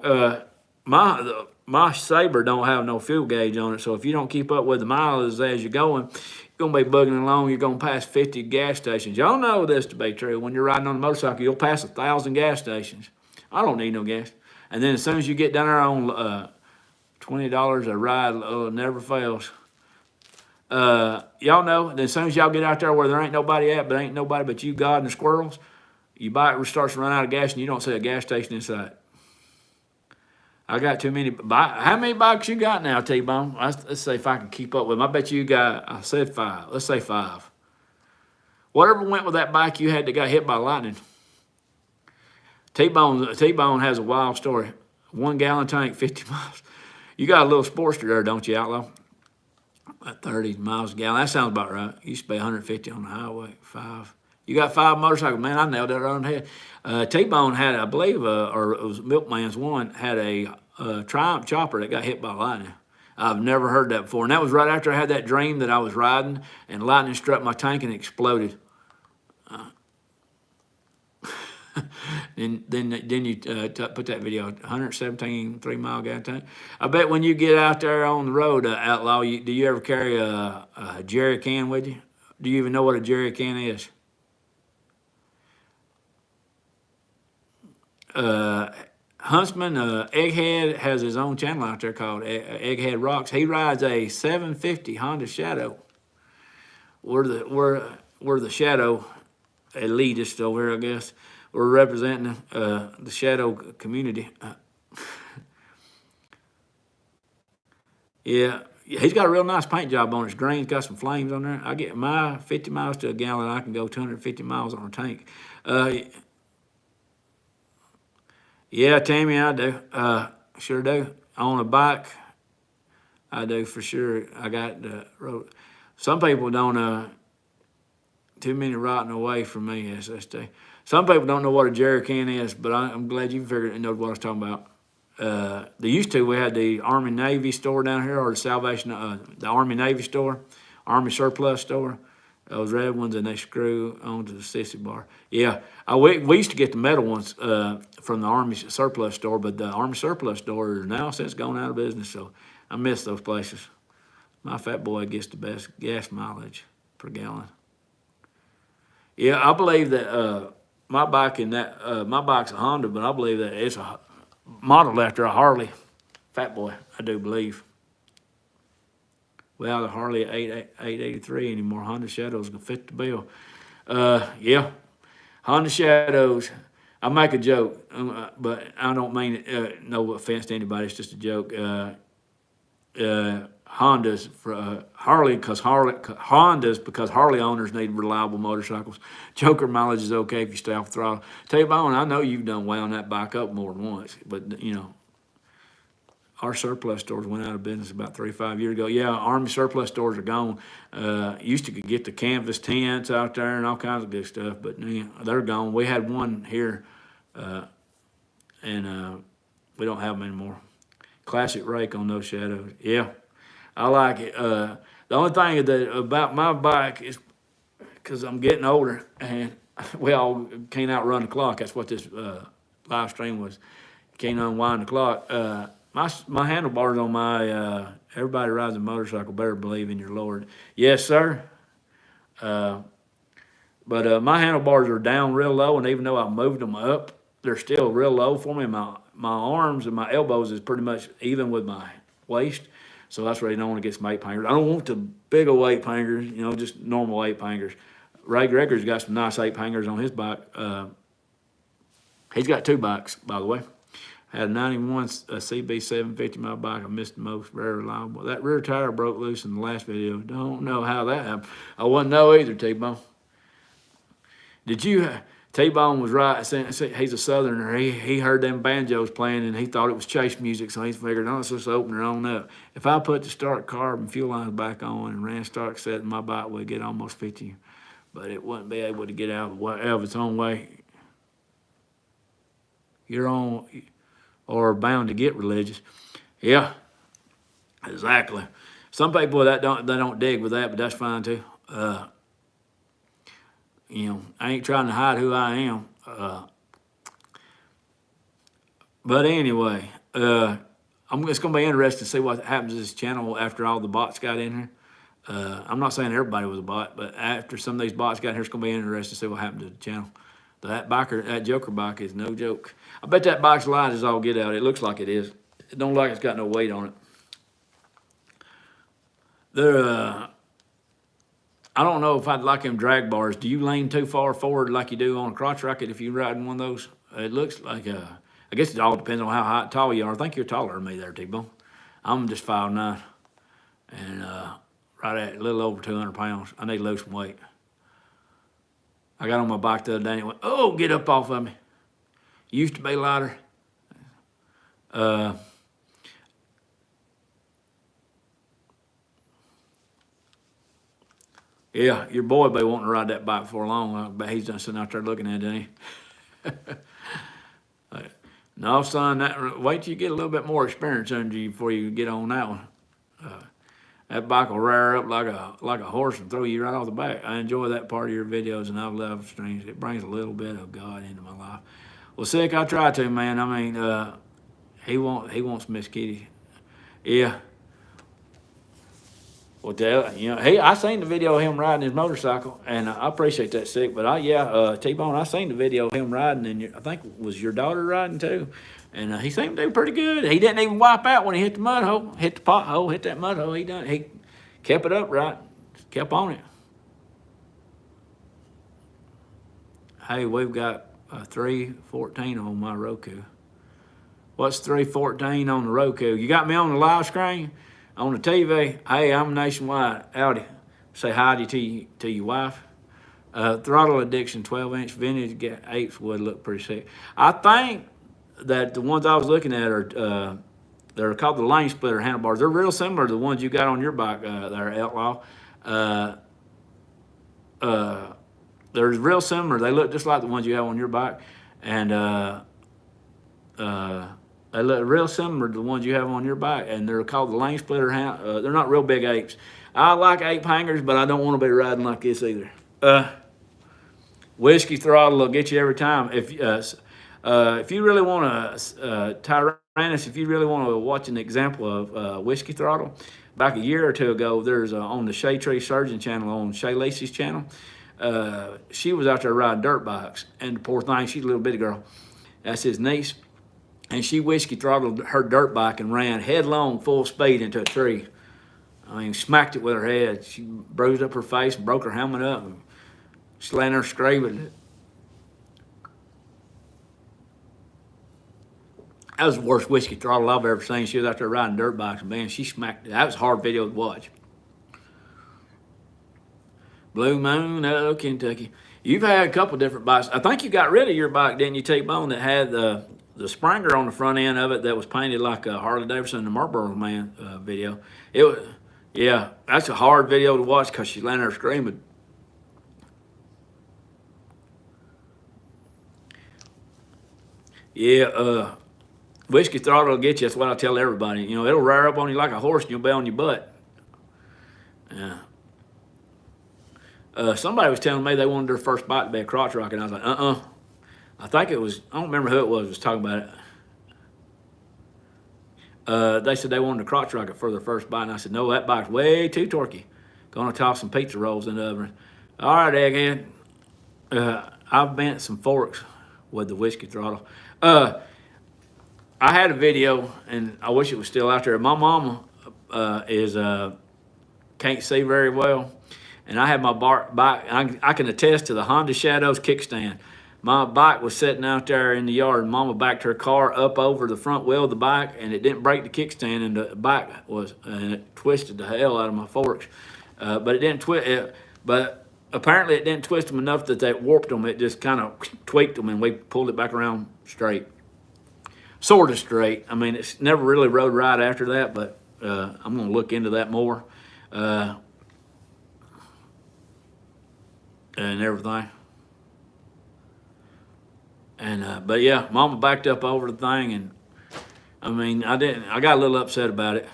My Sabre don't have no fuel gauge on it, so if you don't keep up with the mileage as you're going, you're gonna be bugging along. You're gonna pass 50 gas stations. Y'all know this to be true. When you're riding on a motorcycle, you'll pass 1,000 gas stations. I don't need no gas. And then as soon as you get down there on $20 a ride, never fails. Y'all know that as soon as y'all get out there where there ain't nobody at, but ain't nobody but you, God, and the squirrels, your bike starts to run out of gas, and you don't see a gas station inside. I got too many. How many bikes you got now, T-Bone? Let's see if I can keep up with them. I bet you got, I said 5. Let's say 5. Whatever went with that bike you had that got hit by lightning. T-Bone has a wild story. 1 gallon tank, 50 miles. You got a little Sportster there, don't you, Outlaw? About 30 miles a gallon. That sounds about right. Used to be 150 on the highway. 5. You got 5 motorcycles. Man, I nailed that right on the head. T-Bone had, I believe, or it was Milkman's one, had a Triumph chopper that got hit by lightning. I've never heard that before. And that was right after I had that dream that I was riding and lightning struck my tank and exploded. Then you put that video, 117 3-mile gas tank. I bet when you get out there on the road, Outlaw, do you ever carry a jerry can with you? Do you even know what a jerry can is? Huntsman, Egghead has his own channel out there called Egghead Rocks. He rides a 750 Honda Shadow. We're the Shadow elitist over here, I guess. We're representing the Shadow community. Yeah, he's got a real nice paint job on his green. It's got some flames on there. I get my 50 miles to a gallon. I can go 250 miles on a tank. Yeah, Tammy, I do. Sure do. On a bike, I do for sure. I got the road. Some people don't, too many rotting away from me, SST. Some people don't know what a jerry can is, but I'm glad you figured and know what I was talking about. They used to, we had the Army Navy store down here, or the Salvation, the Army Navy store, Army Surplus store. Those red ones, and they screw onto the sissy bar. Yeah, we used to get the metal ones from the Army Surplus store, but the Army Surplus store is now since gone out of business, so I miss those places. My fat boy gets the best gas mileage per gallon. Yeah, I believe that my bike's a Honda, but I believe that it's a modeled after a Harley. Fat boy, I do believe. Well, the Harley 883 anymore. Honda Shadows can fit the bill. Yeah, Honda Shadows. I make a joke, but I don't mean it. No offense to anybody. It's just a joke. Hondas for Harley because Harley owners need reliable motorcycles. Joker mileage is okay if you stay off the throttle. T-Bone, I know you've done wound that bike up more than once, but you know, our surplus stores went out of business about 3 or 5 years ago. Yeah, Army surplus stores are gone. Used to get the canvas tents out there and all kinds of good stuff, but they're gone. We had one here, and we don't have them anymore. Classic rake on those Shadows. Yeah, I like it. The only thing about my bike is because I'm getting older and we all can't outrun the clock. That's what this live stream was. Can't unwind the clock. My handlebars on my everybody rides a motorcycle better believe in your Lord. Yes, sir. But my handlebars are down real low, and even though I moved them up, they're still real low for me. My arms and my elbows is pretty much even with my waist. So that's where I don't want to get some 8-fingers. I don't want the big old 8-fingers, you know, just normal 8-fingers. Ray Greger's got some nice 8-fingers on his bike. He's got 2 bikes, by the way. Had a 91 CB 750 my bike. I missed the most, very reliable. That rear tire broke loose in the last video. Don't know how that happened. I wouldn't know either, T-Bone. Did you, T-Bone was right. He's a Southerner. He heard them banjos playing and he thought it was chase music, so he figured, oh, let's just open her on up. If I put the start carb and fuel lines back on and ran start set, my bike would get almost 50, but it wouldn't be able to get out of its own way. You're on, or bound to get religious. Yeah, exactly. Some people they don't dig with that, but that's fine too. You know, I ain't trying to hide who I am. But anyway, it's going to be interesting to see what happens to this channel after all the bots got in here. I'm not saying everybody was a bot, but after some of these bots got in here, it's going to be interesting to see what happened to the channel. That Joker bike is no joke. I bet that bike's light as all get out. It looks like it is. It don't look like it's got no weight on it. I don't know if I'd like them drag bars. Do you lean too far forward like you do on a crotch rocket if you're riding one of those? It looks like, I guess it all depends on how tall you are. I think you're taller than me there, T-Bone. I'm just 5'9", and right at a little over 200 pounds. I need to lose some weight. I got on my bike the other day and it went, oh, get up off of me. Used to be lighter. Yeah, your boy be wanting to ride that bike for long. I bet he's done sitting out there looking at it, ain't he? No, son, wait till you get a little bit more experience under you before you get on that one. That bike will rear up like a horse and throw you right off the back. I enjoy that part of your videos, and I love streams. It brings a little bit of God into my life. Well, Sick, I try to, man. I mean, he wants Miss Kitty. Yeah. Well, you know, I seen the video of him riding his motorcycle, and I appreciate that, Sick. But T-Bone, I seen the video of him riding, and I think was your daughter riding too, and he seemed to do pretty good. He didn't even wipe out when he hit the mud hole, hit the pothole, hit that mud hole. He kept it upright, kept on it. Hey, we've got 314 on my Roku. What's 314 on the Roku? You got me on the live screen? On the TV, hey, I'm nationwide. Howdy. Say howdy to your wife. Throttle Addiction 12-inch vintage apes would look pretty sick. I think that the ones I was looking at are they're called the lane splitter handlebars. They're real similar to the ones you got on your bike there, Outlaw. They're real similar. They look just like the ones you have on your bike, and they look real similar to the ones you have on your bike, and they're called the lane splitter. They're not real big apes. I like ape hangers, but I don't want to be riding like this either. Whiskey Throttle will get you every time. If you really want to, Tyrannus, if you really want to watch an example of Whiskey Throttle, back a year or two ago, there's on the Shea Tree Surgeon channel, on Shay Lacey's channel, she was out there riding dirt bikes, and the poor thing, she's a little bitty girl. That's his niece. And she whiskey throttled her dirt bike and ran headlong, full speed into a tree. I mean, smacked it with her head. She bruised up her face and broke her helmet up. And she's laying there screaming. That was the worst whiskey throttle I've ever seen. She was out there riding dirt bikes, and man, she smacked it. That was a hard video to watch. Blue Moon, Kentucky. You've had a couple different bikes. I think you got rid of your bike, didn't you, T-Bone, that had the Springer on the front end of it that was painted like a Harley Davidson, the Marlboro Man video. It was, yeah, that's a hard video to watch because she's laying there screaming. Yeah, Whiskey Throttle will get you. That's what I tell everybody. You know, it'll rear up on you like a horse and you'll be on your butt. Somebody was telling me they wanted their first bite to be a crotch rocket, and I was like, I think it was, I don't remember who it was talking about it. They said they wanted a crotch rocket for their first bite, and I said, no, that bite's way too torquey. Gonna toss some pizza rolls in the oven. All right, egghead. I've bent some forks with the whiskey throttle. I had a video, and I wish it was still out there. My mama can't see very well, and I had my bike. I can attest to the Honda Shadows kickstand. My bike was sitting out there in the yard, and Mama backed her car up over the front wheel of the bike, and it didn't break the kickstand, and the bike and it twisted the hell out of my forks. But it didn't twist. But apparently, it didn't twist them enough that they warped them. It just kind of tweaked them, and we pulled it back around straight, sort of straight. I mean, it's never really rode right after that, but I'm going to look into that more and everything. And but yeah, Mama backed up over the thing, and I mean, I got a little upset about it.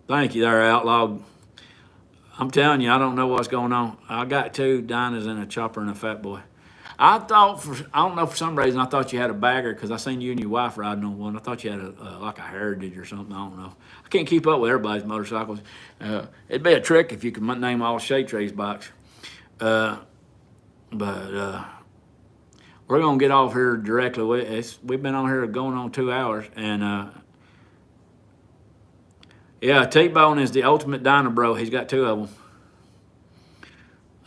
Thank you there, Outlaw. I'm telling you, I don't know what's going on. I got 2 Dinahs and a Chopper and a Fat Boy. I don't know, for some reason, I thought you had a bagger because I seen you and your wife riding on one. I thought you had like a Heritage or something. I don't know. I can't keep up with everybody's motorcycles. It'd be a trick if you could name all Shade Tree's bikes. But we're going to get off here directly. We've been on here going on 2 hours. And yeah, T-Bone is the ultimate Dyna bro. He's got 2 of them.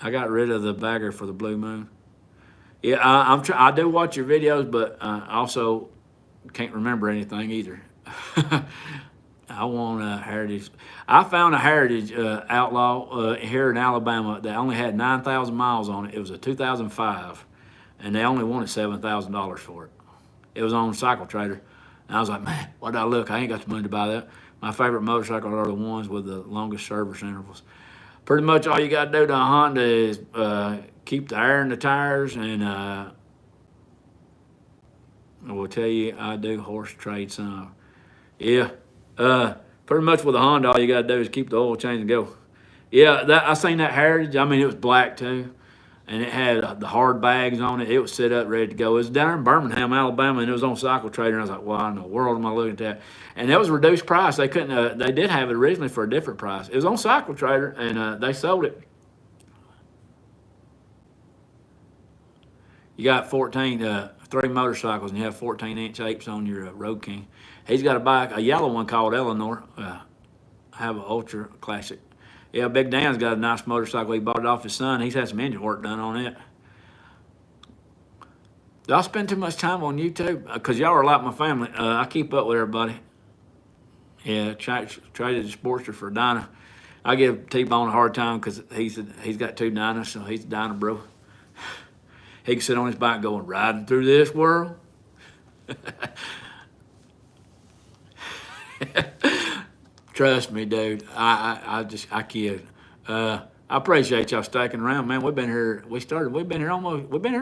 I got rid of the bagger for the Blue Moon. Yeah, I do watch your videos, but I also can't remember anything either. I want a Heritage. I found a Heritage Outlaw here in Alabama that only had 9,000 miles on it. It was a 2005, and they only wanted $7,000 for it. It was on Cycle Trader, and I was like, man, why did I look? I ain't got the money to buy that. My favorite motorcycles are the ones with the longest service intervals. Pretty much all you got to do to a Honda is keep the air in the tires, and I will tell you, I do horse trade some. Yeah. Pretty much with a Honda, all you got to do is keep the oil change and go. Yeah, I seen that Heritage. I mean, it was black too, and it had the hard bags on it. It was set up, ready to go. It was down in Birmingham, Alabama, and it was on Cycle Trader. And I was like, "Why in the world am I looking at that?" And that was a reduced price. They couldn't. They did have it originally for a different price. It was on Cycle Trader, and they sold it. You got 3 motorcycles, and you have 14-inch apes on your Road King. He's got a bike, a yellow one called Eleanor. I have an Ultra Classic. Yeah, Big Dan's got a nice motorcycle. He bought it off his son. He's had some engine work done on it. Do I spend too much time on YouTube? Because y'all are like my family. I keep up with everybody. Yeah, traded the Sportster for Dyna. I give T-Bone a hard time because he's got 2 Dynas, so he's a Dyna bro. He can sit on his bike going, riding through this world. Trust me, dude. I kid. I appreciate y'all sticking around, man. We've been here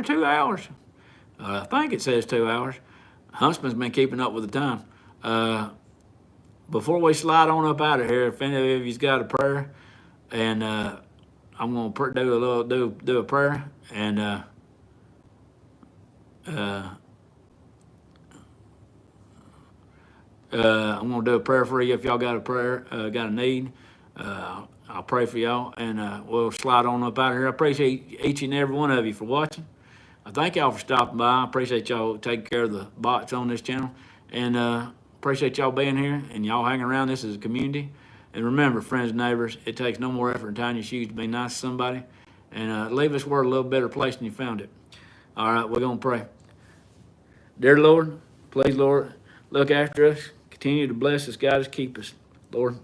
2 hours. I think it says 2 hours. Huntsman's been keeping up with the time. Before we slide on up out of here, if any of you's got a prayer, and I'm gonna do a prayer, and I'm going to do a prayer for you if y'all got a prayer, got a need. I'll pray for y'all, and we'll slide on up out of here. I appreciate each and every one of you for watching. I thank y'all for stopping by. I appreciate y'all taking care of the bots on this channel, and appreciate y'all being here and y'all hanging around this as a community. And remember, friends and neighbors, it takes no more effort than tying your shoes to be nice to somebody, and leave this world a little better place than you found it. All right, we're going to pray. Dear Lord, please, Lord, look after us. Continue to bless us, guide us, keep us, Lord.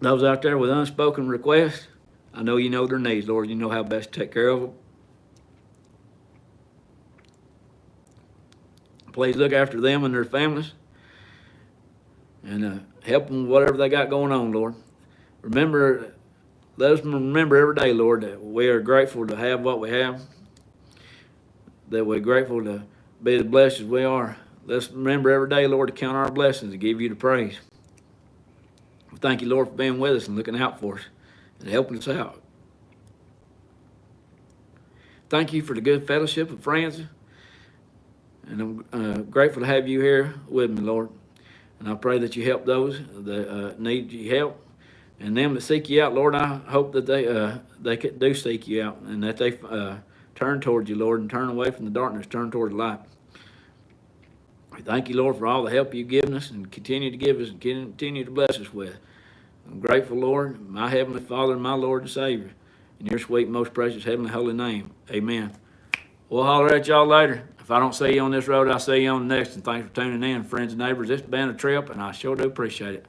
Those out there with unspoken requests, I know you know their needs, Lord. You know how best to take care of them. Please look after them and their families, and help them with whatever they got going on, Lord. Let us remember every day, Lord, that we are grateful to have what we have, that we're grateful to be as blessed as we are. Let's remember every day, Lord, to count our blessings and give you the praise. Thank you, Lord, for being with us and looking out for us and helping us out. Thank you for the good fellowship of friends. And I'm grateful to have you here with me, Lord. And I pray that you help those that need your help. And them that seek you out, Lord, I hope that they do seek you out and that they turn towards you, Lord, and turn away from the darkness, turn towards the light. We thank you, Lord, for all the help you've given us and continue to give us and continue to bless us with. I'm grateful, Lord, my Heavenly Father and my Lord and Savior. In your sweet, most precious, heavenly, holy name. Amen. We'll holler at y'all later. If I don't see you on this road, I'll see you on the next. And thanks for tuning in, friends and neighbors. It's been a trip, and I sure do appreciate it.